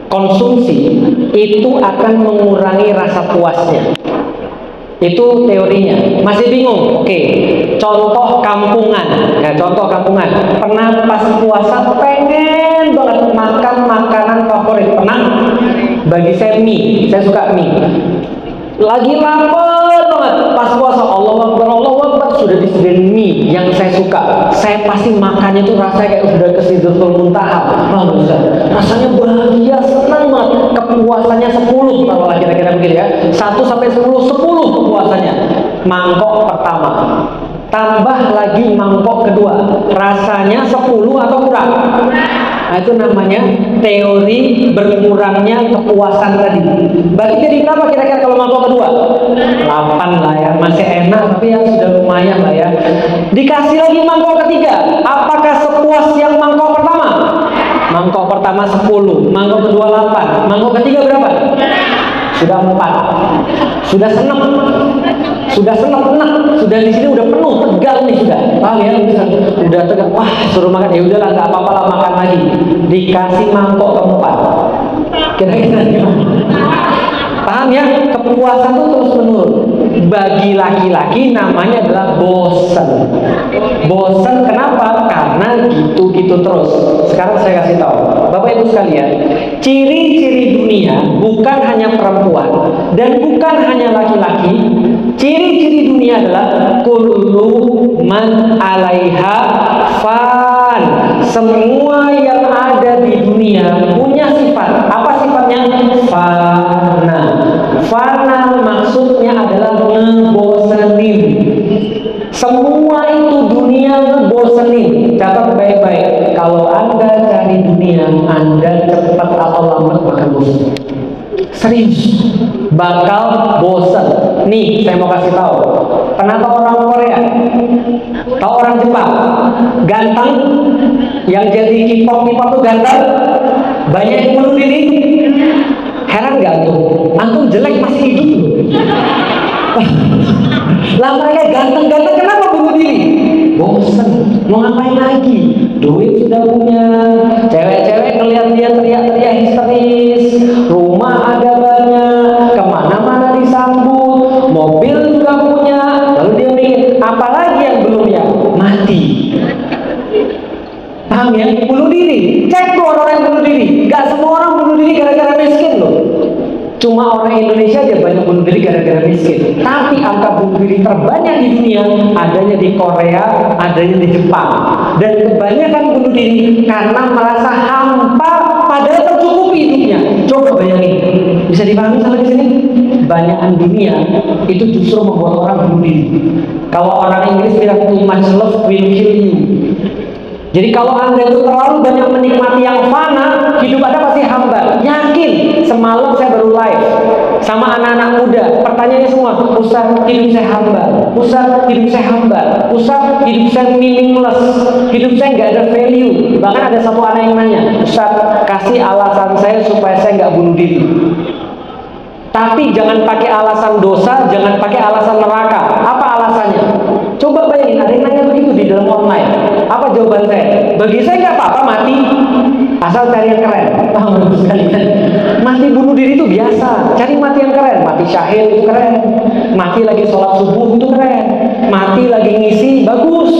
konsumsi itu akan mengurangi rasa puasnya. Itu teorinya. Masih bingung? Oke. Contoh kampungan. Ya, contoh kampungan. Pernah pas puasa pengen banget makan makanan favorit. Pernah? Bagi saya mie. Saya suka mie. Lagi lapar banget pas puasa. Allahu Akbar, sudah disediain mie yang saya suka. Saya pasti makannya tuh rasanya kayak udah ke Sidratul Muntaha. Rasanya bahagia, senang banget. Kepuasannya 10 kalau kira-kira begitu ya. 1 sampai 10 kepuasannya. Mangkok pertama. Tambah lagi mangkok kedua. Rasanya 10 atau kurang? Nah, itu namanya teori berkurangnya kepuasan tadi. Bagi jadi berapa kira-kira kalau mangkok kedua? 8 lah ya, masih enak tapi ya sudah lumayan lah ya. Dikasih lagi mangkok ketiga, apakah sepuas yang mangkok pertama? Mangkok pertama 10, mangkok kedua 8, mangkok ketiga berapa? Sudah 4. Sudah seneng. Sudah seneng, enak. Sudah di sini udah penuh, tegang nih sudah. Paham ya? Udah tegang. Wah, suruh makan. Ya udahlah, nggak apa-apa lah, makan lagi. Dikasih mangkok keempat. Kira-kira gimana? Paham ya? Kepuasan itu terus menurun. Bagi laki-laki namanya adalah bosan. Bosan kenapa? Karena gitu-gitu terus. Sekarang saya kasih tahu, Bapak Ibu sekalian, ciri-ciri dunia bukan hanya perempuan dan bukan hanya laki-laki. Ciri-ciri dunia adalah kullu man 'alaiha fan. Semua yang ada di dunia punya sifat. Apa sifatnya? Fana. Fana maksudnya adalah ngebosenin. Semua itu dunia ngebosenin. Catat baik-baik. Kalau Anda cari dunia, Anda cepat atau lambat bakal bosan. Serius, bakal bosan. Nih, saya mau kasih tahu. Pernah tahu orang Korea? Tahu orang Jepang? Ganteng? Yang jadi K-pop tuh ganteng? Banyak yang bunuh diri? Heran gak tuh? Antum jelek masih hidup loh. Lah mereka ganteng-ganteng kenapa bunuh diri? Bosan, mau ngapain lagi? Duit sudah punya, cewek-cewek ngeliat dia teriak-teriak histeris, rumah ada banyak, kemana-mana disambut, mobil juga punya, lalu dia mikir, apalagi yang belum ya? Mati. Paham ya? Bunuh diri. Cek tuh orang yang bunuh diri. Gak semua orang bunuh diri gara-gara miskin loh. Cuma orang Indonesia aja banyak bunuh diri gara-gara miskin. Tapi angka bunuh diri terbanyak di dunia adanya di Korea, adanya di Jepang. Dan kebanyakan bunuh diri karena merasa hampa padahal tercukupi hidupnya. Coba bayangin, bisa dipahami sampai di sini? Banyakan dunia itu justru membuat orang bunuh diri. Kalau orang Inggris bilang too much love will kill you. Jadi kalau Anda itu terlalu banyak menikmati yang fana, hidup Anda pasti hambar. Yakin, semalam saya baru live sama anak-anak muda. Pertanyaannya semua, Ustaz, hidup saya hambar. Ustaz, hidup saya hambar. Ustaz, hidup saya meaningless. Hidup saya nggak ada value. Bahkan ada satu anak yang nanya, Ustaz, kasih alasan saya supaya saya nggak bunuh diri. Tapi jangan pakai alasan dosa, jangan pakai alasan neraka. Apa alasannya? Coba bayangin, ada yang nanya begitu di dalam online. jawaban saya. Bagi saya nggak apa-apa mati, asal cari yang keren. Paham sekalian? Mati bunuh diri itu biasa. Cari mati yang keren. Mati syahid itu keren. Mati lagi sholat subuh itu keren. Mati lagi ngisi bagus.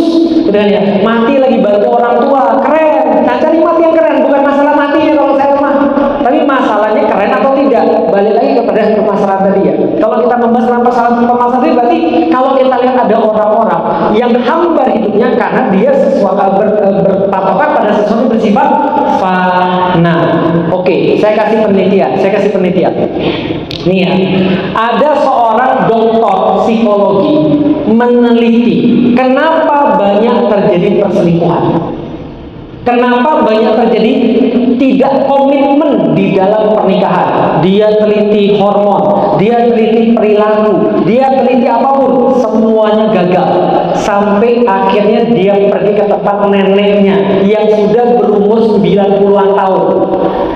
Udah ya. Mati lagi bantu orang tua keren. Nah, cari mati yang keren. Bukan masalah matinya kalau saya mah. Tapi masalahnya keren atau tidak. Balik lagi kepada permasalahan tadi ya. Kalau kita membahas tentang permasalahan tadi, berarti kalau kita lihat ada orang-orang yang hamba hidupnya karena dia sesuatu berpatokan pada sesuatu bersifat fana. Oke, saya kasih penelitian. Nih ya, ada seorang dokter psikologi meneliti kenapa banyak terjadi perselingkuhan. Kenapa banyak terjadi tidak komitmen di dalam pernikahan? Dia teliti hormon, dia teliti perilaku, dia teliti apapun, semuanya gagal. Sampai akhirnya dia pergi ke tempat neneknya yang sudah berumur 90-an tahun.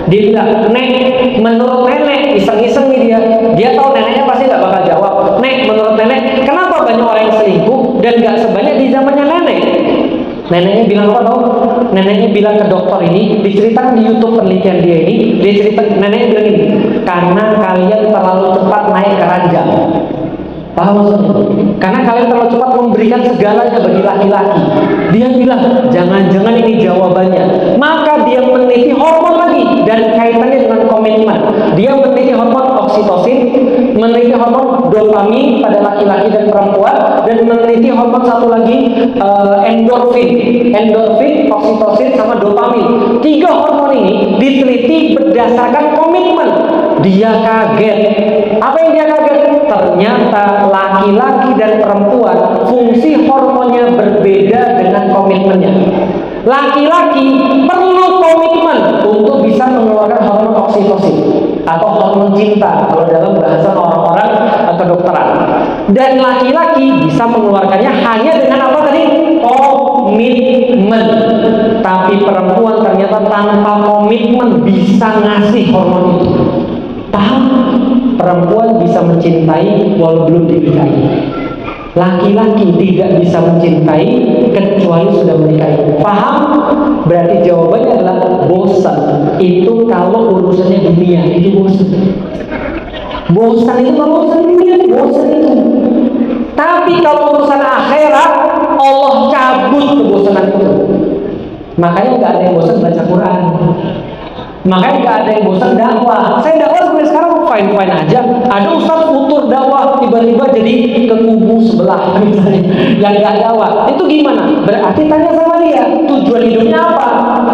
Dia bilang, "Nek, menurut nenek," iseng-iseng nih dia tahu neneknya pasti nggak bakal jawab. "Nek, menurut nenek, kenapa banyak orang yang selingkuh dan nggak sebanyak di zamannya nenek?" Neneknya bilang apa tau? Neneknya bilang ke dokter ini, diceritakan di YouTube penelitian dia ini, neneknya bilang ini, karena kalian terlalu cepat naik ke ranjang. Paham maksudnya? Karena kalian terlalu cepat memberikan segalanya bagi laki-laki. Dia bilang, jangan-jangan ini jawabannya. Maka dia meneliti hormon lagi dan kaitannya dengan komitmen. Dia meneliti hormon oksitosin, meneliti hormon dopamin pada laki-laki dan perempuan, dan meneliti hormon satu lagi endorfin, oksitosin sama dopamin. 3 hormon ini diteliti berdasarkan komitmen. Dia kaget. Apa yang dia kaget? Ternyata laki-laki dan perempuan fungsi hormonnya berbeda dengan komitmennya. Laki-laki perlu komitmen untuk bisa mengeluarkan hormon oksitosin atau hormon cinta kalau dalam bahasa orang-orang kedokteran. Dan laki-laki bisa mengeluarkannya hanya dengan apa tadi? Komitmen. Tapi perempuan ternyata tanpa komitmen bisa ngasih hormon itu. Paham? Perempuan bisa mencintai walau belum dinikahi. Laki-laki tidak bisa mencintai kecuali sudah menikahi. Paham? Berarti jawabannya adalah bosan. Itu kalau urusannya dunia, itu bosan. Bosan itu kalau urusan dunia, bosan itu. Tapi kalau urusan akhirat, Allah cabut kebosanan itu. Makanya nggak ada yang bosan baca Quran. Makanya nggak ada yang bosan dakwah. Saya dakwah sampai sekarang fine aja. Ada ustaz futur dakwah tiba-tiba jadi ke kubu sebelah misalnya yang nggak dakwah. Itu gimana? Berarti tanya sama dia tujuan hidupnya apa?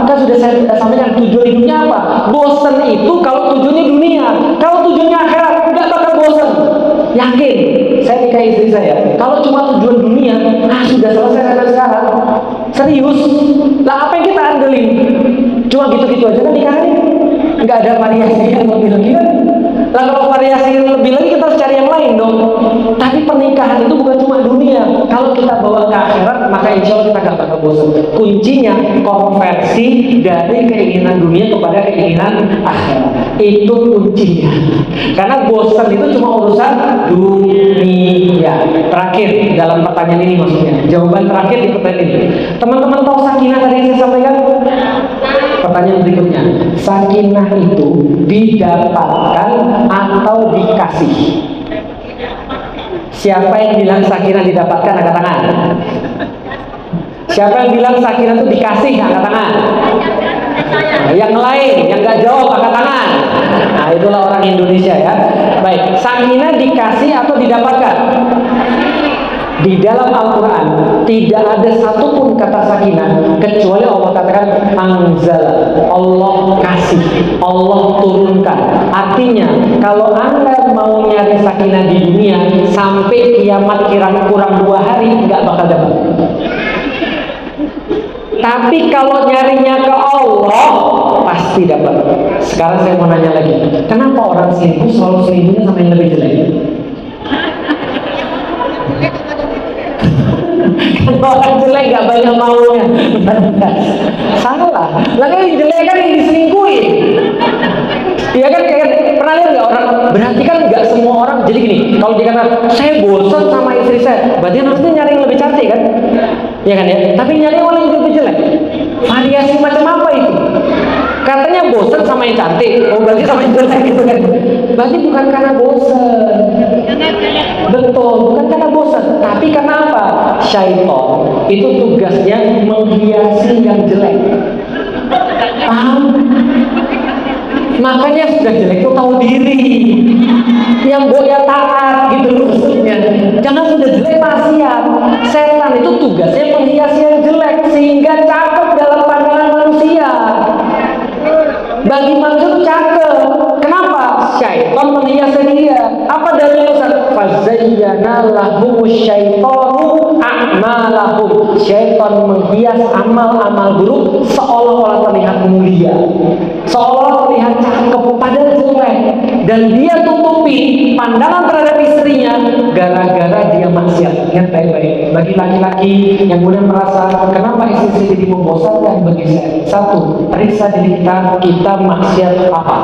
Kan sudah saya sampaikan tujuan hidupnya apa. Bosan itu kalau tujuannya dunia. Kalau tujuannya akhirat nggak bakal bosan. Yakin? Saya nikahi istri saya. Kalau cuma tujuan dunia, sudah selesai sampai sekarang. Serius? Lah apa yang kita andelin? Cuma gitu-gitu aja kan nikahin? Nggak ada variasi yang lebih lagi kan? Lah kalau variasi lebih lagi kita harus cari yang lain dong. Tapi pernikahan itu bukan cuma dunia. Kalau kita bawa ke akhirat, maka insya Allah kita nggak bakal bosan. Kuncinya konversi dari keinginan dunia kepada keinginan akhirat. Itu kuncinya. Karena bosan itu cuma urusan dunia. Terakhir dalam pertanyaan ini maksudnya. Jawaban terakhir di pertanyaan ini. Teman-teman tahu sakinah tadi yang saya sampaikan? Pertanyaan berikutnya, sakinah itu didapatkan atau dikasih? Siapa yang bilang sakinah didapatkan? Angkat tangan. Siapa yang bilang sakinah itu dikasih? Angkat tangan. Yang lain, yang gak jawab, angkat tangan. Nah, itulah orang Indonesia ya. Baik, sakinah dikasih atau didapatkan? Di dalam Al-Quran tidak ada satupun kata sakinah kecuali Allah katakan anzal, Allah kasih, Allah turunkan. Artinya kalau Anda mau nyari sakinah di dunia sampai kiamat kurang 2 hari nggak bakal dapat. Tapi kalau nyarinya ke Allah pasti dapat. Sekarang saya mau nanya lagi, kenapa orang selingkuh selalu selingkuhnya sama yang lebih jelek? Orang jelek gak banyak maunya. Salah. Lah kan yang jelek kan yang diselingkuhin. Iya kan, pernah lihat nggak orang? Berarti kan nggak semua orang. Jadi gini, kalau dia kata saya bosan sama istri saya, berarti harusnya nyari yang lebih cantik kan? ya kan ya? Tapi nyari orang yang lebih jelek. Variasi macam apa itu? Katanya bosan sama yang cantik, oh berarti sama yang jelek gitu kan? Berarti bukan karena bosan. Betul, bukan karena bosan, tapi karena apa? Syaitan itu tugasnya menghiasi yang jelek. Paham? Makanya sudah jelek itu tahu diri, yang boya taat gitu loh maksudnya. Jangan sudah jelek maksiat. Setan itu tugasnya menghiasi yang jelek sehingga cakep dalam pandangan manusia. Bagi manusia itu cakep. Kenapa? Syaitan menghiasi dia. Apa dalilnya Ustaz? Fazayyana lahumus syaitanu a'malahum. Syaitan menghias amal-amal buruk seolah-olah terlihat mulia, seolah-olah terlihat cakep, padahal jelek. Dan dia tutupi pandangan terhadap istrinya gara-gara dia maksiat. Ingat baik-baik, bagi laki-laki yang kemudian merasa kenapa istri jadi membosankan bagi saya. Satu, periksa diri kita maksiat apa?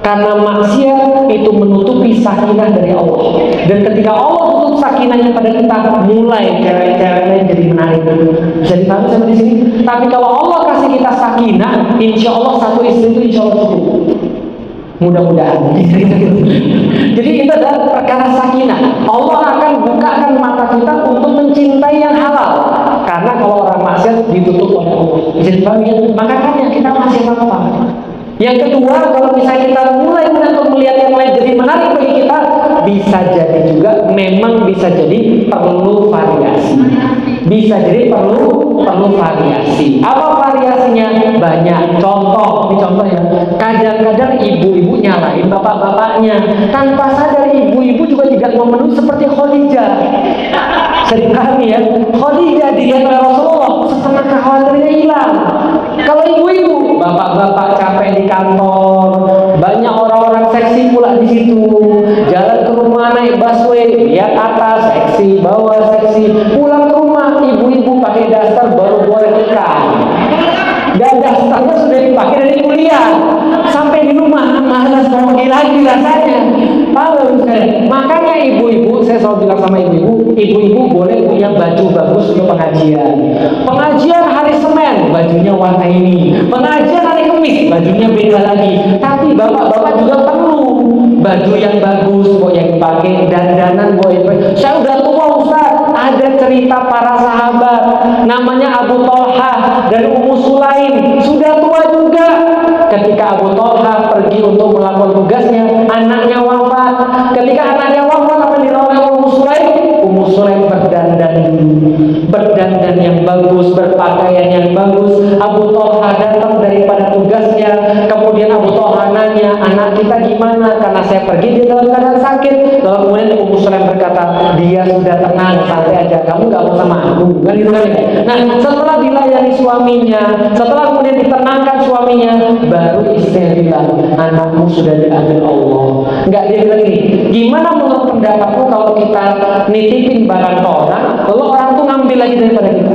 Karena maksiat itu menutupi sakinah dari Allah. Dan ketika Allah tutup sakinahnya pada kita, mulai cewek-ceweknya jadi menarik. Bisa dipahami sampai di sini. Tapi kalau Allah kasih kita sakinah, insya Allah satu istri itu insya Allah cukup. Mudah-mudahan. Jadi itu adalah perkara sakinah. Allah akan bukakan mata kita untuk mencintai yang halal. Karena kalau orang maksiat ditutup oleh Allah. Jadi makanya kita masih apa? Yang kedua, kalau misalnya kita mulai untuk melihat yang lain jadi menarik bagi kita, bisa jadi juga memang bisa jadi perlu variasi. Bisa jadi perlu variasi. Apa variasinya? Banyak. Contoh, ini contoh ya. Kadang-kadang ibu-ibu nyalain bapak-bapaknya. Tanpa sadar ibu-ibu juga tidak memenuhi seperti Khadijah. Sering kami ya, Khadijah dilihat oleh Rasulullah, setengah kekhawatirannya hilang. Kalau ibu-ibu, bapak-bapak capek di kantor, banyak orang-orang seksi pula di situ. Jalan ke rumah naik busway, lihat atas seksi, bawah seksi. Pulang ke rumah, ibu-ibu pakai daster baru goreng ikan. Dan dasternya sudah dipakai dari kuliah. Sampai di rumah, malas mau lagi rasanya. Makanya ibu-ibu, saya selalu bilang sama ibu-ibu boleh punya baju bagus untuk pengajian. Pengajian hari Senin, bajunya warna ini. Pengajian hari Kamis, bajunya beda lagi. Tapi bapak-bapak juga perlu baju yang bagus, kok yang dipakai, dandanan kok yang dipakai. Saya udah tua Ustaz, ada cerita para sahabat, namanya Abu Thalhah dan Ummu Sulaim, sudah tua juga. Ketika Abu Thalhah pergi untuk melakukan tugasnya, anaknya wafat. Ketika anaknya wafat, apa yang dilakukan Ummu Sulaim? Ummu Sulaim berdandan yang bagus, berpakaian yang bagus. Abu Thalhah datang daripada tugasnya, kemudian Abu Thalhah nanya, anak kita gimana? Karena saya pergi dia dalam keadaan sakit. Lalu kemudian Ummu Sulaim berkata, dia sudah tenang, santai aja, kamu gak mau sama aku. Kan gitu kan? Nah, setelah dilayani suaminya, setelah kemudian ditenangkan suaminya, baru istri bilang, anakmu sudah diambil Allah. Enggak, dia bilang ini, gimana menurut pendapatmu kalau kita nitipin barang ke orang, lalu orang tuh ngambil lagi daripada kita?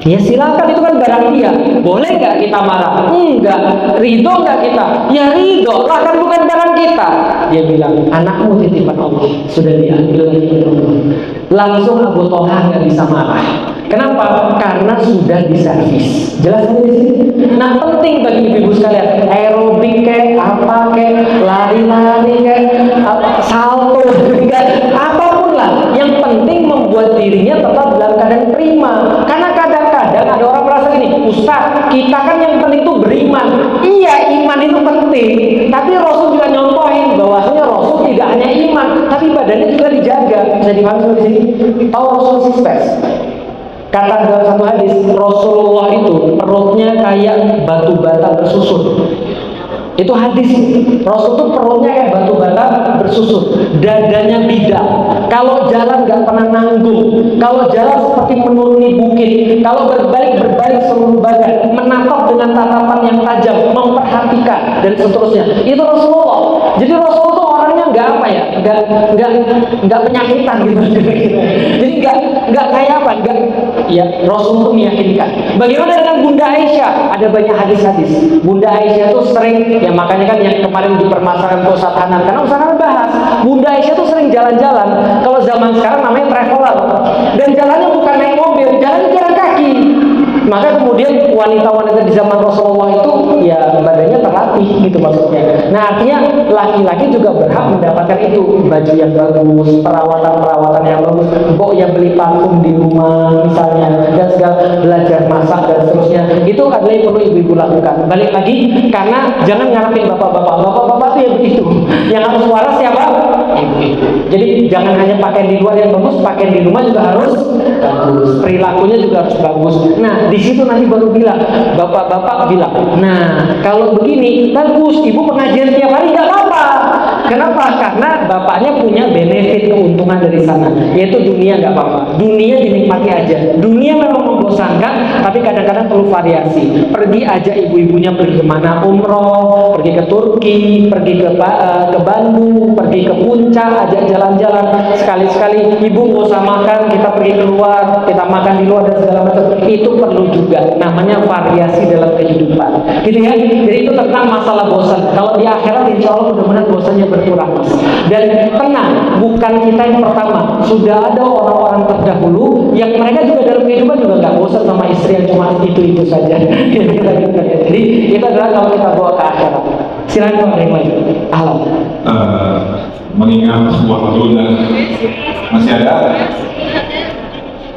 Ya silakan, itu kan barang dia. Boleh nggak kita marah? Enggak. Ridho nggak kita? Ya ridho lah, kan bukan barang kita. Dia bilang, anakmu titipan Allah, sudah diambil lagi Allah. Langsung Abu Thalhah nggak bisa marah. Kenapa? Karena sudah diservis. Jelas di sini. Nah, penting bagi ibu-ibu sekalian, aerobik kayak apa kayak lari-lari kayak salto kayak apapun lah. Yang penting membuat dirinya tetap dalam keadaan prima. Karena kadang-kadang ada orang merasa gini, Ustaz, kita kan yang penting itu beriman. Iya, iman itu penting. Tapi Rasul juga nyontohin bahwasanya Rasul tidak hanya iman, tapi badannya juga dijaga. Bisa dipahami di sini. Tahu Rasul six-pack? Kata dalam satu hadis, Rasulullah itu perutnya kayak batu bata bersusun. Itu hadis. Rasul itu perutnya kayak batu bata bersusun, dadanya bidak. Kalau jalan gak pernah nanggung, kalau jalan seperti menuruni bukit, kalau berbalik seluruh badan, menatap dengan tatapan yang tajam, memperhatikan dan seterusnya. Itu Rasulullah. Jadi Rasul itu orangnya nggak apa ya, nggak penyakitan gitu. Jadi nggak kayak apa, nggak ya Rasul itu meyakinkan. Bagaimana dengan Bunda Aisyah? Ada banyak hadis-hadis. Bunda Aisyah itu sering, ya makanya kan yang kemarin dipermasalahkan ke Ustaz Hanan, karena Ustaz Hanan bahas Bunda Aisyah itu sering jalan-jalan. Kalau zaman sekarang namanya traveler, dan jalannya bukan naik mobil, jalannya Maka kemudian wanita-wanita di zaman Rasulullah itu ya badannya terlatih gitu maksudnya. Nah artinya laki-laki juga berhak mendapatkan itu, baju yang bagus, perawatan yang bagus, kok ya beli parfum di rumah misalnya, dan segala, belajar masak dan seterusnya. Itu adalah yang perlu ibu-ibu lakukan. Balik lagi, karena jangan ngarepin bapak-bapak tuh ya begitu. Yang harus waras siapa? Ibu-ibu. Jadi jangan hanya pakaian di luar yang bagus, pakaian di rumah juga harus bagus, perilakunya juga harus bagus. Nah di situ nanti baru bilang, bapak-bapak bilang, nah kalau begini bagus, ibu pengajian tiap hari nggak apa-apa. Kenapa? Karena bapaknya punya benefit, keuntungan dari sana, yaitu dunia nggak apa-apa. Dunia dinikmati aja. Dunia memang membosankan, tapi kadang-kadang perlu variasi. Pergi aja ibu-ibunya pergi kemana, umroh, pergi ke Turki, pergi ke Bandung, pergi ke Puncak, ajak jalan-jalan. Sekali-sekali ibu nggak usah makan, kita pergi keluar, kita makan di luar dan segala macam. Itu perlu juga. Namanya variasi dalam kehidupan. Gitu ya. Jadi itu tentang masalah bosan. Kalau di akhirat insya Allah mudah-mudahan bosannya berkurang. Dan tenang, bukan kita yang pertama. Sudah ada orang-orang terdahulu yang mereka juga dalam kehidupan juga nggak bosan sama istri yang cuma itu saja. Jadi itu adalah kalau kita bawa ke akhirat. Silakan Pak Rima. Alam. Mengingat waktu dan masih ada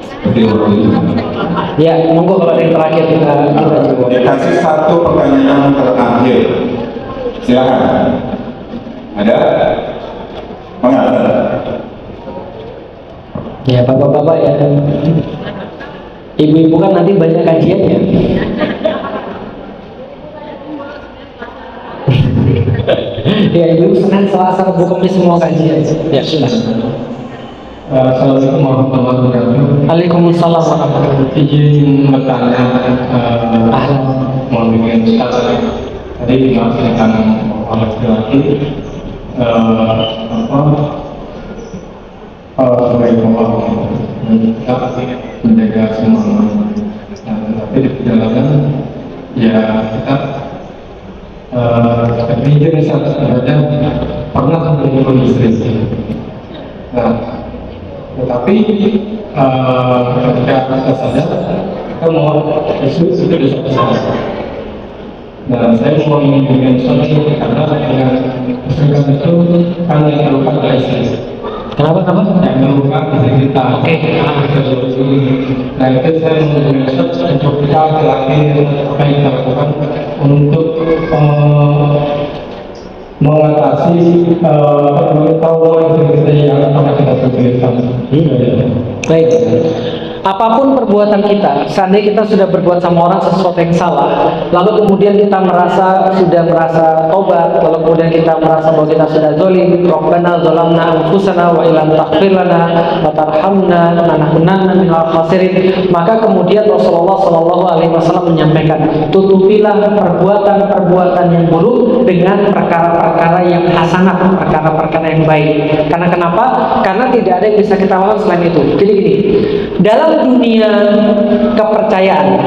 seperti waktu itu. Ya, monggo kalau ada yang terakhir kita jawab. Dikasih satu pertanyaan terakhir. Silakan. Ada? Mengapa? Ya, bapak-bapak ya. Ibu-ibu kan nanti banyak kajiannya. Ya, ibu Senin, Selasa, Rabu, Kamis semua kajian. Ya, sudah. Assalamualaikum warahmatullahi wabarakatuh. Waalaikumsalam warahmatullahi wabarakatuh. Izin bertanya, mohon bimbingan Ustaz. Tadi dimaksudkan bahwa laki-laki sebagai pembawa kita menjaga semangat. Tapi di perjalanan ya kita berpikir misalnya pernah menghubungi istri. Nah, tetapi ketika kita sadar kita mau itu sudah selesai. Nah, saya mau ingin sesuatu karena dengan kesulitan itu kan yang terluka adalah istri. Kenapa? Yang terluka istri kita. Oke. Nah, itu saya mau untuk kita laki-laki apa yang kita lakukan untuk mengatasi trauma istri kita yang pernah kita sebutkan. Baik. Apapun perbuatan kita, seandainya kita sudah berbuat sama orang sesuatu yang salah, lalu kemudian kita sudah merasa tobat, lalu kemudian kita merasa bahwa kita sudah zalim, Rabbana zalamna anfusana wa illam taghfir lana wa tarhamna lanakunanna minal khasirin. Maka kemudian Rasulullah SAW menyampaikan, tutupilah perbuatan-perbuatan yang buruk dengan perkara-perkara yang hasanah, perkara-perkara yang baik. Karena kenapa? Karena tidak ada yang bisa kita lakukan selain itu. Jadi gini, dalam dunia kepercayaan,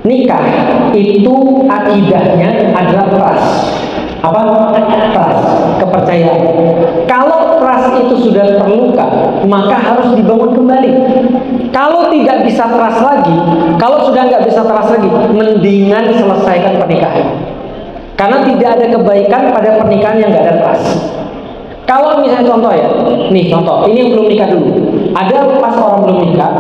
nikah itu akidahnya adalah trust. Apa? Trust, kepercayaan. Kalau trust itu sudah terluka, maka harus dibangun kembali. Kalau tidak bisa trust lagi, kalau sudah nggak bisa trust lagi, mendingan selesaikan pernikahan. Karena tidak ada kebaikan pada pernikahan yang nggak ada trust. Kalau misalnya contoh ya, nih contoh, ini yang belum nikah dulu. Ada pas orang belum nikah,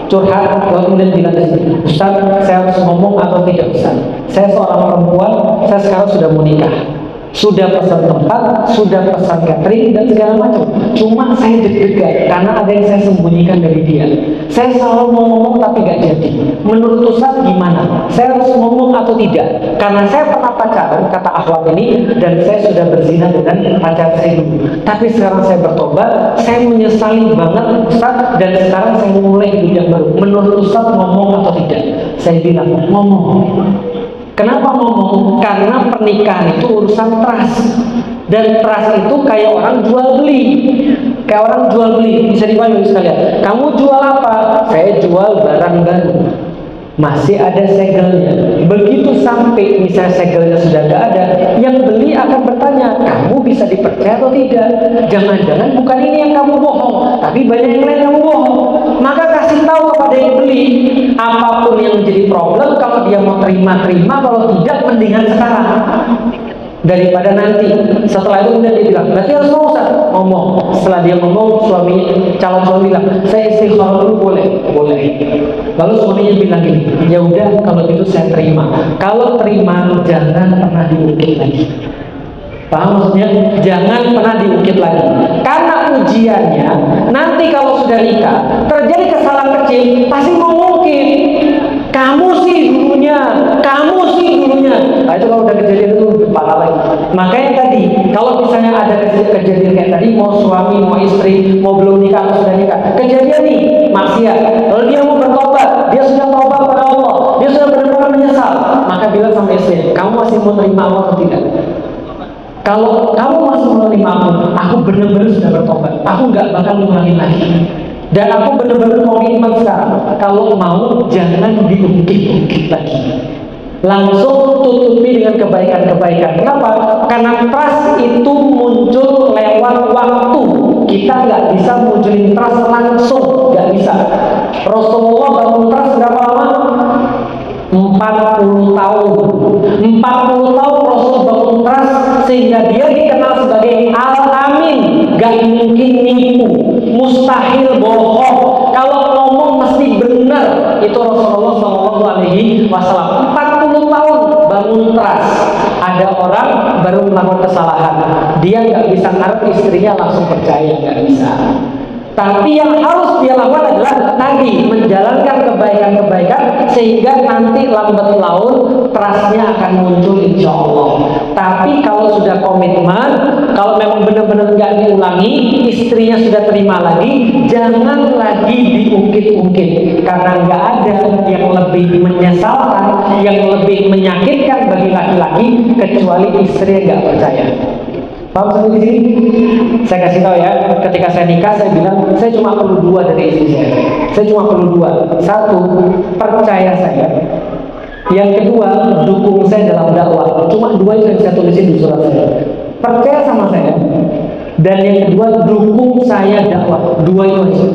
curhat, lalu kemudian bilang Ustaz, saya harus ngomong atau tidak Ustaz? Saya seorang perempuan, saya sekarang sudah mau nikah. Sudah pesan tempat, sudah pesan catering dan segala macam. Cuma saya deg-degan karena ada yang saya sembunyikan dari dia. Saya selalu mau ngomong tapi gak jadi. Menurut Ustaz gimana? Saya harus ngomong atau tidak? Karena saya pernah pacaran, kata Ahwat ini, dan saya sudah berzina dengan pacar saya dulu. Tapi sekarang saya bertobat, saya menyesali banget Ustaz, dan sekarang saya mulai hidup yang baru. Menurut Ustaz ngomong atau tidak? Saya bilang ngomong. Kenapa ngomong? Karena pernikahan itu urusan trust. Dan trust itu kayak orang jual beli. Kayak orang jual beli. Bisa dipahami sekalian. Kamu jual apa? Saya jual barang baru. Masih ada segelnya. Begitu sampai misalnya segelnya sudah tidak ada, yang beli akan bertanya, kamu bisa dipercaya atau tidak? Jangan-jangan bukan ini yang kamu bohong, tapi banyak yang lain kamu bohong. Maka kasih tahu kepada yang beli, apapun yang menjadi problem, kalau dia mau terima, kalau tidak mendingan sekarang daripada nanti. Setelah itu kemudian dia bilang, berarti harus mau Ustaz? Ngomong. Setelah dia ngomong, calon suami bilang, saya istikharah dulu, boleh. Lalu suaminya bilang gini, ya udah kalau gitu saya terima. Kalau terima, jangan pernah diungkit lagi. Paham maksudnya? Jangan pernah diungkit lagi. Karena ujiannya nanti kalau sudah nikah terjadi kesalahan kecil, pasti mau ngungkit. Kamu sih dulunya. Nah itu kalau udah kejadian itu parah lagi. Makanya tadi kalau misalnya ada kejadian kayak tadi, mau suami, mau istri, mau belum nikah, sudah nikah, kejadian nih maksiat, lalu dia mau bertobat, dia sudah taubat pada Allah, dia sudah benar-benar menyesal, maka bilang sama istri, kamu masih mau terima Allah atau tidak? Kalau kamu masih menerima aku benar-benar sudah bertobat, aku nggak bakal ngulangin lagi. Dan aku benar-benar komitmen sekarang, kalau mau jangan diungkit-ungkit lagi. Langsung tutupi dengan kebaikan-kebaikan. Kenapa? Karena trust itu muncul lewat waktu. Kita nggak bisa munculin trust langsung, nggak bisa. Rasulullah bangun trust berapa lama? 40 tahun. 40 tahun Rasul bangun trust sehingga dia dikenal sebagai Al-Amin, gak mungkin nipu, mustahil bohong, kalau ngomong mesti benar. Itu Rasulullah SAW 40 tahun bangun trust. Ada orang baru melakukan kesalahan, dia nggak bisa ngarep istrinya langsung percaya, nggak bisa. Tapi yang harus dia lakukan adalah tadi menjalankan kebaikan-kebaikan sehingga nanti lambat laun trustnya akan muncul insya Allah. Tapi kalau sudah komitmen, kalau memang benar-benar nggak diulangi, istrinya sudah terima lagi, jangan lagi diungkit-ungkit, karena nggak ada yang lebih menyesalkan, yang lebih menyakitkan bagi laki-laki kecuali istri yang nggak percaya. Paham sampai di sini? Saya kasih tahu ya, ketika saya nikah saya bilang saya cuma perlu 2 dari istri saya. Saya cuma perlu 2. 1, percaya saya. Yang kedua, dukung saya dalam dakwah. Cuma 2 itu yang saya tulisin di surat saya. Percaya sama saya. Dan yang kedua, dukung saya dakwah. 2 itu aja.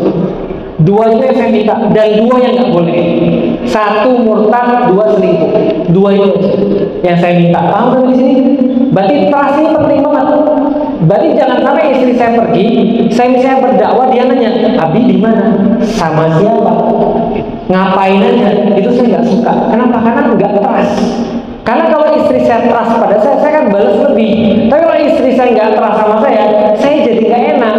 2 itu yang saya minta, dan 2 yang nggak boleh. 1 murtad, 2 selingkuh. 2 itu aja yang saya minta. Paham sampai di sini? Berarti trust ini penting banget. Berarti jangan sampai istri saya pergi, saya misalnya berdakwah, dia nanya, Abi di mana? Sama siapa? Ngapain aja? Itu saya nggak suka. Kenapa? Karena nggak trust. Karena kalau istri saya trust pada saya kan balas lebih. Tapi kalau istri saya nggak trust sama saya jadi nggak enak.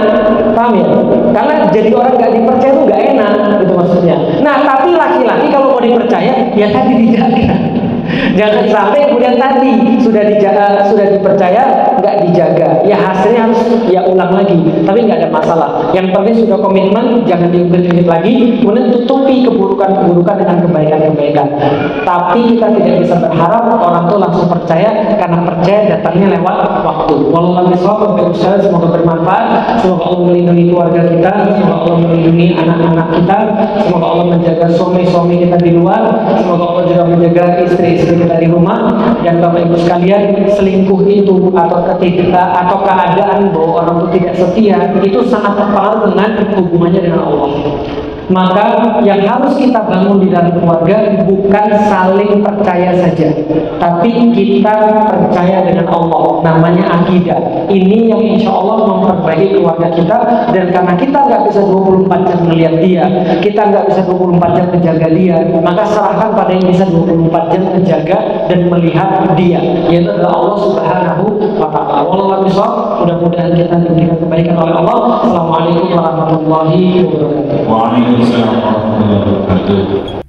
Paham ya? Karena jadi orang nggak dipercaya itu nggak enak, itu maksudnya. Nah, tapi laki-laki kalau mau dipercaya, ya tadi dijaga. Jangan sampai kemudian tadi sudah dipercaya nggak dijaga, ya hasilnya harus ya ulang lagi. Tapi nggak ada masalah. Yang penting sudah komitmen, jangan diungkit-ungkit lagi. Kemudian tutupi keburukan-keburukan dengan kebaikan-kebaikan. Tapi kita tidak bisa berharap orang itu langsung percaya, karena percaya datangnya lewat waktu. Wallahu a'lam bishawab. Semoga bermanfaat. Semoga Allah melindungi keluarga kita, semoga Allah melindungi anak-anak kita, semoga Allah menjaga suami-suami kita di luar, semoga Allah juga menjaga istri kita di rumah. Dan Bapak Ibu sekalian, selingkuh itu atau keadaan bahwa orang itu tidak setia itu sangat terpengaruh dengan hubungannya dengan Allah. Maka yang harus kita bangun di dalam keluarga bukan saling percaya saja, tapi kita percaya dengan Allah. Namanya akidah. Ini yang insya Allah memperbaiki keluarga kita. Dan karena kita nggak bisa 24 jam melihat dia, kita nggak bisa 24 jam menjaga dia, maka serahkan pada yang bisa 24 jam menjaga dan melihat dia, yaitu adalah Allah Subhanahu wa Ta'ala. Wallahu a'lam. Mudah-mudahan kita diberikan kebaikan oleh Allah. Assalamualaikum warahmatullahi wabarakatuh. Waalaikumsalam warahmatullahi wabarakatuh.